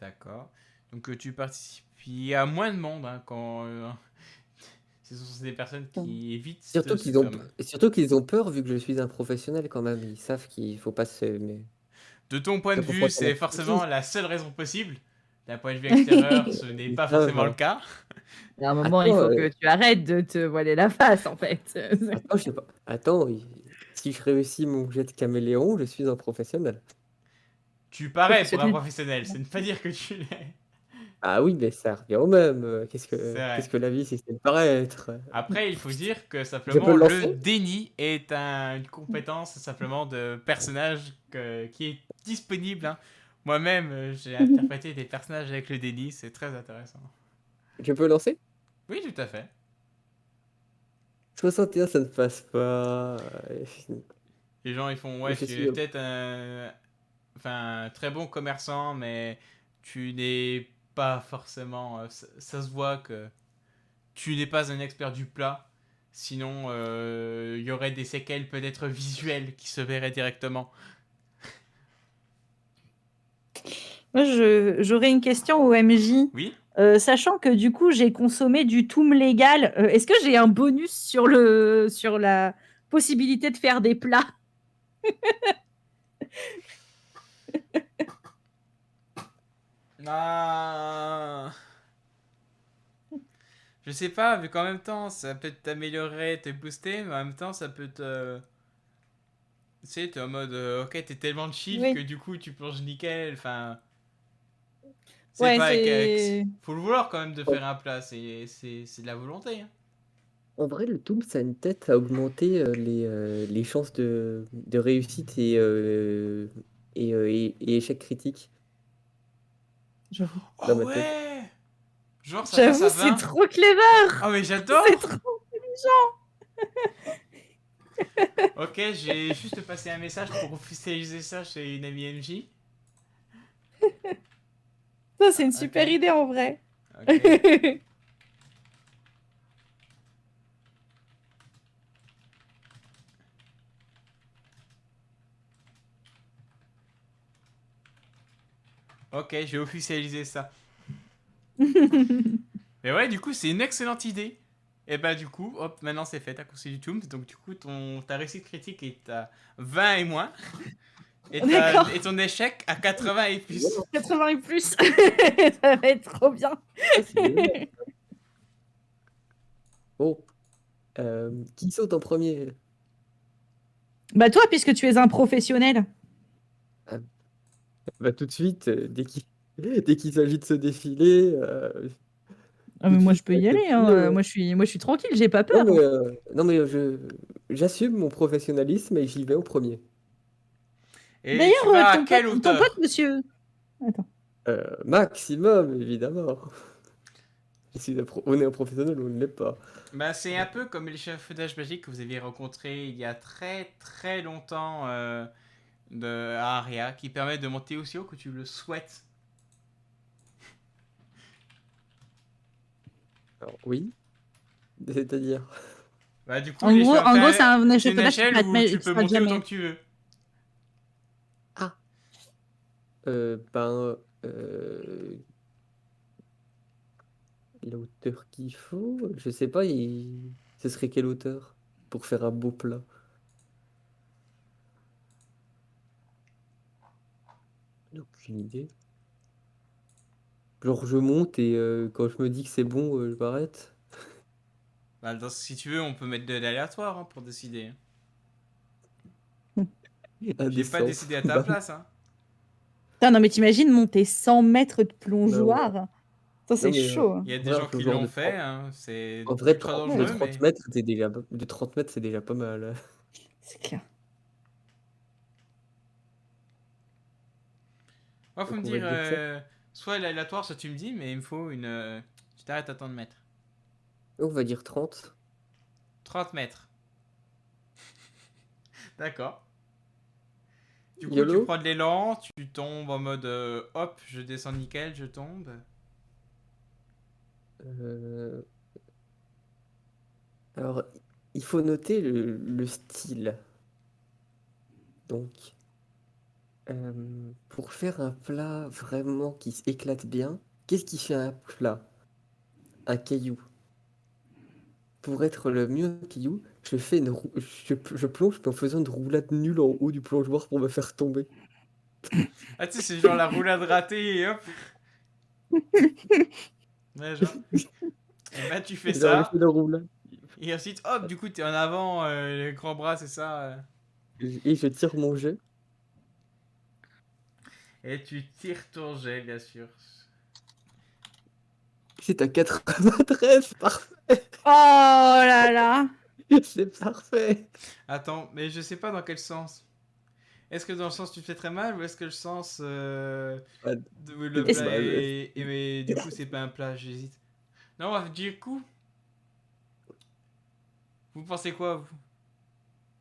Speaker 1: D'accord. Donc tu participes. Il y a moins de monde hein, quand... ce sont des personnes qui évitent...
Speaker 3: Surtout qu'ils ont peur vu que je suis un professionnel quand même. Ils savent qu'il faut pas se... Mais...
Speaker 1: De ton point de
Speaker 3: C'est
Speaker 1: vue,
Speaker 3: pourquoi
Speaker 1: c'est
Speaker 3: ça-
Speaker 1: forcément la seule raison possible. D'un point de vue extérieur, ce n'est pas forcément le cas.
Speaker 2: Il y a un moment, il faut que tu arrêtes de te voiler la face, en fait.
Speaker 3: Attends, je sais pas. Attends, si je réussis mon jet de caméléon, je suis un professionnel.
Speaker 1: Tu parais pour un professionnel, ça ne veut pas dire que tu l'es.
Speaker 3: Ah oui, mais ça revient au même.
Speaker 1: C'est vrai.
Speaker 3: Qu'est-ce que la vie si c'est de paraître?
Speaker 1: Après, il faut dire que
Speaker 3: Je
Speaker 1: simplement
Speaker 3: peux le
Speaker 1: le
Speaker 3: lancer
Speaker 1: déni est une compétence simplement de personnage qui est disponible. Hein. Moi-même, j'ai interprété des personnages avec le déni, c'est très intéressant.
Speaker 3: Je peux lancer?
Speaker 1: Oui, tout à fait.
Speaker 3: 61, ça ne passe pas.
Speaker 1: Les gens, ils font, ouais, tu es peut-être un très bon commerçant, mais tu n'es pas forcément... ça se voit que tu n'es pas un expert du plat. Sinon, il y aurait des séquelles peut-être visuelles qui se verraient directement.
Speaker 2: Moi, j'aurais une question au MJ.
Speaker 1: Oui.
Speaker 2: Sachant que du coup, j'ai consommé du Toum légal, est-ce que j'ai un bonus sur la possibilité de faire des plats?
Speaker 1: Ah. Je sais pas, vu qu'en même temps, ça peut t'améliorer, te booster, mais en même temps, ça peut te... Tu sais, t'es en mode, ok, t'es tellement chill
Speaker 2: Oui.
Speaker 1: que du coup, tu plonges nickel, enfin...
Speaker 2: Ouais,
Speaker 1: faut le vouloir quand même de faire un plat, c'est de la volonté. Hein.
Speaker 3: En vrai, le Toom, ça a une tête à augmenter les chances de réussite et échec critique.
Speaker 2: J'avoue.
Speaker 1: Oh
Speaker 3: Dans ma tête.
Speaker 1: ouais. Genre, ça passe à 20.
Speaker 2: C'est trop clever.
Speaker 1: Ah mais j'adore.
Speaker 2: C'est trop intelligent.
Speaker 1: Ok, j'ai juste passé un message pour officialiser ça chez une amie MJ.
Speaker 2: Ça, c'est une super idée en vrai.
Speaker 1: Ok. Ok, j'ai officialisé ça. Mais ouais, du coup, c'est une excellente idée. Et bah du coup, hop, maintenant c'est fait, t'as construit du tomb, donc du coup ta réussite critique est à 20 et moins,
Speaker 2: D'accord.
Speaker 1: et ton échec à 80 et plus.
Speaker 2: 80 et plus. Ça va être trop bien.
Speaker 3: Ah, c'est bien. Bon, qui saute en premier?
Speaker 2: Bah toi, puisque tu es un professionnel.
Speaker 3: Bah tout de suite, dès qu'il s'agit de se défiler,
Speaker 2: Ah,
Speaker 3: tout
Speaker 2: mais
Speaker 3: de
Speaker 2: moi,
Speaker 3: suite,
Speaker 2: je peux
Speaker 3: ça
Speaker 2: y aller.
Speaker 3: continue,
Speaker 2: Hein. Moi, je suis tranquille, j'ai pas
Speaker 3: Non
Speaker 2: peur.
Speaker 3: mais,
Speaker 2: Hein.
Speaker 3: non mais j'assume mon professionnalisme et j'y vais au premier.
Speaker 1: Et tu
Speaker 2: D'ailleurs,
Speaker 1: vas à
Speaker 2: ton
Speaker 1: quelle
Speaker 2: pote,
Speaker 1: hauteur?
Speaker 2: monsieur. Attends.
Speaker 3: Maximum, évidemment. On est un professionnel ou on ne l'est pas.
Speaker 1: Bah c'est un peu comme l'échafaudage magique que vous aviez rencontré il y a très très longtemps à Aria, qui permet de monter aussi haut que tu le souhaites.
Speaker 3: Alors oui, c'est-à-dire,
Speaker 1: Bah du coup,
Speaker 2: En gros, c'est un
Speaker 1: c'est une
Speaker 2: échafaudage
Speaker 1: échelle où tu
Speaker 2: qui
Speaker 1: peux
Speaker 2: se rate
Speaker 1: monter autant
Speaker 2: jamais.
Speaker 1: que tu veux.
Speaker 3: ben, la hauteur qu'il faut, je sais pas, ce serait quelle hauteur pour faire un beau plat? J'ai aucune idée. Genre je monte et quand je me dis que c'est bon, je m'arrête.
Speaker 1: Bah, si tu veux, on peut mettre de l'aléatoire pour décider. J'ai pas
Speaker 3: Indécent.
Speaker 1: décidé à ta
Speaker 3: Bah,
Speaker 1: place. Hein.
Speaker 2: Putain, non, mais t'imagines monter 100 mètres de
Speaker 3: non,
Speaker 2: plongeoir. Ça,
Speaker 3: non,
Speaker 2: c'est
Speaker 3: mais
Speaker 2: chaud. Hein.
Speaker 1: Il y a
Speaker 3: en
Speaker 1: des
Speaker 3: vrai,
Speaker 1: gens
Speaker 3: un
Speaker 1: qui
Speaker 3: plongeoir
Speaker 1: l'ont
Speaker 3: de
Speaker 1: fait.
Speaker 3: 30,
Speaker 1: Hein. C'est
Speaker 3: en vrai,
Speaker 1: ultra
Speaker 3: 30 de
Speaker 1: dangereux,
Speaker 3: 30
Speaker 1: mais.
Speaker 3: mètres, de 30 mètres, c'est déjà pas mal.
Speaker 2: C'est clair.
Speaker 1: Moi, faut me
Speaker 3: Donc on va
Speaker 1: dire
Speaker 3: dire ça.
Speaker 1: soit l'aléatoire, soit tu me dis, mais il me faut une. Tu t'arrêtes à tant de mètres.
Speaker 3: On va dire 30.
Speaker 1: 30 mètres. D'accord. Du coup, tu
Speaker 3: YOLO?
Speaker 1: prends de l'élan, tu tombes en mode hop, je descends nickel, je tombe.
Speaker 3: Euh, Alors, il faut noter le style. Donc, pour faire un plat vraiment qui s'éclate bien, qu'est-ce qui fait un plat? Un caillou. Pour être le mieux caillou, je plonge mais en faisant une roulade nulle en haut du plongeoir pour me faire tomber.
Speaker 1: Ah, tu sais, c'est genre la roulade ratée et hop. Ouais, genre. Et bah, tu fais
Speaker 3: Genre l'effet
Speaker 1: ça.
Speaker 3: de roulade.
Speaker 1: Et ensuite, hop, du coup, t'es en avant, les grands bras, c'est ça.
Speaker 3: Et je tire mon jet.
Speaker 1: Et tu tires ton jet, bien sûr.
Speaker 3: C'est à 93, parfait.
Speaker 2: Oh là là.
Speaker 3: C'est parfait.
Speaker 1: Attends, mais je sais pas dans quel sens. Est-ce que dans le sens tu te fais très mal ou est-ce que le sens
Speaker 3: Ah,
Speaker 1: le
Speaker 3: c'est
Speaker 1: plat
Speaker 3: mal.
Speaker 1: mais du coup c'est pas un plat, j'hésite. Non, du coup, vous pensez quoi vous?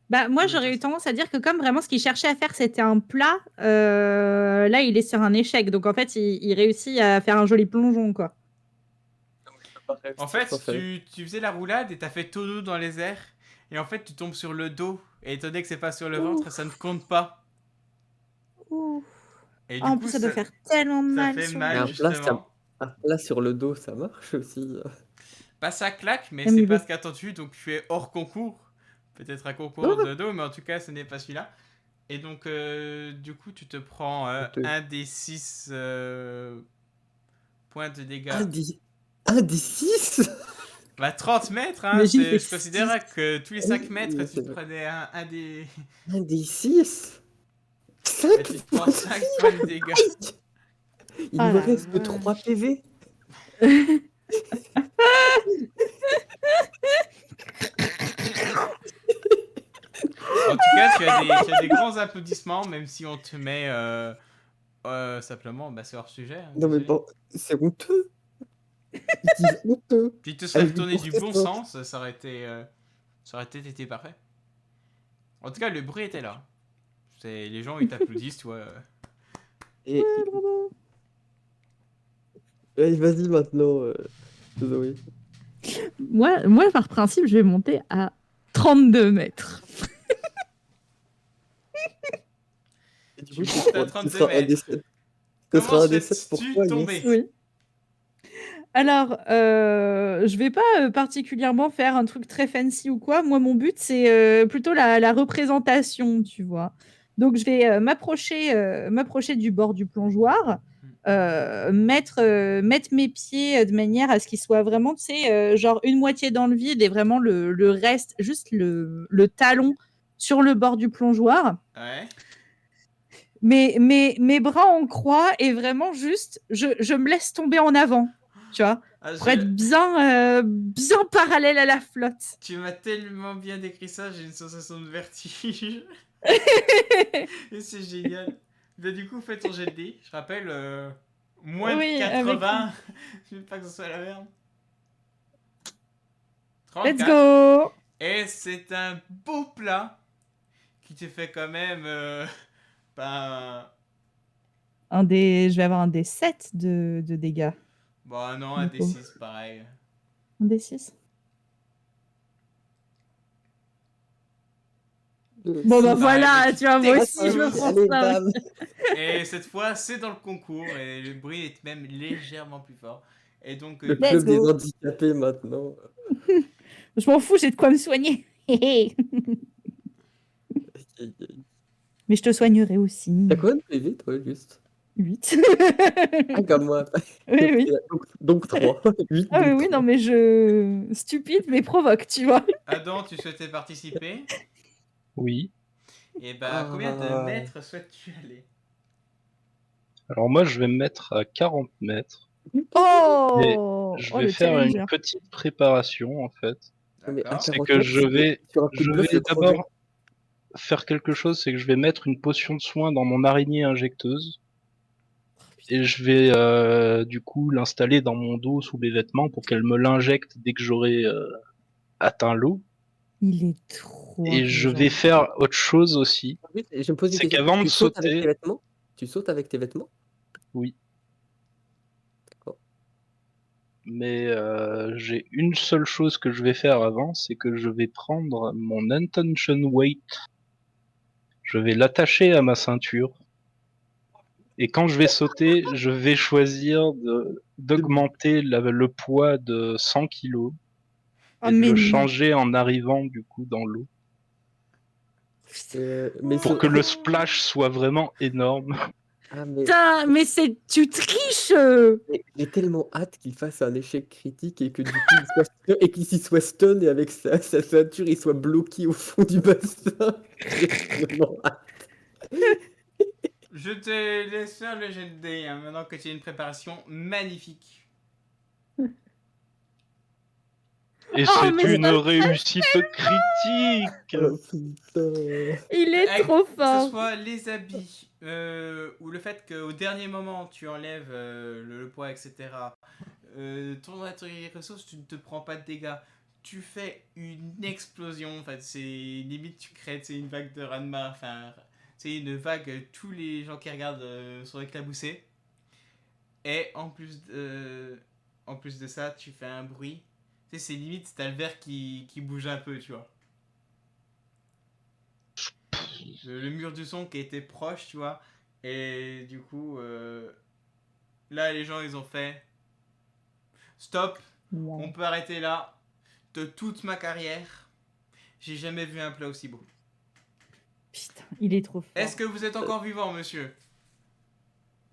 Speaker 2: Bah, moi,
Speaker 1: Oui,
Speaker 2: j'aurais
Speaker 1: ça,
Speaker 2: eu tendance à dire que comme vraiment ce qu'il cherchait à faire, c'était un plat, là, il est sur un échec. Donc, en fait, il réussit à faire un joli plongeon, quoi.
Speaker 1: En
Speaker 3: Sans
Speaker 1: fait,
Speaker 3: faire.
Speaker 1: tu faisais la roulade et t'as fait tonneau dans les airs et en fait tu tombes sur le dos et étant donné que c'est pas sur le ventre, ça ne compte pas.
Speaker 2: Ouh.
Speaker 1: Et
Speaker 2: Ah,
Speaker 1: du
Speaker 2: en
Speaker 1: coup
Speaker 2: plus, ça doit faire tellement
Speaker 1: ça
Speaker 2: mal
Speaker 1: fait
Speaker 2: sur le
Speaker 3: Mais
Speaker 1: mal
Speaker 3: un
Speaker 2: dos.
Speaker 3: plat,
Speaker 1: justement.
Speaker 3: un plat sur le dos, ça marche aussi.
Speaker 1: Pas ça claque, mais
Speaker 2: Non,
Speaker 1: c'est
Speaker 2: mais
Speaker 1: pas ce qu'attends-tu, donc tu es hors concours. Peut-être un concours de dos, mais en tout cas, ce n'est pas celui-là. Et donc, du coup, tu te prends un des 6 points de dégâts.
Speaker 3: Un des 6?
Speaker 1: Bah, 30 mètres, hein,
Speaker 2: Imagine, il fait
Speaker 1: je considère
Speaker 2: 6.
Speaker 1: que tous les 5 mètres, tu
Speaker 3: C'est
Speaker 1: te
Speaker 3: vrai.
Speaker 1: prenais un des.
Speaker 3: Un des 6?
Speaker 1: Bah,
Speaker 3: 5
Speaker 1: tu te prends
Speaker 3: points
Speaker 1: 5 points de dégâts.
Speaker 3: Il
Speaker 2: Oh
Speaker 3: me
Speaker 2: la
Speaker 3: reste que 3
Speaker 2: vache.
Speaker 3: PV.
Speaker 1: En tout cas, tu as des grands applaudissements, même si on te met simplement, bah, c'est hors sujet, hein,
Speaker 3: Non mais
Speaker 1: désolé.
Speaker 3: bon, c'est honteux. Il dit honteux.
Speaker 1: Puis il te serait
Speaker 3: Avec une
Speaker 1: retourné du
Speaker 3: portée
Speaker 1: bon
Speaker 3: forte.
Speaker 1: sens, ça aurait peut-être été parfait. En tout cas, le bruit était là. Les gens, ils t'applaudissent, tu vois.
Speaker 3: Et... Allez, vas-y maintenant, Zoé.
Speaker 2: Moi, par principe, je vais monter à 32 mètres.
Speaker 3: Et du
Speaker 1: Tu
Speaker 3: coup,
Speaker 1: montes à
Speaker 3: ce
Speaker 1: 32
Speaker 3: sera un des
Speaker 1: mètres.
Speaker 3: 7. Ce
Speaker 1: Comment
Speaker 3: sera un
Speaker 1: se
Speaker 3: des 7 pour
Speaker 1: fais-tu
Speaker 3: toi,
Speaker 1: tomber?
Speaker 3: yes.
Speaker 2: Oui. Alors, je vais pas particulièrement faire un truc très fancy ou quoi. Moi, mon but, c'est plutôt la représentation, tu vois. Donc, je vais m'approcher du bord du plongeoir, mettre mes pieds de manière à ce qu'ils soient vraiment, tu sais, genre une moitié dans le vide et vraiment le reste, juste le talon sur le bord du plongeoir.
Speaker 1: Ouais.
Speaker 2: Mes bras en croix et vraiment juste, je me laisse tomber en avant, tu vois,
Speaker 1: Ah,
Speaker 2: pour être bien parallèle à la flotte.
Speaker 1: Tu m'as tellement bien décrit ça, j'ai une sensation de vertige. Et c'est génial. Bah, du coup, fais ton jet de dés. Je rappelle, moins de
Speaker 2: Oui,
Speaker 1: 80. Je veux pas que ce soit la merde.
Speaker 2: Let's
Speaker 1: 34.
Speaker 2: go!
Speaker 1: Et c'est un beau plat qui te fait quand même. Ben.
Speaker 2: Je vais avoir un des 7 de dégâts.
Speaker 1: Bon, non, un
Speaker 2: Du
Speaker 1: des
Speaker 2: coup.
Speaker 1: 6, pareil.
Speaker 2: Un des 6. Bon, bah
Speaker 1: Pareil,
Speaker 2: voilà,
Speaker 1: mais tu
Speaker 2: tu vois, moi aussi, je me
Speaker 1: t'exploses.
Speaker 2: prends
Speaker 3: Allez,
Speaker 2: ça.
Speaker 3: bam.
Speaker 1: Et cette fois, c'est dans le concours et le bruit est même légèrement plus fort. Et donc,
Speaker 3: Le
Speaker 2: Let's
Speaker 3: club des
Speaker 2: go.
Speaker 3: handicapés maintenant.
Speaker 2: Je m'en fous, j'ai de quoi me soigner. Mais je te soignerai aussi.
Speaker 3: T'as combien de PV, toi, juste?
Speaker 2: 8.
Speaker 3: Ah, comme moi.
Speaker 2: Oui, oui.
Speaker 3: Donc 3. 8,
Speaker 2: Ah oui,
Speaker 3: donc
Speaker 2: oui,
Speaker 3: 3.
Speaker 2: non, mais stupide, mais provoque, tu vois.
Speaker 1: Adam, tu souhaitais participer?
Speaker 4: Oui.
Speaker 1: Et bah, combien de mètres souhaites-tu aller?
Speaker 4: Alors moi, je vais me mettre à 40 mètres. Et
Speaker 2: Oh!
Speaker 4: je
Speaker 2: Oh,
Speaker 4: vais
Speaker 2: le
Speaker 4: faire une
Speaker 2: challenger.
Speaker 4: petite préparation, en fait.
Speaker 3: Mais à
Speaker 1: D'accord.
Speaker 4: C'est
Speaker 3: 40
Speaker 4: que
Speaker 3: mètres, sur un coup de
Speaker 4: je
Speaker 3: bluff,
Speaker 4: vais
Speaker 3: le crever.
Speaker 4: d'abord faire quelque chose, c'est que je vais mettre une potion de soin dans mon araignée injecteuse. Et je vais du coup l'installer dans mon dos sous les vêtements pour qu'elle me l'injecte dès que j'aurai atteint l'eau.
Speaker 2: Il est trop
Speaker 4: Et je vais
Speaker 2: intelligent.
Speaker 4: faire autre chose aussi.
Speaker 3: En plus, je me pose une
Speaker 4: C'est
Speaker 3: question.
Speaker 4: qu'avant de
Speaker 3: Tu sautes avec tes
Speaker 4: sauter,
Speaker 3: vêtements? Tu sautes avec tes vêtements?
Speaker 4: oui,
Speaker 3: D'accord.
Speaker 4: mais j'ai une seule chose que je vais faire avant, c'est que je vais prendre mon intention weight, je vais l'attacher à ma ceinture. Et quand je vais sauter, je vais choisir d'augmenter le poids de 100 kilos
Speaker 2: Oh,
Speaker 4: et de
Speaker 2: mais
Speaker 4: le
Speaker 2: non.
Speaker 4: changer en arrivant du coup dans l'eau
Speaker 3: Mais
Speaker 4: pour que le splash soit vraiment énorme.
Speaker 3: Ah, mais
Speaker 2: Putain, mais tu triches!
Speaker 3: j'ai tellement hâte qu'il fasse un échec critique et que du coup, et qu'il s'y soit stun et avec sa ceinture, il soit bloqué au fond du bassin. J'ai tellement hâte.
Speaker 1: Je te laisse faire le jet de dés hein, maintenant que tu as une préparation magnifique.
Speaker 4: Et
Speaker 2: Oh,
Speaker 4: c'est
Speaker 2: mais
Speaker 4: une
Speaker 2: ça,
Speaker 4: réussite critique.
Speaker 3: Oh putain.
Speaker 2: il est trop
Speaker 1: Que ce
Speaker 2: fort.
Speaker 1: soit les habits ou le fait qu'au dernier moment tu enlèves le poids, etc. Ton atelier ressources, tu ne te prends pas de dégâts. Tu fais une explosion. En fait, c'est limite tu crées une vague de raz-de-marée. Enfin, c'est une vague. Tous les gens qui regardent sont éclaboussés. Et en plus de ça, tu fais un bruit. Tu sais, c'est limite, t'as le verre qui bouge un peu, tu vois. Le mur du son qui était proche, tu vois. Et du coup, là, les gens, ils ont fait stop, on peut arrêter là. De toute ma carrière, j'ai jamais vu un plat aussi beau.
Speaker 2: Putain, il est trop fort.
Speaker 1: Est-ce que vous êtes encore vivant, monsieur?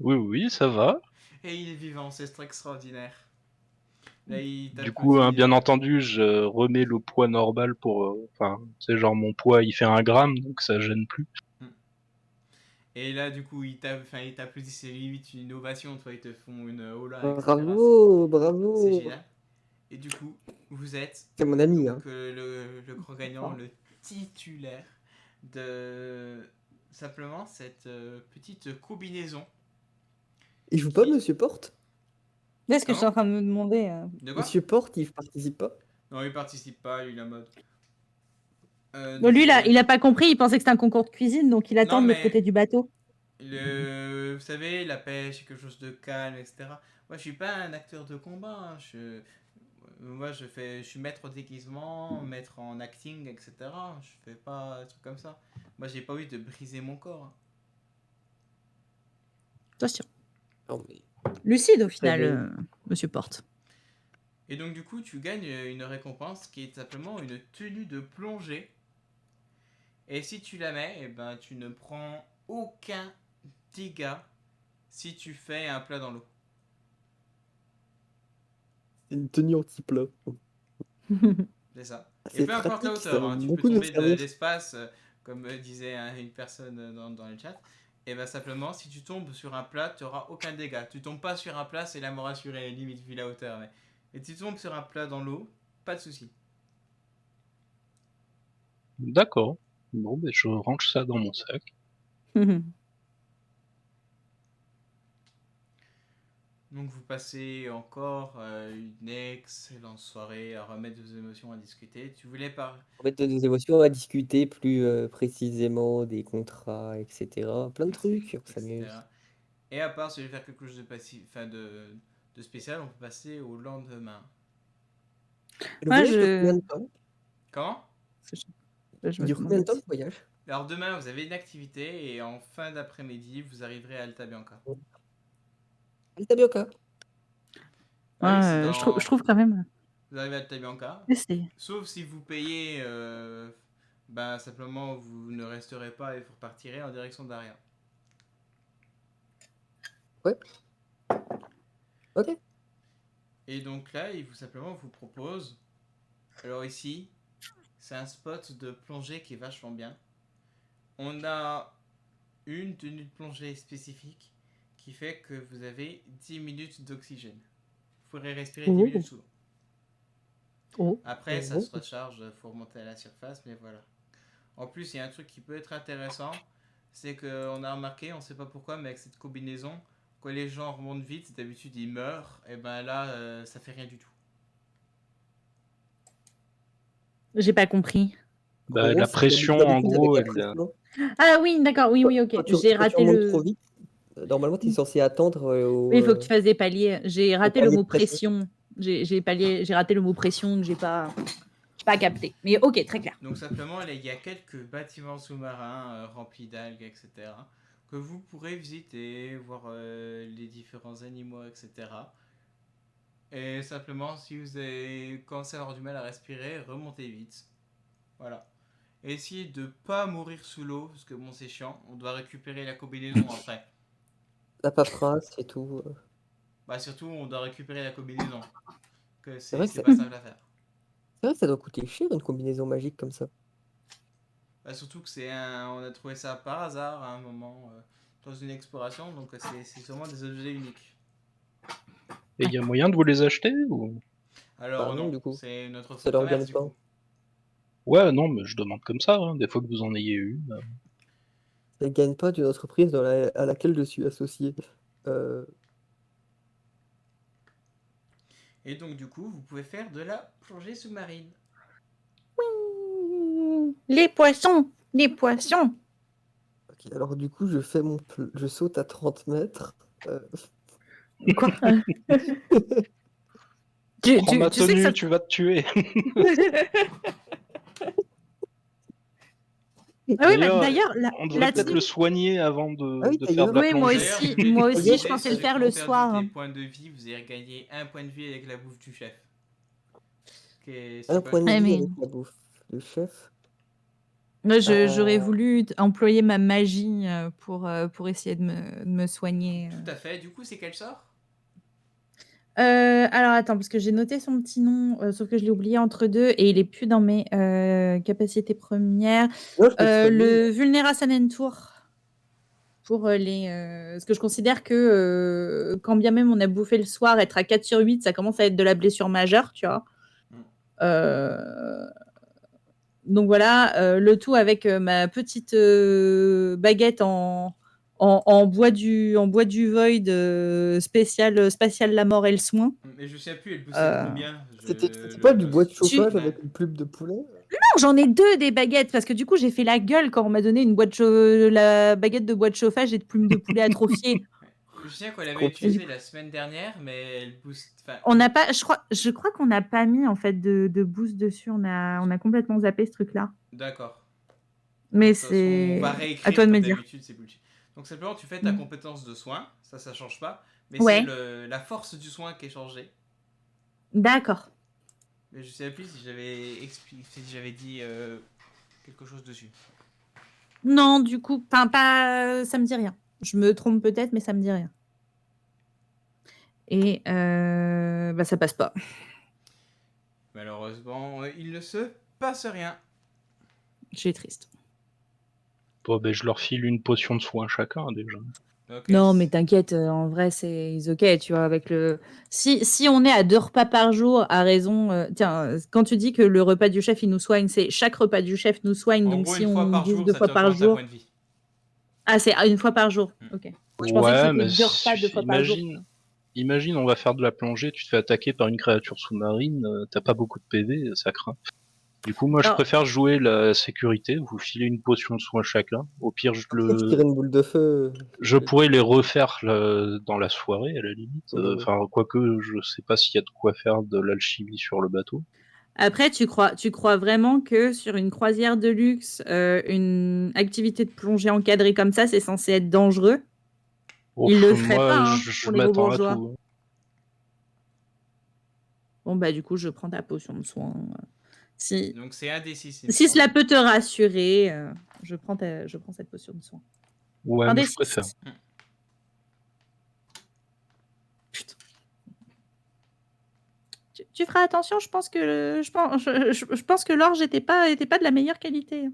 Speaker 4: Oui, oui, ça va.
Speaker 1: Et il est vivant, c'est extraordinaire. Là, il
Speaker 4: Du coup,
Speaker 1: t'applaudit.
Speaker 4: bien entendu, je remets le poids normal pour... Enfin, c'est genre mon poids, il fait 1 gramme, donc ça gêne plus.
Speaker 1: Et là, du coup, il t'applaudit, c'est limite une innovation, toi, ils te font une hola, etc.
Speaker 3: Bravo,
Speaker 1: C'est
Speaker 3: bravo.
Speaker 1: génial. Et du coup, vous êtes
Speaker 3: C'est mon ami, hein.
Speaker 1: donc le grand gagnant, le titulaire de simplement cette petite combinaison.
Speaker 3: Il joue pas, Monsieur Porte?
Speaker 2: Est-ce que je suis
Speaker 1: Comment
Speaker 2: en train de me demander
Speaker 1: De quoi?
Speaker 3: Monsieur Porte, il participe pas?
Speaker 1: Non, il participe pas, lui, la mode.
Speaker 2: Bon, lui, il a pas compris, il pensait que c'était un concours de cuisine, donc il attend
Speaker 1: Non,
Speaker 2: de l'autre
Speaker 1: mais
Speaker 2: côté du bateau.
Speaker 1: vous savez, la pêche, c'est quelque chose de calme, etc. Moi, je suis pas un acteur de combat. Hein. Moi, je suis maître en déguisement, maître en acting, etc. Je fais pas des trucs comme ça. Moi, j'ai pas envie de briser mon corps. Hein.
Speaker 2: Attention.
Speaker 3: Non, mais
Speaker 2: Lucide, au
Speaker 3: très
Speaker 2: final,
Speaker 3: bien.
Speaker 2: Monsieur Porte.
Speaker 1: Et donc, du coup, tu gagnes une récompense qui est simplement une tenue de plongée. Et si tu la mets, eh ben, tu ne prends aucun dégât si tu fais un plat dans l'eau.
Speaker 3: C'est une tenue anti-plat.
Speaker 1: C'est ça. Et
Speaker 3: C'est
Speaker 1: peu importe la
Speaker 3: pratique, ça
Speaker 1: hauteur,
Speaker 3: va
Speaker 1: hein, tu peux
Speaker 3: beaucoup nous
Speaker 1: tomber de
Speaker 3: servir.
Speaker 1: l'espace, comme disait une personne dans le chat. Et ben simplement, si tu tombes sur un plat, tu n'auras aucun dégât. Tu tombes pas sur un plat, c'est la mort assurée, limite vu la hauteur. Mais... Et tu tombes sur un plat dans l'eau, pas de souci.
Speaker 4: D'accord. Bon, ben je range ça dans mon sac.
Speaker 1: Donc vous passez encore une excellente soirée à remettre vos émotions à discuter. Tu voulais parler...
Speaker 3: En fait, des émotions à discuter plus précisément, des contrats, etc. Plein de trucs, on s'amuse.
Speaker 1: etc. Et à part si je vais faire quelque chose de passif, enfin de spécial, on peut passer au lendemain.
Speaker 3: Et le
Speaker 2: Moi,
Speaker 3: voyage dure combien de temps?
Speaker 1: Comment?
Speaker 2: je
Speaker 3: Il
Speaker 2: me
Speaker 3: dure combien de
Speaker 2: demandais
Speaker 3: temps le
Speaker 2: si.
Speaker 3: voyage?
Speaker 1: Alors demain, vous avez une activité et en fin d'après-midi, vous arriverez à Alta Bianca.
Speaker 3: Alta Bianca.
Speaker 1: Ah oui, c'est
Speaker 2: Ouais, je
Speaker 1: dans...
Speaker 2: trouve quand même.
Speaker 1: Vous arrivez à Alta Bianca.
Speaker 2: C'est.
Speaker 1: Sauf si vous payez, bah simplement vous ne resterez pas et vous repartirez en direction d'Aria.
Speaker 3: Ouais, ok.
Speaker 1: Et donc là, il vous simplement vous propose. Alors ici, c'est un spot de plongée qui est vachement bien. On a une tenue de plongée spécifique qui fait que vous avez 10 minutes d'oxygène. Vous pourrez respirer 10 minutes
Speaker 2: Oh.
Speaker 1: sous l'eau.
Speaker 2: Oh.
Speaker 1: Après, ça se recharge, il faut remonter à la surface, mais voilà. En plus, il y a un truc qui peut être intéressant, c'est qu'on a remarqué, on sait pas pourquoi, mais avec cette combinaison, quand les gens remontent vite, d'habitude ils meurent, et ben là, ça fait rien du tout.
Speaker 2: J'ai pas compris.
Speaker 3: En
Speaker 4: Bah,
Speaker 3: gros,
Speaker 4: la
Speaker 3: c'est
Speaker 4: pression, en
Speaker 3: d'habitude avec
Speaker 4: gros,
Speaker 3: la
Speaker 4: elle.
Speaker 3: pression.
Speaker 2: Ah oui, d'accord, oui, oui, ok. J'ai
Speaker 3: Quand tu
Speaker 2: raté
Speaker 3: remontes trop
Speaker 2: le.
Speaker 3: vite, normalement, tu es censé attendre
Speaker 2: Oui, il faut que tu fasses des paliers. J'ai
Speaker 3: au
Speaker 2: raté le
Speaker 3: palier de
Speaker 2: mot
Speaker 3: pression.
Speaker 2: pression. J'ai raté le mot pression que j'ai pas capté. Mais ok, très clair.
Speaker 1: Donc simplement, là, il y a quelques bâtiments sous-marins remplis d'algues, etc., que vous pourrez visiter, voir les différents animaux, etc. Et simplement, si vous avez commencé à avoir du mal à respirer, remontez vite. Voilà. Et essayez de pas mourir sous l'eau, parce que bon, c'est chiant. On doit récupérer la combinaison après.
Speaker 3: La paperasse et tout.
Speaker 1: Bah, surtout, on doit récupérer la combinaison. Que
Speaker 3: C'est vrai que
Speaker 1: c'est
Speaker 3: ça...
Speaker 1: pas simple à faire.
Speaker 3: c'est vrai que ça doit coûter cher une combinaison magique comme ça.
Speaker 1: Bah, surtout que on a trouvé ça par hasard à un moment dans une exploration, donc c'est sûrement des objets uniques.
Speaker 4: Et il y a moyen de vous les acheter ou...
Speaker 1: Alors
Speaker 3: Bah non,
Speaker 1: non,
Speaker 3: du coup.
Speaker 1: c'est notre
Speaker 3: Ça
Speaker 1: fonds de
Speaker 3: leur
Speaker 1: commerce
Speaker 3: gagne
Speaker 1: du
Speaker 3: pas.
Speaker 1: coup.
Speaker 4: Ouais, non, mais je demande comme ça, hein, des fois que vous en ayez une.
Speaker 3: Ça gagne pas d'une entreprise à laquelle je suis associé. Euh,
Speaker 1: Et donc du coup, vous pouvez faire de la plongée sous-marine.
Speaker 2: Les poissons, les poissons.
Speaker 3: ok, alors du coup, je saute à 30 mètres.
Speaker 2: Quoi?
Speaker 4: Prends ma
Speaker 2: Tu sais que
Speaker 4: tenue,
Speaker 2: ça.
Speaker 4: tu vas te tuer.
Speaker 2: Ah oui,
Speaker 4: D'ailleurs,
Speaker 2: d'ailleurs,
Speaker 4: on devrait
Speaker 2: la
Speaker 4: peut-être
Speaker 2: tenue.
Speaker 4: le soigner avant
Speaker 3: Ah oui,
Speaker 4: de faire de
Speaker 3: d'ailleurs.
Speaker 4: la
Speaker 2: Oui,
Speaker 4: plongée.
Speaker 1: D'ailleurs, j'ai oublié de
Speaker 2: moi aussi,
Speaker 1: préciser,
Speaker 2: je pensais le
Speaker 1: ceux
Speaker 2: faire
Speaker 1: qui
Speaker 2: le
Speaker 1: ont perdu
Speaker 2: soir.
Speaker 1: des points de vie, vous avez gagné un point de vie avec la bouffe du chef.
Speaker 3: Un
Speaker 1: C'est pas...
Speaker 3: point de
Speaker 2: Ouais,
Speaker 3: vie
Speaker 2: mais
Speaker 3: avec la bouffe. Le chef.
Speaker 2: moi,
Speaker 3: Euh,
Speaker 2: j'aurais voulu employer ma magie pour essayer de me soigner.
Speaker 1: Tout à fait. Du coup, c'est quel sort?
Speaker 2: Alors attends, parce que j'ai noté son petit nom, sauf que je l'ai oublié entre deux et il est plus dans mes capacités premières.
Speaker 3: Moi, je peux te soigner.
Speaker 2: Le Vulnéra Tour. Pour parce que je considère que quand bien même on a bouffé le soir, être à 4 sur 8, ça commence à être de la blessure majeure, tu vois.
Speaker 1: Mm.
Speaker 2: Donc voilà, le tout avec ma petite baguette en bois du Void spatial la mort et le soin.
Speaker 1: Mais je sais plus, elle poussait de
Speaker 2: Euh,
Speaker 1: combien
Speaker 3: C'était pas du bois de chauffage
Speaker 2: Tu...
Speaker 3: avec une plume de poulet?
Speaker 2: Non, j'en ai deux des baguettes parce que du coup j'ai fait la gueule quand on m'a donné la baguette de bois de chauffage et de plumes de poulet atrophiées.
Speaker 1: Je sais qu'on l'avait
Speaker 3: Contre-
Speaker 1: utilisée la semaine dernière, mais elle booste. Enfin,
Speaker 2: On n'a pas, je crois qu'on n'a pas mis en fait de boost dessus. On a complètement zappé ce truc-là.
Speaker 1: d'accord.
Speaker 2: Mais
Speaker 1: De toute façon, on va
Speaker 2: c'est à
Speaker 1: réécrire
Speaker 2: toi de
Speaker 1: comme
Speaker 2: me dire.
Speaker 1: d'habitude, c'est bullshit. Donc simplement, tu fais ta
Speaker 2: Mm.
Speaker 1: compétence de soin, ça change pas, mais c'est
Speaker 2: Ouais.
Speaker 1: la force du soin qui est changée.
Speaker 2: D'accord.
Speaker 1: Mais je sais plus si j'avais expliqué, si j'avais dit quelque chose dessus.
Speaker 2: Non, du coup, pas, ça me dit rien. Je me trompe peut-être, mais ça me dit rien. Et bah, ça passe pas.
Speaker 1: Malheureusement, il ne se passe rien.
Speaker 2: Je suis triste.
Speaker 4: Bon, ben, je leur file une potion de soin chacun déjà.
Speaker 1: Ok.
Speaker 2: Non, mais t'inquiète, en vrai, c'est ok, tu vois, avec le... Si on est à 2 repas par jour, à raison... tiens, quand tu dis que le repas du chef, il nous soigne, c'est chaque repas du chef nous soigne,
Speaker 1: En
Speaker 2: donc
Speaker 1: gros,
Speaker 2: si
Speaker 1: une fois
Speaker 2: on
Speaker 1: par
Speaker 2: bouffe
Speaker 1: jour,
Speaker 2: 2
Speaker 1: ça
Speaker 2: fois
Speaker 1: te
Speaker 2: par
Speaker 1: augmente ta
Speaker 2: jour...
Speaker 1: point de vie.
Speaker 2: Ah, c'est une fois par jour,
Speaker 1: Mm.
Speaker 2: ok. Je pensais que
Speaker 4: Ouais,
Speaker 2: c'était
Speaker 4: mais
Speaker 2: 2 repas 2 fois par jour.
Speaker 4: imagine, on va faire de la plongée, tu te fais attaquer par une créature sous-marine, t'as pas beaucoup de PV, ça craint. Du coup, moi, je
Speaker 2: Alors,
Speaker 4: préfère jouer la sécurité, vous filez une potion de soin chacun. Au pire,
Speaker 3: Je tire une boule de feu.
Speaker 4: je pourrais les refaire dans la soirée, à la limite.
Speaker 3: Ouais.
Speaker 4: Enfin, quoique, je sais pas s'il y a de quoi faire de l'alchimie sur le bateau.
Speaker 2: après, tu crois vraiment que sur une croisière de luxe, une activité de plongée encadrée comme ça, c'est censé être dangereux? Ils
Speaker 4: Ouf,
Speaker 2: le feraient
Speaker 4: moi,
Speaker 2: pas, hein,
Speaker 4: je
Speaker 2: pour les beaux
Speaker 4: m'attends à
Speaker 2: bourgeois.
Speaker 4: tout.
Speaker 2: Bon, bah, du coup, je prends ta potion de soin. Si,
Speaker 1: Donc c'est un des 6, il me
Speaker 2: si
Speaker 1: semble.
Speaker 2: cela peut te rassurer, je prends cette potion de soin.
Speaker 4: Ouais,
Speaker 2: Un
Speaker 4: moi,
Speaker 2: des
Speaker 4: je
Speaker 2: 6.
Speaker 4: préfère.
Speaker 2: Putain. Tu feras attention, je pense que je pense que l'orge était pas de la meilleure qualité.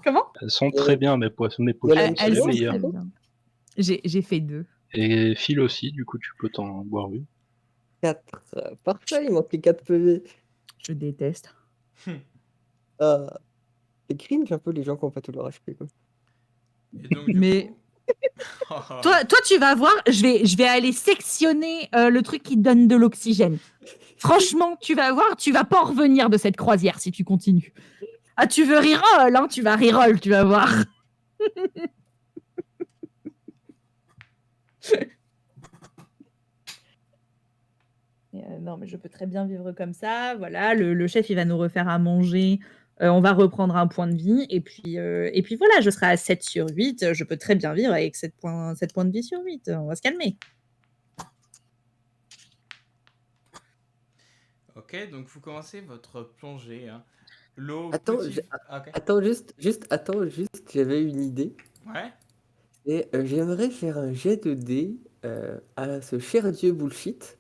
Speaker 2: Comment?
Speaker 4: Elles sont
Speaker 3: Il y en a-
Speaker 4: très bien, mes potions,
Speaker 3: il y en a
Speaker 2: Elles
Speaker 3: une
Speaker 4: c'est
Speaker 3: très
Speaker 2: elles
Speaker 4: les
Speaker 3: grosse,
Speaker 2: sont
Speaker 4: meilleures.
Speaker 2: très
Speaker 3: du coup.
Speaker 2: bien. J'ai fait 2.
Speaker 4: Et Phil aussi, du coup, tu peux t'en boire une.
Speaker 3: 4. Parfait, il manquait 4 PV.
Speaker 2: Je déteste.
Speaker 3: Ah, c'est cringe un peu les gens qui n'ont pas tout leur HP, quoi.
Speaker 1: Et donc, du
Speaker 2: Mais
Speaker 1: coup...
Speaker 2: toi, tu vas voir, je vais aller sectionner le truc qui te donne de l'oxygène. Franchement, tu vas voir, tu vas pas en revenir de cette croisière si tu continues. Ah, tu veux reroll, hein, tu vas reroll, tu vas voir. Non, mais je peux très bien vivre comme ça. Voilà, le chef, il va nous refaire à manger. On va reprendre un point de vie. Et puis voilà, je serai à 7 sur 8. Je peux très bien vivre avec 7 points de vie sur 8. On va se calmer.
Speaker 1: Ok, donc vous commencez votre plongée. Hein. L'eau
Speaker 3: Attends,
Speaker 1: petit... Ah, ok.
Speaker 3: attends, juste, j'avais une idée.
Speaker 1: Ouais.
Speaker 3: Et j'aimerais faire un jet de dés à ce cher dieu bullshit.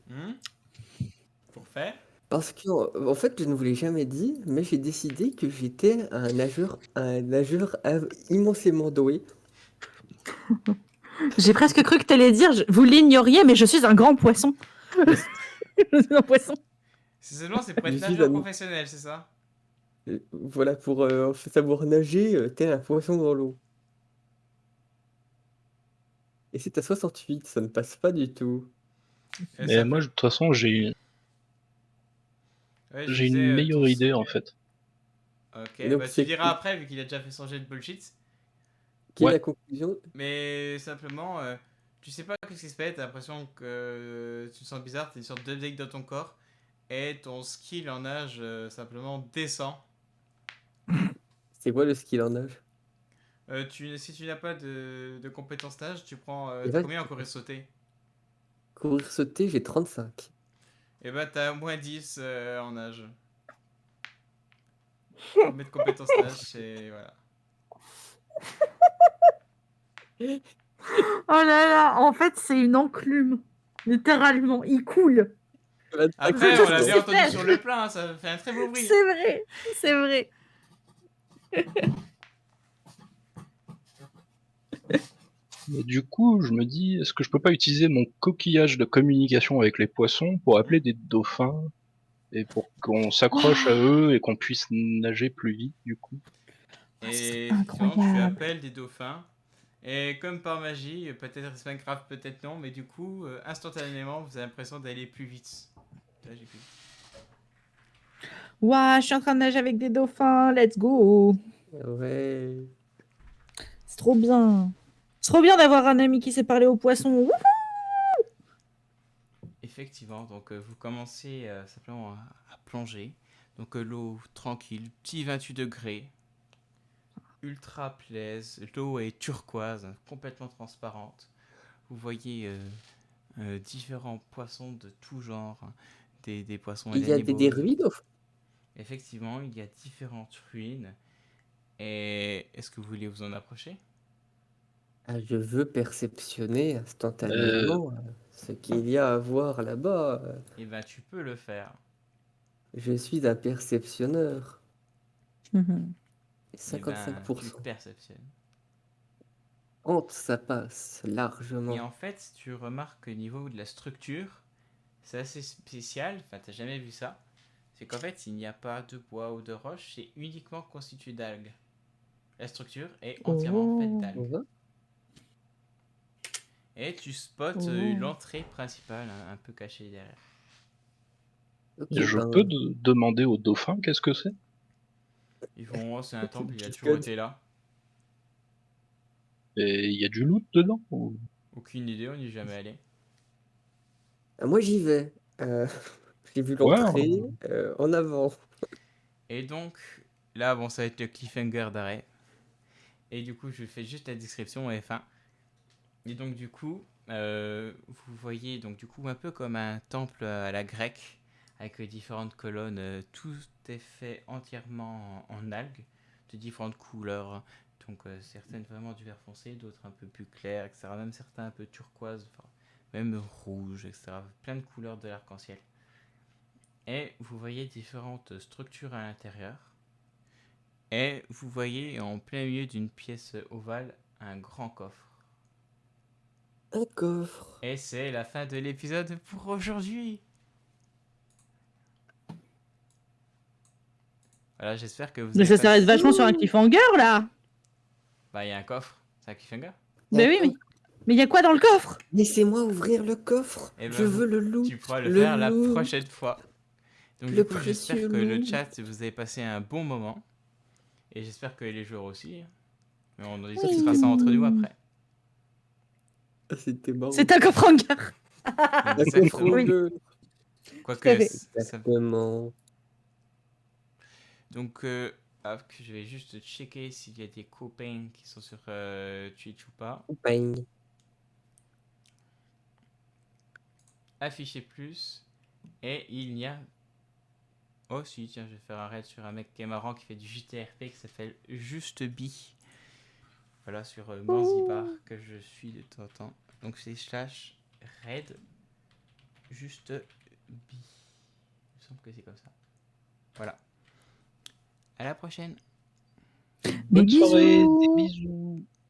Speaker 1: Pour faire.
Speaker 3: Parce que, en fait, je ne vous l'ai jamais dit, mais j'ai décidé que j'étais un nageur immensément doué.
Speaker 2: J'ai presque cru que tu allais dire, vous l'ignoriez, mais je suis un grand poisson. Je suis un poisson.
Speaker 1: C'est seulement, c'est pour
Speaker 3: Je
Speaker 1: être
Speaker 3: suis
Speaker 1: nageur
Speaker 3: un...
Speaker 1: professionnel, c'est ça?
Speaker 3: Voilà, pour savoir nager tel un poisson dans l'eau. Et c'est à 68, ça ne passe pas du tout.
Speaker 1: Et
Speaker 4: Mais
Speaker 1: ça
Speaker 4: moi,
Speaker 1: fait...
Speaker 4: de toute façon,
Speaker 1: Ouais, je
Speaker 4: j'ai une
Speaker 1: disais
Speaker 4: meilleure idée, en fait.
Speaker 3: Et
Speaker 1: Ok,
Speaker 3: donc,
Speaker 1: bah tu
Speaker 3: c'est
Speaker 1: diras après, vu qu'il a déjà fait son jet de bullshit.
Speaker 3: qui est
Speaker 4: Ouais.
Speaker 3: la conclusion?
Speaker 1: Mais simplement, tu sais pas qu'est-ce qui se passe, t'as l'impression que tu te sens bizarre, t'as une sorte d'update dans ton corps, et ton skill en nage simplement descend.
Speaker 3: C'est quoi le skill en nage?
Speaker 1: Si tu n'as pas de compétence nage, tu prends...
Speaker 3: Et
Speaker 1: t'as
Speaker 3: là,
Speaker 1: combien en courir sauter?
Speaker 3: courir sauter, j'ai 35.
Speaker 1: Et bah t'as moins 10 en nage. Pour mettre compétence nage, et voilà.
Speaker 2: Oh là là, en fait, c'est une enclume. Littéralement, il coule.
Speaker 3: 25,
Speaker 1: Après,
Speaker 2: tout
Speaker 1: on
Speaker 2: ce
Speaker 1: l'a
Speaker 2: qu'il
Speaker 3: c'est
Speaker 1: bien
Speaker 2: sait
Speaker 1: entendu
Speaker 2: faire.
Speaker 1: sur le plein, hein, ça fait un très beau bruit.
Speaker 2: C'est vrai, c'est vrai.
Speaker 4: Mais du coup, je me dis, est-ce que je peux pas utiliser mon coquillage de communication avec les poissons pour appeler des dauphins et pour qu'on s'accroche à eux et qu'on puisse nager plus vite, du coup?
Speaker 1: Et effectivement, tu
Speaker 2: Incroyable.
Speaker 1: appelles des dauphins. Et comme par magie, peut-être c'est pas grave, peut-être non, mais du coup, instantanément, vous avez l'impression d'aller plus vite. Là, j'ai plus.
Speaker 2: Ouah, je suis en train de nager avec des dauphins. Let's go.
Speaker 3: Ouais.
Speaker 2: C'est trop bien. C'est trop bien d'avoir un ami qui sait parler aux poissons. Wouhou.
Speaker 1: Effectivement, donc vous commencez simplement à plonger. Donc l'eau tranquille, petit 28 degrés, ultra plaise. L'eau est turquoise, complètement transparente. Vous voyez différents poissons de tout genre, hein. Des poissons
Speaker 3: Il y a des
Speaker 1: animaux.
Speaker 3: ruines au fond.
Speaker 1: Effectivement, il y a différentes ruines. Et est-ce que vous voulez vous en approcher?
Speaker 3: Ah, je veux perceptionner
Speaker 4: Euh,
Speaker 3: instantanément ce qu'il y a à voir là-bas.
Speaker 1: Eh ben, tu peux le faire.
Speaker 3: Je suis un perceptionneur.
Speaker 2: Mhm.
Speaker 1: Eh ben, tu
Speaker 3: 55%.
Speaker 1: perceptionnes.
Speaker 3: Honte, ça passe
Speaker 1: Et
Speaker 3: largement.
Speaker 1: en fait, tu remarques qu'au niveau de la structure, c'est assez spécial. Enfin, t'as jamais vu ça. C'est qu'en fait, il n'y a pas de bois ou de roche, c'est uniquement constitué d'algues. La structure est entièrement faite
Speaker 2: Oh.
Speaker 1: d'algues.
Speaker 3: Ouais.
Speaker 1: Et tu spots
Speaker 2: Oh.
Speaker 1: l'entrée principale, un peu cachée derrière.
Speaker 3: Ok,
Speaker 4: Je
Speaker 3: ben,
Speaker 4: peux demander au dauphin qu'est-ce que c'est?
Speaker 1: Ils font, oh, c'est un temple, il a toujours
Speaker 3: Discord.
Speaker 1: été là.
Speaker 4: Et il y a du loot dedans ou...
Speaker 1: Aucune idée, on n'y est jamais allé.
Speaker 3: Ah, moi j'y vais. J'ai vu
Speaker 4: Ouais,
Speaker 3: l'entrée en avant.
Speaker 1: Et donc, là, bon, ça va être le cliffhanger d'arrêt. Et du coup, je fais juste la description et fin. Et donc, du coup, vous voyez donc du coup un peu comme un temple à la grecque, avec différentes colonnes. Tout est fait entièrement en algues, de différentes couleurs, hein. Donc, certaines vraiment du vert foncé, d'autres un peu plus claires, etc. Même certains un peu turquoise, enfin, même rouge, etc. Plein de couleurs de l'arc-en-ciel. Et vous voyez différentes structures à l'intérieur. Et vous voyez en plein milieu d'une pièce ovale un grand coffre.
Speaker 3: Un coffre.
Speaker 1: Et c'est la fin de l'épisode pour aujourd'hui. Voilà, j'espère que vous
Speaker 2: Mais
Speaker 1: avez
Speaker 2: ça
Speaker 1: passé...
Speaker 2: s'arrête vachement sur un cliffhanger là.
Speaker 1: Bah, il y a un coffre, c'est un cliffhanger.
Speaker 2: Mais oui, mais il y a quoi dans le coffre?
Speaker 3: Laissez-moi ouvrir le coffre.
Speaker 1: Et
Speaker 3: Je
Speaker 1: ben,
Speaker 3: veux le loot.
Speaker 1: tu pourras le
Speaker 3: Le
Speaker 1: faire la
Speaker 3: loot.
Speaker 1: prochaine fois. Donc, du
Speaker 3: Le
Speaker 1: coup,
Speaker 3: précieux
Speaker 1: j'espère que le
Speaker 3: loot.
Speaker 1: chat, vous avez passé un bon moment. Et j'espère que les joueurs aussi. Mais on en
Speaker 3: Ah,
Speaker 1: discutera
Speaker 3: c'était
Speaker 1: ça entre nous après.
Speaker 3: ah, c'était marrant.
Speaker 2: C'est un coffre hangar.
Speaker 3: Un coffre
Speaker 1: Exactement.
Speaker 2: Oui.
Speaker 3: bleu.
Speaker 2: Tout à
Speaker 1: Quoique,
Speaker 2: fait.
Speaker 1: ça...
Speaker 3: Exactement.
Speaker 1: Donc, je vais juste checker s'il y a des copains qui sont sur Twitch ou pas.
Speaker 3: Bang.
Speaker 1: Afficher plus. Et il n'y a... Oh si, tiens, je vais faire un raid sur un mec qui est marrant qui fait du JTRP qui s'appelle Juste Bi. Voilà, sur Manzibar que je suis de temps en temps. Donc c'est slash raid Juste Bi. Il me semble que c'est comme ça. Voilà. À la prochaine.
Speaker 2: Des
Speaker 4: Bonne soirée, des
Speaker 2: bisous.
Speaker 4: bisous.